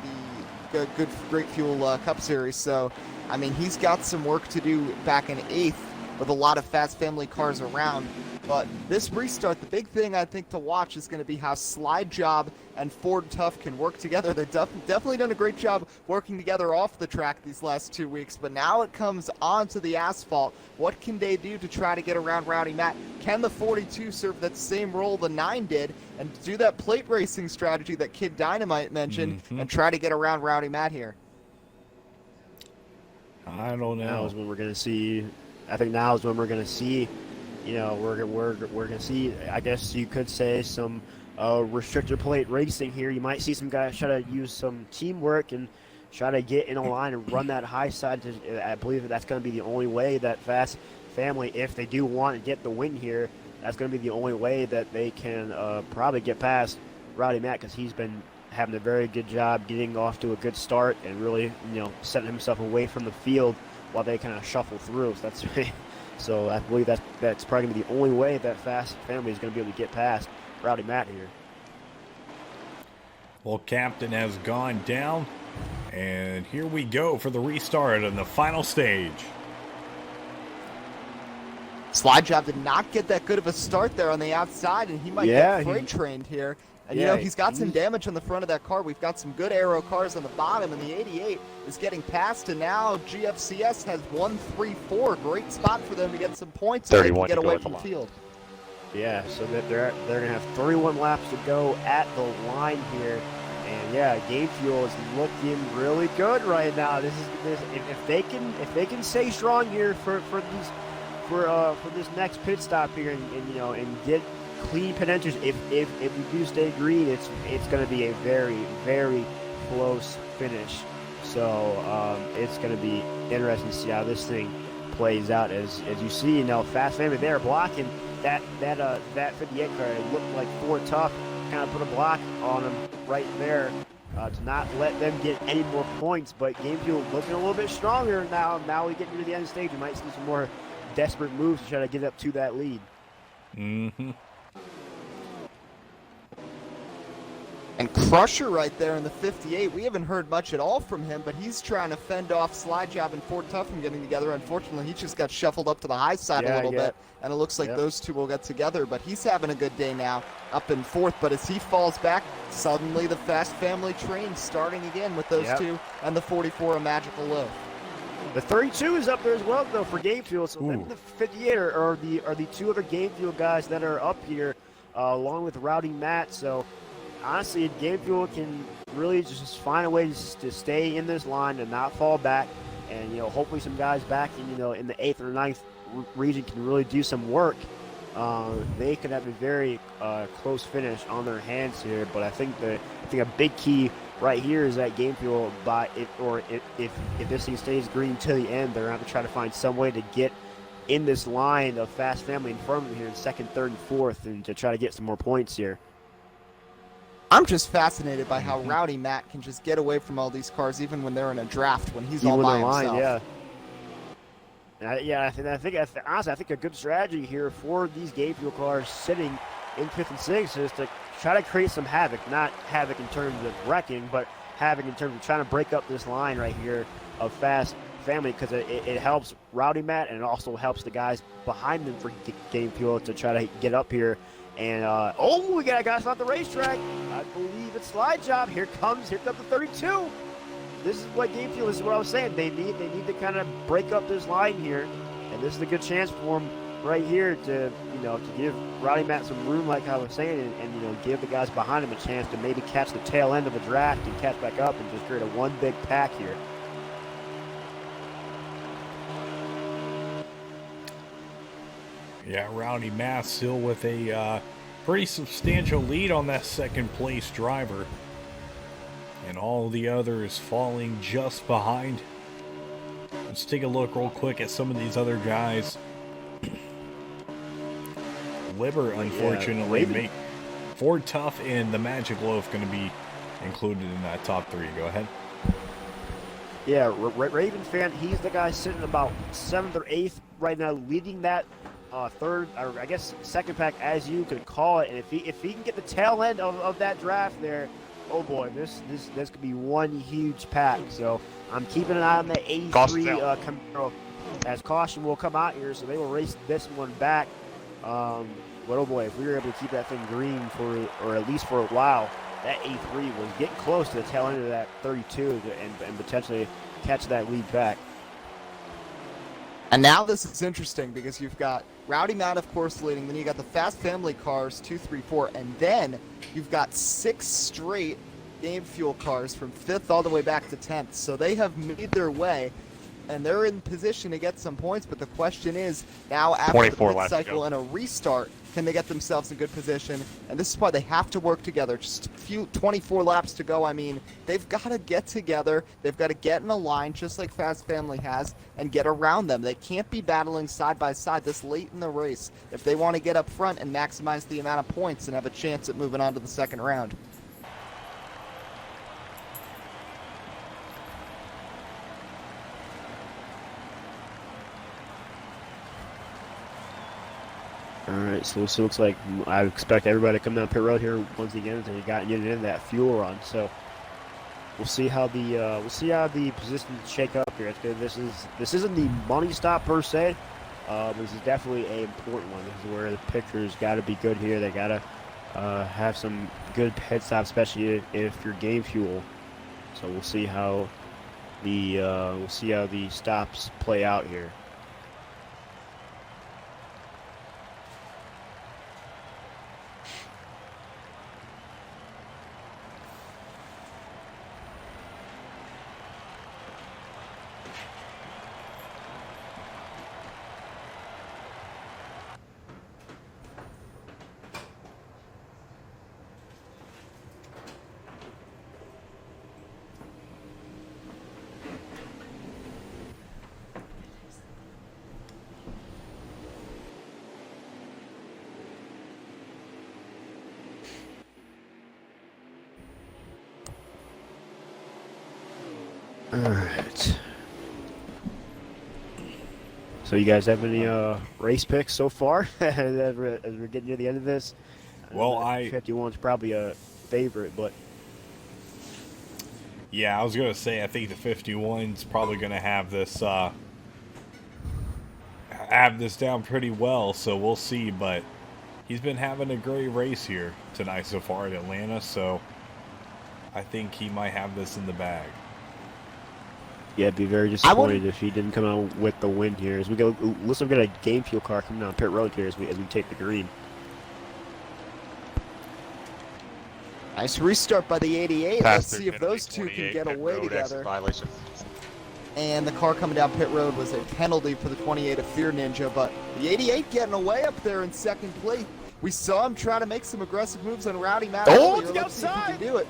F: the Great Fuel Cup Series, so, I mean, he's got some work to do back in 8th with a lot of fast family cars around. But this restart, the big thing I think to watch is going to be how Slide Job and Ford Tough can work together. They've definitely done a great job working together off the track these last 2 weeks, but now it comes onto the asphalt. What can they do to try to get around Rowdy Matt? Can the 42 serve that same role the 9 did and do that plate racing strategy that Kid Dynamite mentioned and try to get around Rowdy Matt here?
B: I don't know.
A: Now is when we're going to see. I think now is when we're going to see. We're gonna see, I guess you could say, some restrictor plate racing here. You might see some guys try to use some teamwork and try to get in a line and run that high side. I believe that's going to be the only way that Fast Family, if they do want to get the win here, that's going to be the only way that they can probably get past Rowdy Matt, because he's been having a very good job getting off to a good start and really, setting himself away from the field while they kind of shuffle through. So that's So I believe that's probably going to be the only way that Fast Family is going to be able to get past Rowdy Matt here.
B: Well, Captain has gone down, and here we go for the restart on the final stage.
F: Slide Job did not get that good of a start there on the outside, and he might get freight trained here. And, you know, he's got some damage on the front of that car. We've got some good aero cars on the bottom, and the 88 is getting past, and now GFCS has 1-3-4. Great spot for them to get some points so they can get away from the field.
A: Yeah, so that they're going to have 31 laps to go at the line here. And yeah, Game Fuel is looking really good right now. If they can stay strong here for this next pit stop here and get clean pit entries, if we do stay green, it's going to be a very, very close finish. So it's going to be interesting to see how this thing plays out. As you see, Fast Family there blocking that 58 car. It looked like Ford Tough kind of put a block on them right there to not let them get any more points. But Game Fuel looking a little bit stronger now. Now we get into the end stage. We might see some more desperate moves to try to get up to that lead.
B: Mm-hmm.
F: And Crusher right there in the 58, we haven't heard much at all from him, but he's trying to fend off Slide Job and Ford Tough from getting together. Unfortunately, he just got shuffled up to the high side a little bit, and it looks like those two will get together. But he's having a good day now, up in fourth. But as he falls back, suddenly the Fast Family train starting again with those two, and the 44 a magical low.
A: The 32 is up there as well, though, for Game Fuel. So the 58 are the two other Game Fuel guys that are up here, along with Rowdy Matt. So honestly, Game Fuel can really just find a way to stay in this line and not fall back. And hopefully some guys back in in the 8th or 9th region can really do some work. They could have a very close finish on their hands here. But I think a big key right here is that Game Fuel, if this thing stays green to the end, they're going to have to try to find some way to get in this line of Fast Family in front of them here in 2nd, 3rd, and 4th, and to try to get some more points here.
F: I'm just fascinated by how Rowdy Matt can just get away from all these cars even when they're in a draft, when he's all by himself. I think a good strategy here for these Game Fuel cars sitting in 5th and 6th is to try to create some havoc. Not havoc in terms of wrecking, but havoc in terms of trying to break up this line right here of Fast Family, because it helps Rowdy Matt, and it also helps the guys behind them for Game Fuel to try to get up here. And we got guys off the racetrack. I believe it's Slide Job. Here comes the 32. This is what Game Fuel, this is what I was saying. They need to kind of break up this line here, and this is a good chance for them right here to give Rowdy Matt some room, like I was saying, and give the guys behind him a chance to maybe catch the tail end of a draft and catch back up and just create a one big pack here.
B: Yeah, Rowdy Matt still with a pretty substantial lead on that 2nd place driver. And all the others falling just behind. Let's take a look real quick at some of these other guys. Liber, unfortunately, Ford Tough and the Magic Loaf going to be included in that top 3. Go ahead.
A: Yeah, Raven fan, he's the guy sitting about 7th or 8th right now, leading that 3rd, or I guess 2nd pack, as you could call it. And if he can get the tail end of that draft there, oh boy, this could be one huge pack. So I'm keeping an eye on the 83 Camaro, as caution will come out here, so they will race this one back. But oh boy, if we were able to keep that thing green or at least for a while, that 83 was getting close to the tail end of that 32 and potentially catch that lead back.
F: And now this is interesting because you've got Rowdy Matt, of course, leading. Then you got the Fast Family cars, 2, 3, 4. And then you've got 6 straight Game Fuel cars from 5th all the way back to 10th. So they have made their way, and they're in position to get some points. But the question is, now after the pit cycle and a restart, can they get themselves in good position? And this is why they have to work together. Just 24 laps to go. I mean, they've got to get together. They've got to get in a line, just like Fast Family has, and get around them. They can't be battling side by side this late in the race if they want to get up front and maximize the amount of points and have a chance at moving on to the 2nd round.
A: right, so it looks like I expect everybody to come down pit road here once again until you got getting in that fuel run. So we'll see how the positions shake up here. It's good. This isn't the money stop per se, but this is definitely an important one. This is where the pictures got to be good here. They got to have some good pit stops, especially if you're game fuel. So we'll see how the stops play out here. Alright. So you guys have any race picks so far as we're getting near the end of this?
B: Well,
A: 51's probably a favorite, but
B: yeah, I was gonna say I think the 51's probably gonna have this down pretty well, so we'll see. But he's been having a great race here tonight so far at Atlanta, so I think he might have this in the bag.
A: yeah, it'd be very disappointed if he didn't come out with the win here. As we go, listen, we've got a game fuel car coming down pit road here as we take the green.
F: Nice restart by the 88.
E: Pass
F: Let's
E: through
F: see if those two can
E: 28,
F: get
E: pit
F: away
E: road, exit
F: together.
E: Violation.
F: And the car coming down pit road was a penalty for the 28 of Fear Ninja, but the 88 getting away up there in second place. We saw him try to make some aggressive moves on Rowdy Matt.
A: Oh,
F: earlier.
A: it's
F: Let's see if he
A: outside.
F: can do it.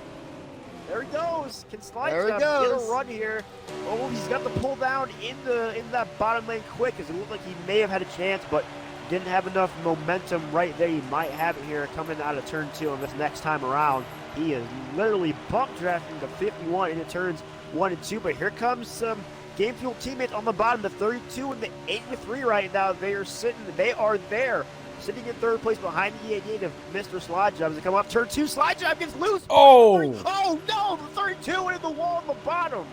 A: There he goes. Can slide
F: There he
A: get
F: goes.
A: a run here. Oh, he's got the pull down in that bottom lane quick, as it looked like he may have had a chance, but didn't have enough momentum right there. He might have it here coming out of turn 2 on this next time around. He is literally bump drafting the 51 into turns 1 and 2, but here comes some game fuel teammates on the bottom, the 32 and the 8 with 3 right now. They are there. Sitting in third place behind the 88 of Mr. Slide Job as they come off turn 2. Slide Job gets loose.
B: Oh!
A: Oh no! The 32 into the wall on the bottom.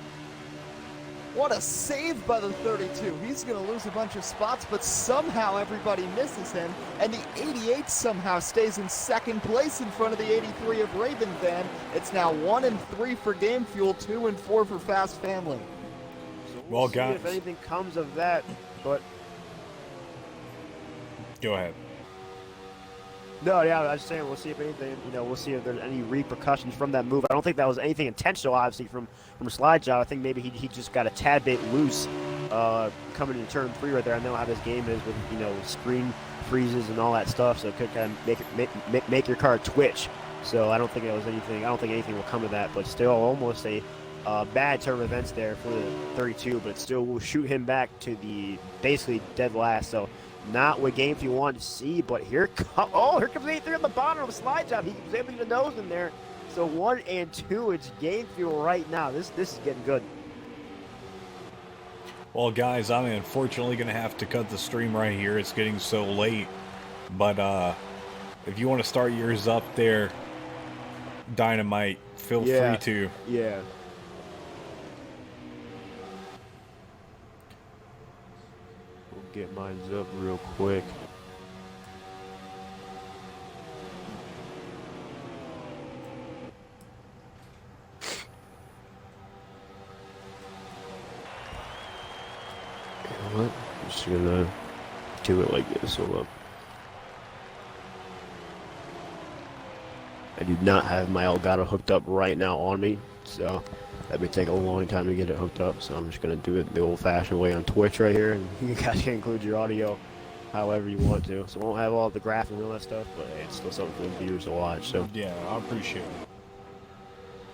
F: What a save by the 32. He's going to lose a bunch of spots, but somehow everybody misses him. And the 88 somehow stays in second place in front of the 83 of Raven Van. It's now 1 and 3 for Game Fuel, 2 and 4 for Fast Family.
A: So
B: Well,
A: see
B: guys.
A: if anything comes of that, but
B: Go ahead.
A: no, yeah, I was saying we'll see if anything, we'll see if there's any repercussions from that move. I don't think that was anything intentional, obviously, from Slide Job. I think maybe he just got a tad bit loose coming into turn 3 right there. I know how this game is with screen freezes and all that stuff, so it could kind of make your car twitch. So I don't think it was anything. I don't think anything will come of that, but still almost a bad turn of events there for the 32, but still will shoot him back to the basically dead last. So not what game you want to see, but here comes 83 on the bottom of the Slide Job. He was able to get a nose in there. So 1 and 2, it's game fuel right now. This is getting good.
B: Well, guys, I'm unfortunately going to have to cut the stream right here. It's getting so late. But if you want to start yours up there, Dynamite, feel free to.
A: Yeah. We'll get mine up real quick. You know what? I'm just gonna do it like this. Hold up. I do not have my Elgato hooked up right now on me, so that may take a long time to get it hooked up. So I'm just gonna do it the old-fashioned way on Twitch right here, and you guys can include your audio however you want to. So I won't have all the graphics and all that stuff, but it's still something for the viewers to watch. So
B: Yeah, I appreciate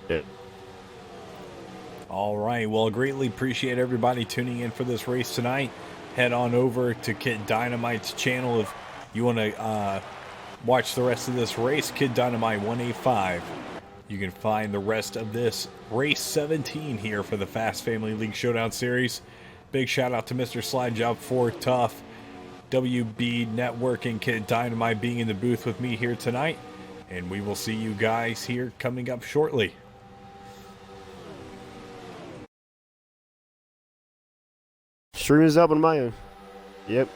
B: it.
A: yeah.
B: All right. Well, greatly appreciate everybody tuning in for this race tonight. Head on over to Kid Dynamite's channel if you want to watch the rest of this race. Kid Dynamite 185. You can find the rest of this race 17 here for the Fast Family League Showdown Series. Big shout out to Mr. Slide Job 4 Tough. WB Network and Kid Dynamite being in the booth with me here tonight. And we will see you guys here coming up shortly.
A: Stream is up on my own. Yep.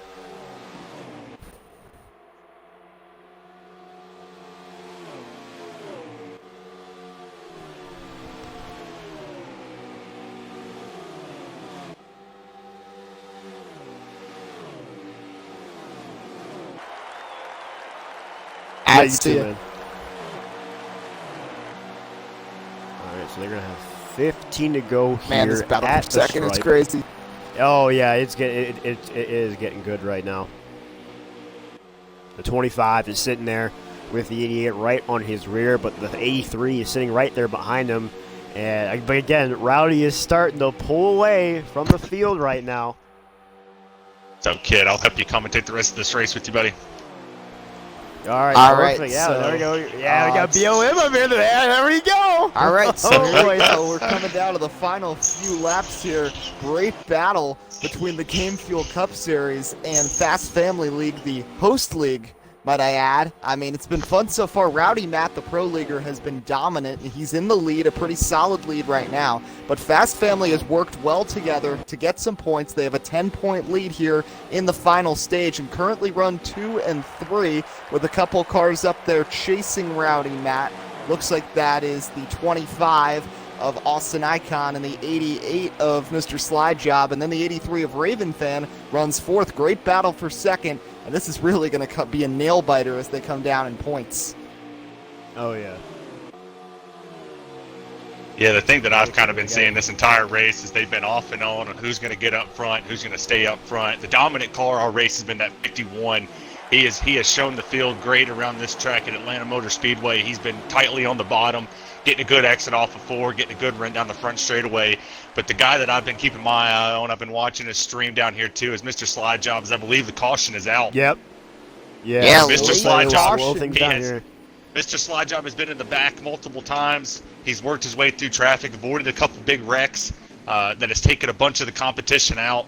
F: I
A: you
F: see
A: too,
F: it.
A: man. Alright, so they're gonna have 15 to go here.
F: Man, this battle
A: at
F: for
A: the
F: second is
A: stripe.
F: crazy.
A: Oh yeah, it is getting good right now. The 25 is sitting there with the 88 right on his rear, but the 83 is sitting right there behind him. And but again, Rowdy is starting to pull away from the field right now.
E: So, Kid, I'll help you commentate the rest of this race with you, buddy.
A: All right,
F: All
A: perfect.
F: right,
A: Yeah,
F: so,
A: there we go. Yeah, we got
F: it's-
A: BOM up here today. There we go.
F: All right, so
A: Oh,
F: here we
A: boy.
F: go. We're coming down to the final few laps here. Great battle between the Game Fuel Cup Series and Fast Family League, the host league, might I add. I mean, it's been fun so far. Rowdy Matt, the pro leaguer, has been dominant. He's in the lead, a pretty solid lead right now. But Fast Family has worked well together to get some points. They have a 10-point lead here in the final stage and currently run 2 and 3 with a couple cars up there chasing Rowdy Matt. Looks like that is the 25 of Austin Icon and the 88 of Mr. Slide Job, and then the 83 of Raven Fan runs fourth. Great battle for second, and this is really going to be a nail biter as they come down in points.
A: Oh yeah.
E: Yeah, the thing that I've kind of been seeing this entire race is they've been off and on who's going to get up front, who's going to stay up front. The dominant car all race has been that 51. He has shown the field great around this track at Atlanta Motor Speedway. He's been tightly on the bottom, getting a good exit off of 4, getting a good run down the front straightaway. But the guy that I've been keeping my eye on, I've been watching his stream down here too, is Mr. Slide Jobs. I believe the caution is out.
A: Yep.
F: Yeah,
E: Mr.
F: late
E: Slide Job.
A: Slow things
E: He
A: down
E: has-
A: here.
E: Mr. Slide Job has been in the back multiple times. He's worked his way through traffic, avoided a couple big wrecks that has taken a bunch of the competition out.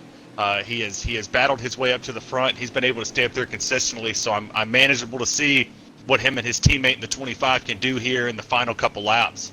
E: He has battled his way up to the front. He's been able to stay up there consistently, so I'm manageable to see what him and his teammate in the 25 can do here in the final couple laps.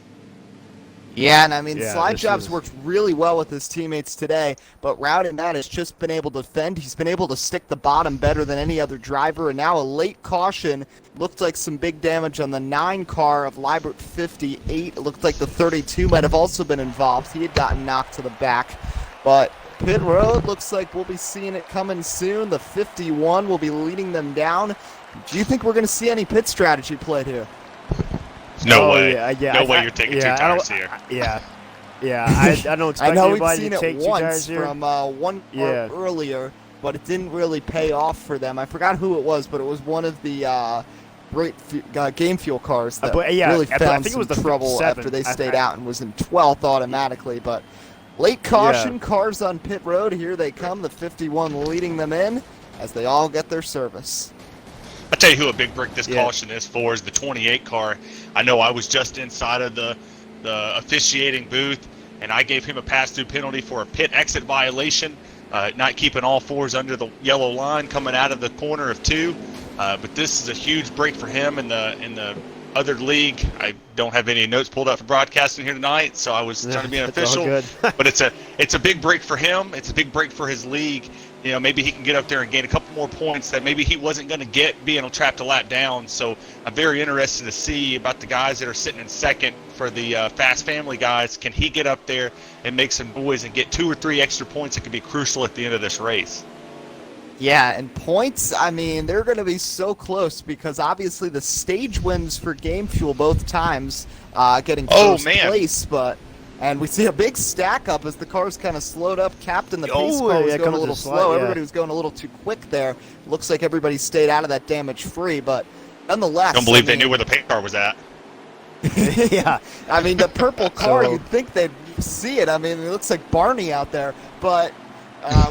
F: Yeah, and I mean,
A: Yeah,
F: Slide
A: this
F: Jobs
A: is-
F: worked really well with his teammates today, but Rowdy Matt has just been able to defend. He's been able to stick the bottom better than any other driver, and now a late caution. Looked like some big damage on the 9 car of Libert 58. It looked like the 32 might have also been involved. He had gotten knocked to the back, but pit road looks like we'll be seeing it coming soon. The 51 will be leading them down. Do you think we're going to see any pit strategy played here?
E: No
A: Oh,
E: way.
A: yeah,
E: No way you're taking two
A: I don't-
E: tires here.
A: Yeah, I don't
F: I
A: expect
F: know we've
A: anybody
F: seen
A: to
F: it
A: take 2 tires
F: once
A: here.
F: from one car
A: Yeah.
F: earlier, but it didn't really pay off for them. I forgot who it was, but it was one of the Game Fuel cars that
A: but, yeah,
F: really
A: I
F: found
A: think it was
F: some
A: the
F: trouble
A: 57.
F: after they
A: I-
F: stayed out and was in 12th automatically. But late caution,
A: Yeah.
F: cars on pit road. Here they come, the 51 leading them in as they all get their service.
E: I tell you who a big break this
A: Yeah.
E: caution is for is the 28 car. I know I was just inside of the officiating booth, and I gave him a pass-through penalty for a pit exit violation, not keeping all 4s under the yellow line coming out of the corner of 2. But this is a huge break for him in the other league. I don't have any notes pulled up for broadcasting here tonight, so I was trying to be an
A: It's all
E: official.
A: good.
E: But it's a big break for him. It's a big break for his league. You know, maybe he can get up there and gain a couple more points that maybe he wasn't going to get being trapped a lap down. So I'm very interested to see about the guys that are sitting in second for the Fast Family guys. Can he get up there and make some noise and get 2 or 3 extra points that could be crucial at the end of this race?
F: Yeah, and points, I mean, they're going to be so close because obviously the stage wins for Game Fuel both times, getting first place, and we see a big stack up as the cars kind of slowed up. Captain, the pace car, was going a little slow. Everybody was going a little too quick there. Looks like everybody stayed out of that damage free, but nonetheless.
E: Don't believe they knew where the paint car was at.
F: Yeah, I mean, the purple car,
A: So-
F: you'd think they'd see it. I mean, it looks like Barney out there, but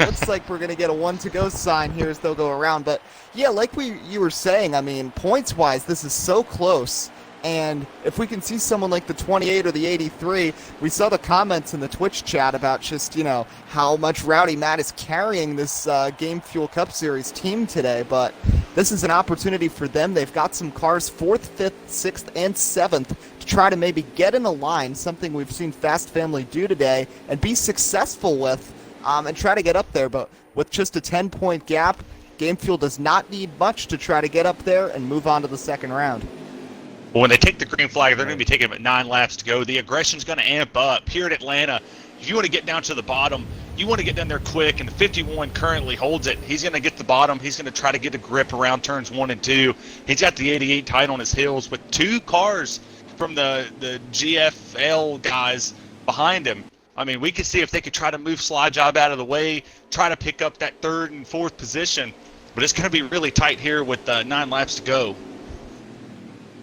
F: looks like we're going to get a 1 to go sign here as they'll go around. But, yeah, like you were saying, I mean, points-wise, this is so close. And if we can see someone like the 28 or the 83, we saw the comments in the Twitch chat about just, how much Rowdy Matt is carrying this Game Fuel Cup Series team today. But this is an opportunity for them. They've got some cars 4th, 5th, 6th, and 7th to try to maybe get in a line, something we've seen Fast Family do today, and be successful with and try to get up there. But with just a 10-point gap, Game Fuel does not need much to try to get up there and move on to the second round.
E: Well, when they take the green flag, they're going to be taking about 9 laps to go. The aggression's going to amp up. Here at Atlanta, if you want to get down to the bottom, you want to get down there quick, and the 51 currently holds it. He's going to get the bottom. He's going to try to get a grip around turns 1 and 2. He's got the 88 tight on his heels with 2 cars from the GFL guys behind him. I mean, we could see if they could try to move Slide Job out of the way, try to pick up that 3rd and 4th position. But it's going to be really tight here with 9 laps to go.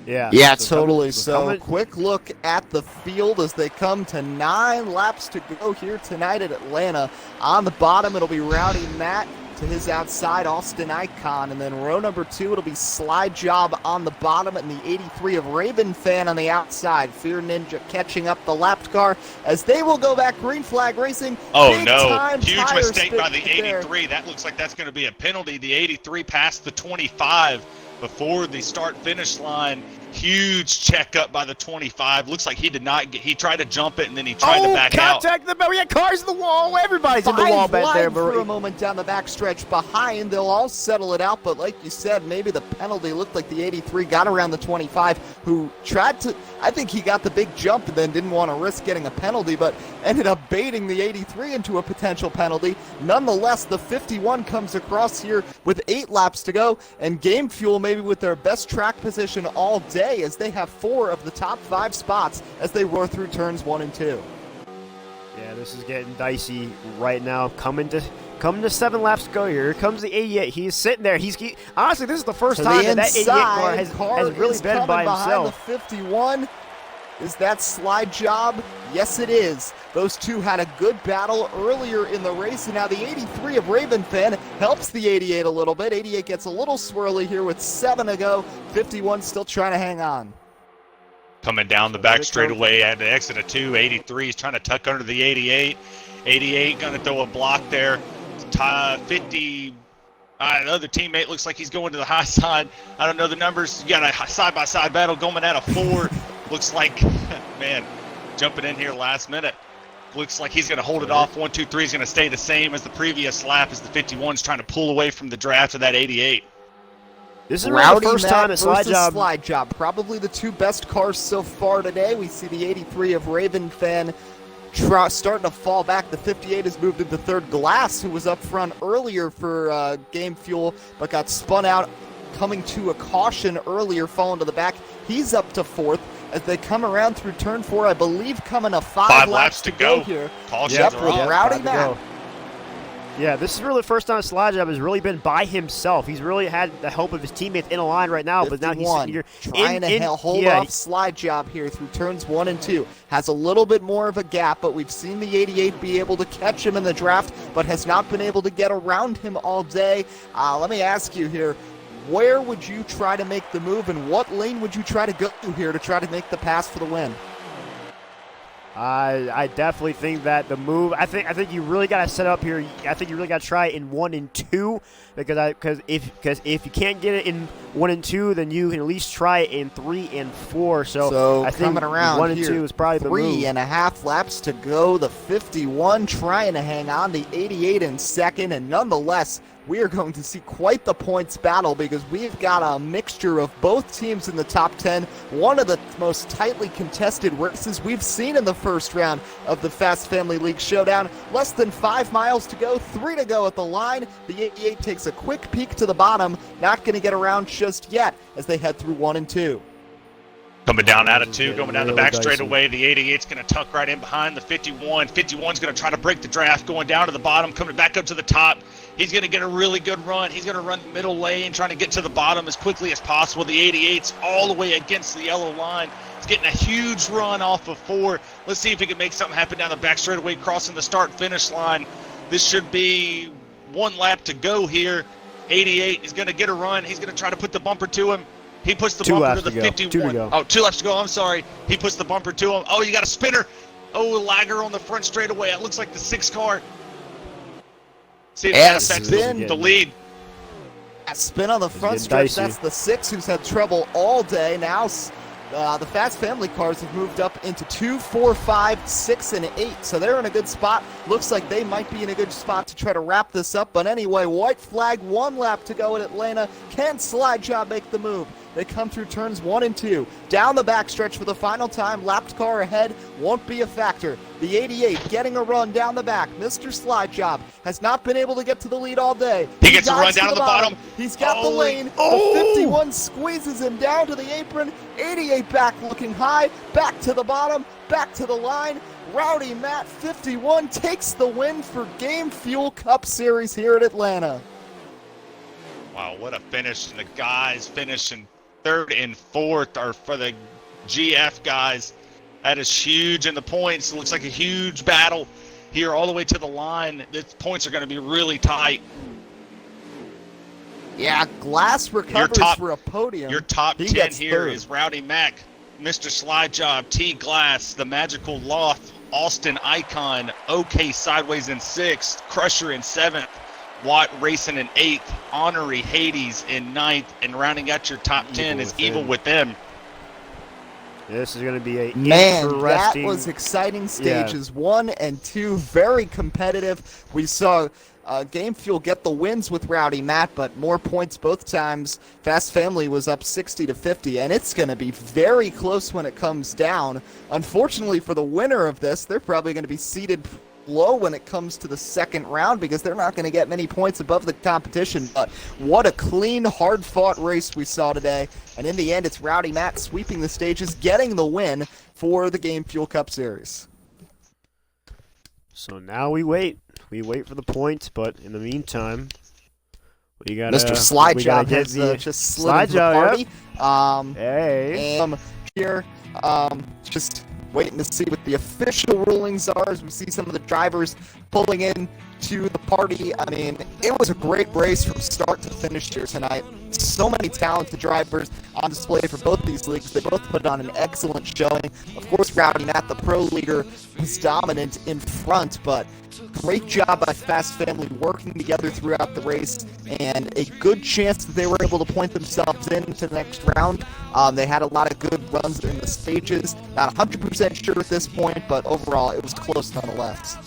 F: Yeah, totally. So quick look at the field as they come to 9 laps to go here tonight at Atlanta. On the bottom, it'll be Rowdy Matt to his outside, Austin Icon. And then row number 2, it'll be Slide Job on the bottom and the 83 of Raven Fan on the outside. Fear Ninja catching up the lapped car as they will go back green flag racing.
E: Oh, no. Huge mistake by the 83. That looks like that's going to be a penalty. The 83 passed the 25 before the start-finish line. Huge check up by the 25. Looks like he did not get. He tried to jump it and then he tried to back out.
A: Contact the we got cars in the wall. Everybody's in the wall back there.
F: For a moment down the backstretch behind, they'll all settle it out. But like you said, maybe the penalty looked like the 83 got around the 25, who tried to. I think he got the big jump and then didn't want to risk getting a penalty, but ended up baiting the 83 into a potential penalty. Nonetheless, the 51 comes across here with 8 laps to go, and Game Fuel maybe with their best track position all day, as they have 4 of the top 5 spots as they roar through turns 1 and 2.
A: Yeah, this is getting dicey right now. Coming to 7 laps to go here. Here comes the 88. He's sitting there. Honestly, this is the first time that 88 car has really been by himself.
F: The 51. Is that Slide Job? Yes, it is. Those two had a good battle earlier in the race, and now the 83 of Raven Fan helps the 88 a little bit. 88 gets a little swirly here with 7 to go. 51 still trying to hang on.
E: Coming down the back straightaway at the exit of 2. 83 is trying to tuck under the 88. 88 going to throw a block there. 50. Another teammate looks like he's going to the high side. I don't know the numbers. You got a side-by-side battle going at a 4. Looks like, man, jumping in here last minute. Looks like he's going to hold it off. 1, 2, 3 is going to stay the same as the previous lap as the 51's trying to pull away from the draft of that 88.
A: This is really the first time
F: at Slide Job. Probably the 2 best cars so far today. We see the 83 of Raven Fan starting to fall back. The 58 has moved into 3rd. Glass, who was up front earlier for Game Fuel, but got spun out coming to a caution earlier, falling to the back. He's up to 4th. As they come around through turn 4, I believe coming a 5 laps to go here.
E: Cautions
F: with Rowdy Matt.
A: Yeah, this is really the first time Slide Job has really been by himself. He's really had the help of his teammates in a line right now, but now he's sitting here
F: trying to hold off Slide Job here through turns 1 and 2. Has a little bit more of a gap, but we've seen the 88 be able to catch him in the draft, but has not been able to get around him all day. Let me ask you here, where would you try to make the move, and what lane would you try to go to here to try to make the pass for the win?
A: I definitely think that the move. I think you really got to set up here. I think you really got to try it in 1 and 2 because if you can't get it in 1 and 2, then you can at least try it in 3 and 4. So I think
F: coming around
A: 1 and 2 is probably the move.
F: 3.5 laps to go. The 51 trying to hang on. The 88 in 2nd, and nonetheless, we are going to see quite the points battle because we've got a mixture of both teams in the top 10. One of the most tightly contested races we've seen in the first round of the Fast Family League Showdown. Less than 5 miles to go, 3 to go at the line. The 88 takes a quick peek to the bottom, not going to get around just yet as they head through 1 and 2.
E: Coming down out of 2, going down the back straightaway. The 88's going to tuck right in behind the 51. 51's going to try to break the draft, going down to the bottom, coming back up to the top. He's going to get a really good run. He's going to run the middle lane, trying to get to the bottom as quickly as possible. The 88's all the way against the yellow line. He's getting a huge run off of 4. Let's see if he can make something happen down the back straightaway, crossing the start-finish line. This should be 1 lap to go here. 88 is going to get a run. He's going to try to put the bumper to him. He puts the
A: Two
E: bumper
A: laps
E: to the
A: to go.
E: 51.
A: Two to go.
E: Oh, 2 laps to go. I'm sorry. He puts the bumper to him. Oh, you got a spinner. Oh, a lagger on the front straightaway. It looks like the 6 car. See if that affects the lead.
F: A spin on the front
A: getting
F: stretch.
A: dicey.
F: That's the 6 who's had trouble all day. Now the Fast Family cars have moved up into 2, 4, 5, 6, and 8. So they're in a good spot. Looks like they might be in a good spot to try to wrap this up. But anyway, white flag, 1 lap to go at Atlanta. Can Slide Job make the move? They come through turns 1 and 2. Down the backstretch for the final time. Lapped car ahead won't be a factor. The 88 getting a run down the back. Mr. Slide Job has not been able to get to the lead all day.
E: He gets a run
F: dives
E: down to the bottom.
F: He's got the lane.
A: Oh!
F: The 51 squeezes him down to the apron. 88 back looking high. Back to the bottom. Back to the line. Rowdy Matt 51 takes the win for Game Fuel Cup Series here at Atlanta.
E: Wow, what a finish. And the guys finishing 3rd and 4th are for the GF guys. That is huge in the points. It looks like a huge battle here all the way to the line. The points are going to be really tight.
F: Yeah, Glass recovers for a podium.
E: Your top
F: He
E: 10
F: gets
E: here
F: third.
E: is Rowdy Mack, Mr. Slide Job, T Glass, the Magical Loth, Austin Icon, OK Sideways in 6th, Crusher in 7th, Watt Racing in 8th, Honorary Hades in 9th, and rounding out your top 10 is Evil Within.
A: This is going to be a
F: Man, that
A: interesting.
F: was exciting stages 1 and 2, very competitive. We saw Game Fuel get the wins with Rowdy Matt, but more points both times. Fast Family was up 60-50, and it's going to be very close when it comes down. Unfortunately for the winner of this, they're probably going to be seated low when it comes to the second round because they're not going to get many points above the competition. But what a clean, hard-fought race we saw today. And in the end, it's Rowdy Matt sweeping the stages, getting the win for the Game Fuel Cup Series.
A: So now we wait. We wait for the points, but in the meantime, we got
F: Mr. Slide Job has just slid into the party.
A: Yep. Hey.
F: And here, just waiting to see what the official rulings are as we see some of the drivers pulling in to the party. I mean, it was a great race from start to finish here tonight. So many talented drivers on display for both these leagues. They both put on an excellent showing. Of course, Rowdy Matt, the pro leader, was dominant in front, but great job by Fast Family working together throughout the race, and a good chance that they were able to point themselves into the next round. They had a lot of good runs in the stages. Not 100% sure at this point, but overall it was close nonetheless.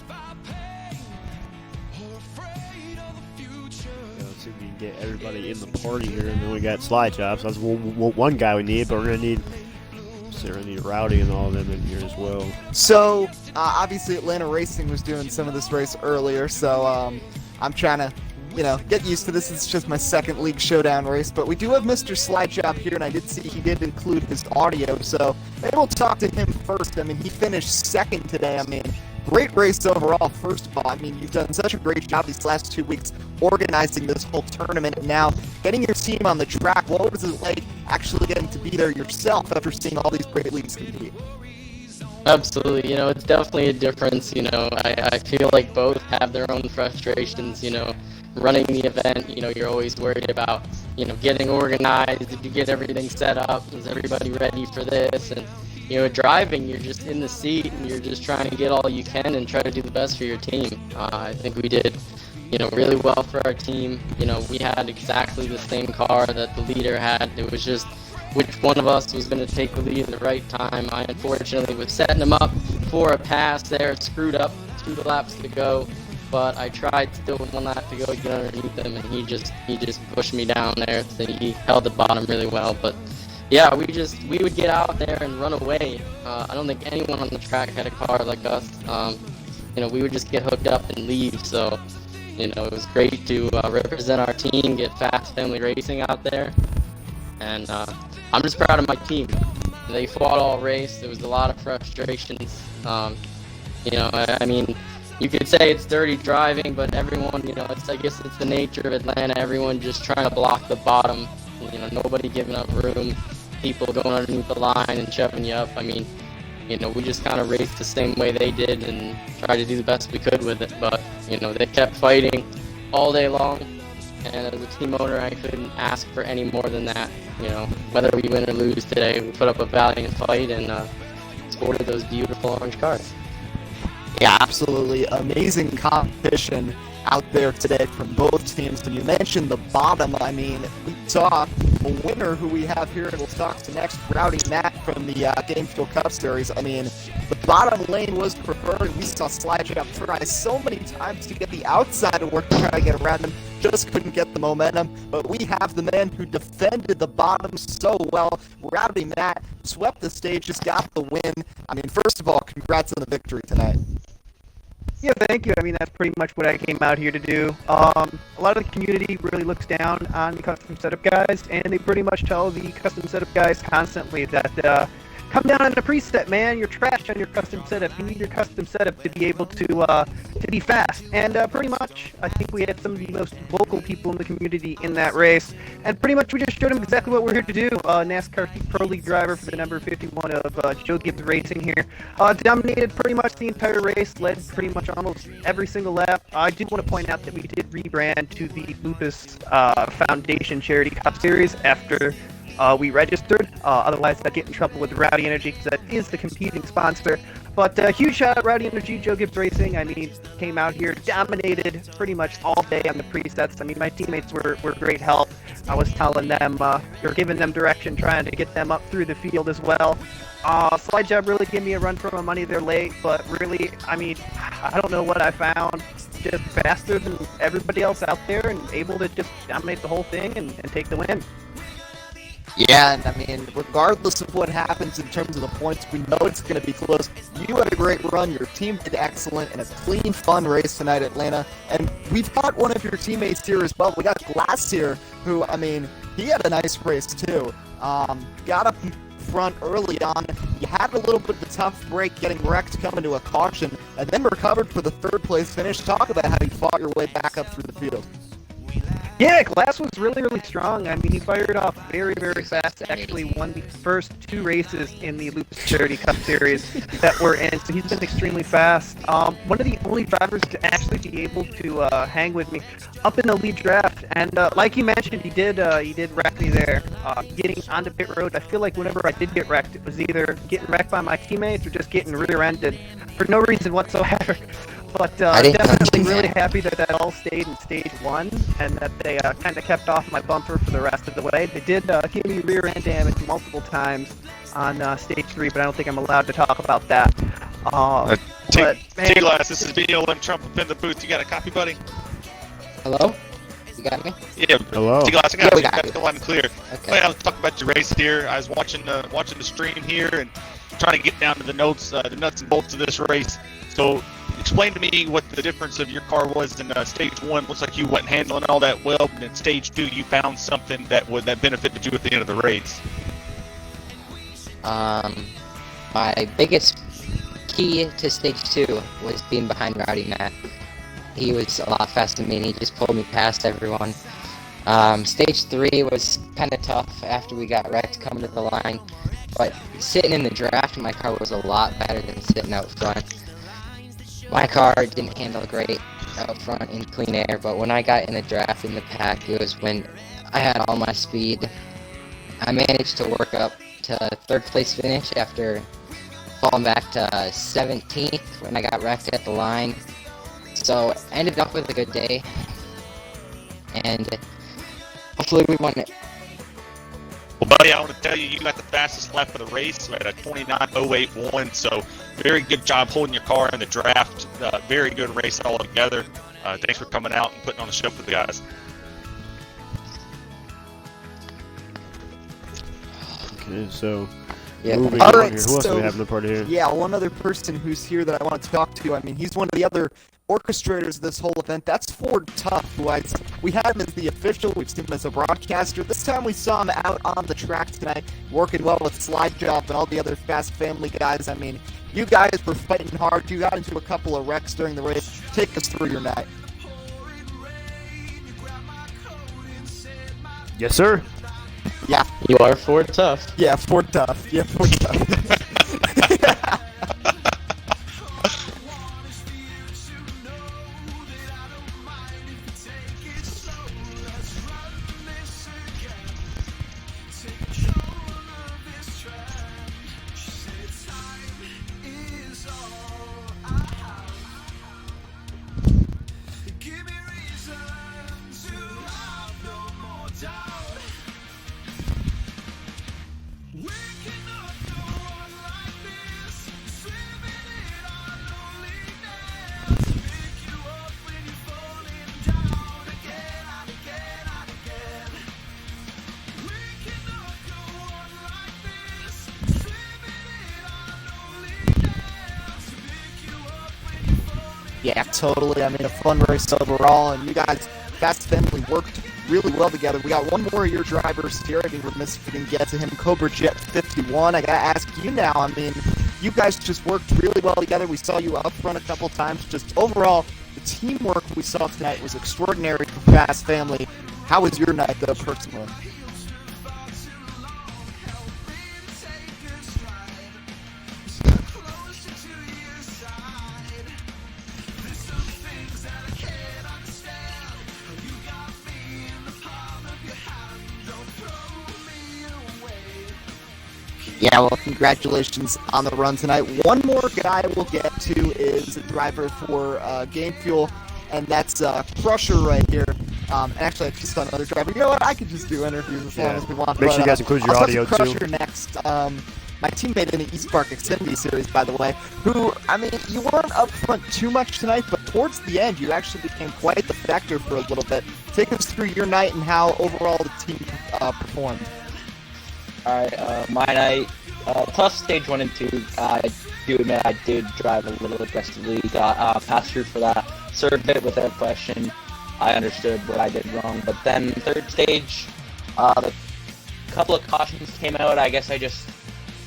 A: Let's see if we can get everybody in the party here, and then we got Slide Job. So that's one guy we need, but we're gonna need Rowdy and all of them in here as well.
F: So, obviously Atlanta Racing was doing some of this race earlier, so I'm trying to, get used to this. It's just my second League Showdown race, but we do have Mr. Slide Job here, and I did see he did include his audio, so maybe we'll talk to him first. I mean, he finished second today. I mean, great race overall, first of all. I mean, you've done such a great job these last 2 weeks organizing this whole tournament, and now getting your team on the track. What was it like actually getting to be there yourself after seeing all these great leagues compete?
J: Absolutely, it's definitely a difference. I feel like both have their own frustrations. Running the event, you're always worried about, getting organized. Did you get everything set up? Is everybody ready for this? And driving, you're just in the seat and you're just trying to get all you can and try to do the best for your team. I think we did, really well for our team. We had exactly the same car that the leader had. It was just which one of us was going to take the lead at the right time. I unfortunately was setting him up for a pass there, screwed up 2 laps to go, but I tried still with 1 lap to go to get underneath him, and he just pushed me down there. So he held the bottom really well, but yeah, we would get out there and run away. I don't think anyone on the track had a car like us. We would just get hooked up and leave. So, it was great to represent our team, get Fast Family Racing out there, and I'm just proud of my team. They fought all race. There was a lot of frustrations. I mean, you could say it's dirty driving, but everyone, I guess it's the nature of Atlanta. Everyone just trying to block the bottom. Nobody giving up room. People going underneath the line and shoving you up. I mean, we just kind of raced the same way they did and tried to do the best we could with it. But, they kept fighting all day long. and as a team owner, I couldn't ask for any more than that. You know, whether we win or lose today, we put up a valiant fight and sported those beautiful orange cars.
F: Yeah, absolutely amazing competition out there today from both teams. And you mentioned the bottom. I mean, we saw a winner who we have here and we'll talk to next, Rowdy Matt from the Game Fuel Cup Series. I mean, the bottom lane was preferred. We saw Slide Jump try so many times to get the outside to work to try to get around him. Just couldn't get the momentum. But we have the man who defended the bottom so well. Rowdy Matt swept the stage, just got the win. I mean, first of all, congrats on the victory tonight.
K: Yeah, thank you. I mean, that's pretty much what I came out here to do. A lot of the community really looks down on the custom setup guys, and they pretty much tell the custom setup guys constantly that come down on a preset, man. You're trash on your custom setup. You need your custom setup to be able to be fast. And pretty much, I think we had some of the most vocal people in the community in that race. And pretty much, we just showed them exactly what we're here to do. NASCAR Pro League driver for the number 51 of Joe Gibbs Racing here. Dominated pretty much the entire race, led pretty much almost every single lap. I do want to point out that we did rebrand to the Lupus Foundation Charity Cup Series after we registered. Otherwise, I'd get in trouble with Rowdy Energy because that is the competing sponsor. But huge shout out Rowdy Energy, Joe Gibbs Racing. I mean, came out here, dominated pretty much all day on the presets. I mean, my teammates were great help. I was telling them, or giving them direction, trying to get them up through the field as well. Slide Job really gave me a run for my money there late, but really, I mean, I don't know what I found. Just faster than everybody else out there and able to just dominate the whole thing and take the win.
F: Yeah, and I mean, regardless of what happens in terms of the points, we know it's going to be close. You had a great run, your team did excellent, and a clean, fun race tonight at Atlanta. And we've got one of your teammates here as well. We got Glass here, who, I mean, he had a nice race too. Got up front early on. You had a little bit of a tough break getting wrecked coming to a caution, and then recovered for the third place finish. Talk about how you fought your way back up through the field.
K: Yeah, Glass was really, really strong. I mean, he fired off very, very fast. Actually won the first two races in the Lupus Charity Cup Series that we're in, so he's been extremely fast. One of the only drivers to actually be able to hang with me up in the lead draft. And like you mentioned, he did wreck me there. Getting onto pit road, I feel like whenever I did get wrecked, it was either getting wrecked by my teammates or just getting rear-ended for no reason whatsoever. But definitely really happy that all stayed in stage 1 and that they kind of kept off my bumper for the rest of the way. They did give me rear end damage multiple times on stage 3, but I don't think I'm allowed to talk about that.
E: T-Glass, this is BLM Trump up in the booth. You got a copy, buddy?
J: Hello? You got me?
E: Yeah.
A: Hello.
E: T-Glass, I got you.
J: We got
E: Got the line clear.
J: Okay.
E: Well, I was talking about your race here. I was watching the stream here and trying to get down to the nuts and bolts of this race. So, explain to me what the difference of your car was in stage 1. Looks like you wasn't handling all that well, but in stage 2 you found something that benefited you at the end of the race.
L: My biggest key to stage 2 was being behind Rowdy Matt. He was a lot faster than me and he just pulled me past everyone. Stage 3 was kind of tough after we got wrecked coming to the line, but sitting in the draft my car was a lot better than sitting out front. My car didn't handle great out front in clean air, but when I got in the draft in the pack, it was when I had all my speed. I managed to work up to 3rd place finish after falling back to 17th when I got wrecked at the line. So ended up with a good day, and hopefully we won it.
E: Well, buddy, I want to tell you, you got the fastest lap of the race at a 29.081, so very good job holding your car in the draft. Very good race all together. Thanks for coming out and putting on the show for the guys.
A: Okay, so
L: Yeah.
A: moving
F: All
A: on
F: right,
A: here. Who else do
F: so-
A: we have in the party here?
F: Yeah, one other person who's here that I want to talk to. I mean, he's one of the other orchestrators of this whole event. That's Ford Tough, who we had him as the official. We've seen him as a broadcaster. This time we saw him out on the track tonight, working well with Slide Job and all the other Fast Family guys. I mean, you guys were fighting hard. You got into a couple of wrecks during the race. Take us through your night.
A: Yes, sir.
F: Yeah,
J: You are Ford Tough.
F: yeah, Ford Tough. Yeah, Ford Tough. Yeah, totally. I mean, a fun race overall, and you guys, Fast Family, worked really well together. We got one more of your drivers here. I'd be remiss if we didn't get to him. Cobra Jet 51. I gotta ask you now. I mean, you guys just worked really well together. We saw you up front a couple times. Just overall, the teamwork we saw tonight was extraordinary for Fast Family. How was your night, though, personally? Yeah, well, congratulations on the run tonight. One more guy we'll get to is a driver for Game Fuel, and that's Crusher right here. And actually, I just saw another driver. You know what? I could just do interviews as long as we want.
A: Make sure you guys include your audio, too.
F: Crusher next. My teammate in the East Park Xfinity Series, by the way, who, I mean, you weren't up front too much tonight, but towards the end, you actually became quite the factor for a little bit. Take us through your night and how overall the team performed.
J: Alright, my night, tough stage 1 and 2. I do admit I did drive a little aggressively, got passed through for that, served it without question. I understood what I did wrong, but then third stage, a couple of cautions came out. I guess I just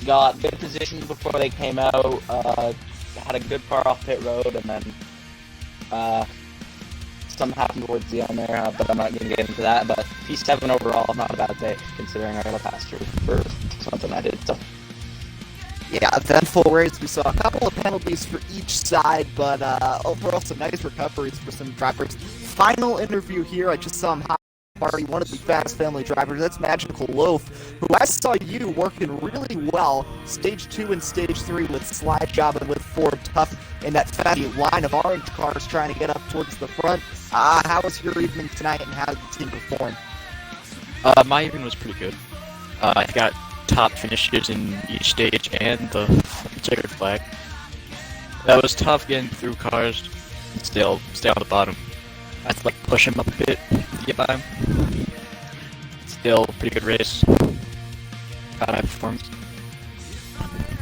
J: got good positions before they came out, had a good car off pit road, and then something happened towards the end there, but I'm not going to get into that. But P7 overall, not a bad day, considering I got a pass through for something I did. So.
F: Yeah, eventful race. We saw a couple of penalties for each side, but overall some nice recoveries for some drivers. Final interview here. I just saw him party, one of the Fast Family drivers. That's Magical Loaf, who I saw you working really well. Stage 2 and Stage 3 with Slide Job and with Ford Tough in that fatty line of orange cars trying to get up towards the front. How was your evening tonight, and how did the team perform?
M: My evening was pretty good. I got top finishes in each stage and the checkered flag. That was tough getting through cars and still stay on the bottom. I had to like push him up a bit to get by him. Still a pretty good race. Proud of my performance.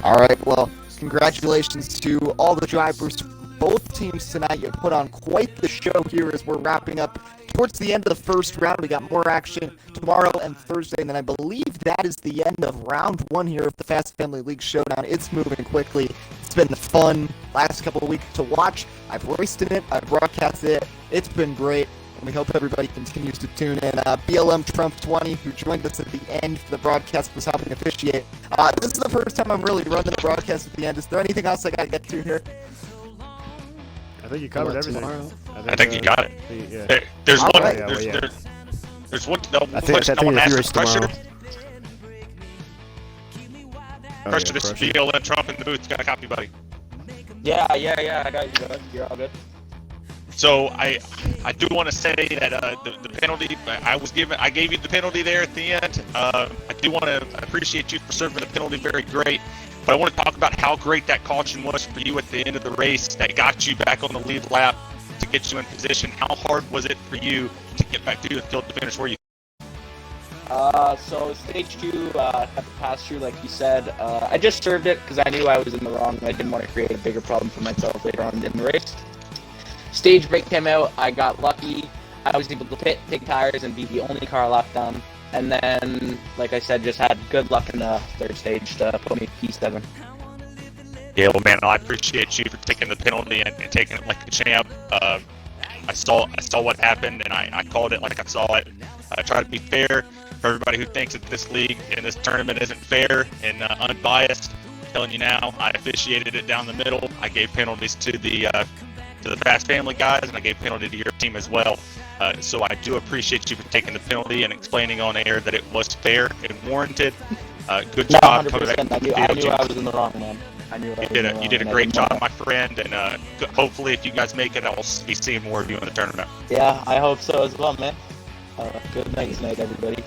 F: Alright, well, congratulations to all the drivers, both teams tonight. You put on quite the show here as we're wrapping up towards the end of the first round. We got more action tomorrow and Thursday, and then I believe that is the end of round 1 here of the Fast Family League Showdown. It's moving quickly. It's been fun last couple of weeks to watch. I've raced in it. I've broadcasted it. It's been great, and we hope everybody continues to tune in. BLM Trump 20, who joined us at the end for the broadcast, was helping officiate. This is the first time I'm really running the broadcast at the end. Is there anything else I got to get to here?
A: I think you covered everything.
E: I think you got it.
A: Yeah.
E: There's
F: All
E: one.
F: right.
E: There's one. No,
A: I think
E: no one
A: if you
E: asked
A: race
E: Crusher.
A: tomorrow.
E: Crusher, this is BLM Trump in the booth. Got a copy, buddy.
J: Yeah, I got you good. You're all good.
E: So I do want to say that the penalty I gave you the penalty there at the end. I do want to appreciate you for serving the penalty very great. But I want to talk about how great that caution was for you at the end of the race that got you back on the lead lap to get you in position. How hard was it for you to get back to the field to finish where you?
J: So stage 2, had to pass through like you said. I just served it because I knew I was in the wrong. I didn't want to create a bigger problem for myself later on in the race. Stage break came out. I got lucky. I was able to pit, take tires, and be the only car locked down. And then, like I said, just had good luck in the third stage to put me P7.
E: Yeah, well, man, I appreciate you for taking the penalty and taking it like a champ. I saw what happened, and I called it like I saw it. I try to be fair for everybody who thinks that this league and this tournament isn't fair and unbiased. I'm telling you now, I officiated it down the middle. I gave penalties to the Fast Family guys, and I gave penalty to your team as well. So I do appreciate you for taking the penalty and explaining on air that it was fair and warranted. Good job.
J: 100%. I knew I was in the wrong, man.
E: You did a great job, my friend, and hopefully if you guys make it, I'll be seeing more of you in the tournament.
J: Yeah, I hope so as well, man. Good night tonight, everybody.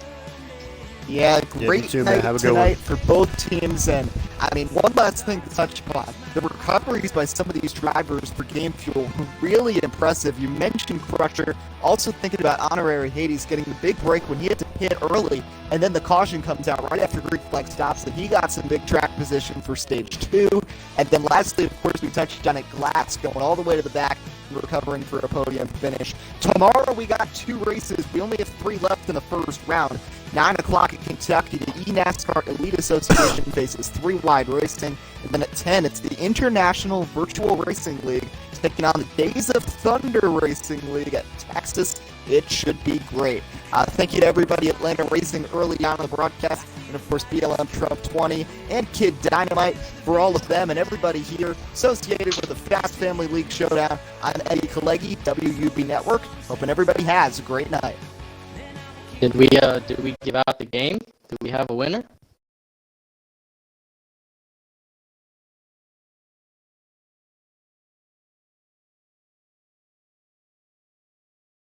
F: Yeah, great
A: too,
F: night
A: man. Have a good
F: tonight for both teams. And, I mean, one last thing to touch upon. The recoveries by some of these drivers for Game Fuel were really impressive. You mentioned Crusher. Also thinking about Honorary Hades getting the big break when he had to pit early, and then the caution comes out right after green flag stops, and he got some big track position for Stage 2. And then lastly, of course, we touched on it, Glass going all the way to the back, recovering for a podium finish. Tomorrow we got 2 races. We only have 3 left in the first round. 9 o'clock at Kentucky, the eNASCAR Elite Association faces 3 Wide Racing. And then at 10, it's the International Virtual Racing League taking on the Days of Thunder Racing League at Texas. It should be great. Thank you to everybody at Atlanta Racing early on in the broadcast, and of course BLM Trump 20 and Kid Dynamite for all of them and everybody here associated with the Fast Family League Showdown. I'm Eddie Kalegi, WUB Network. Hoping everybody has a great night.
J: Did we give out the game? Do we have a winner?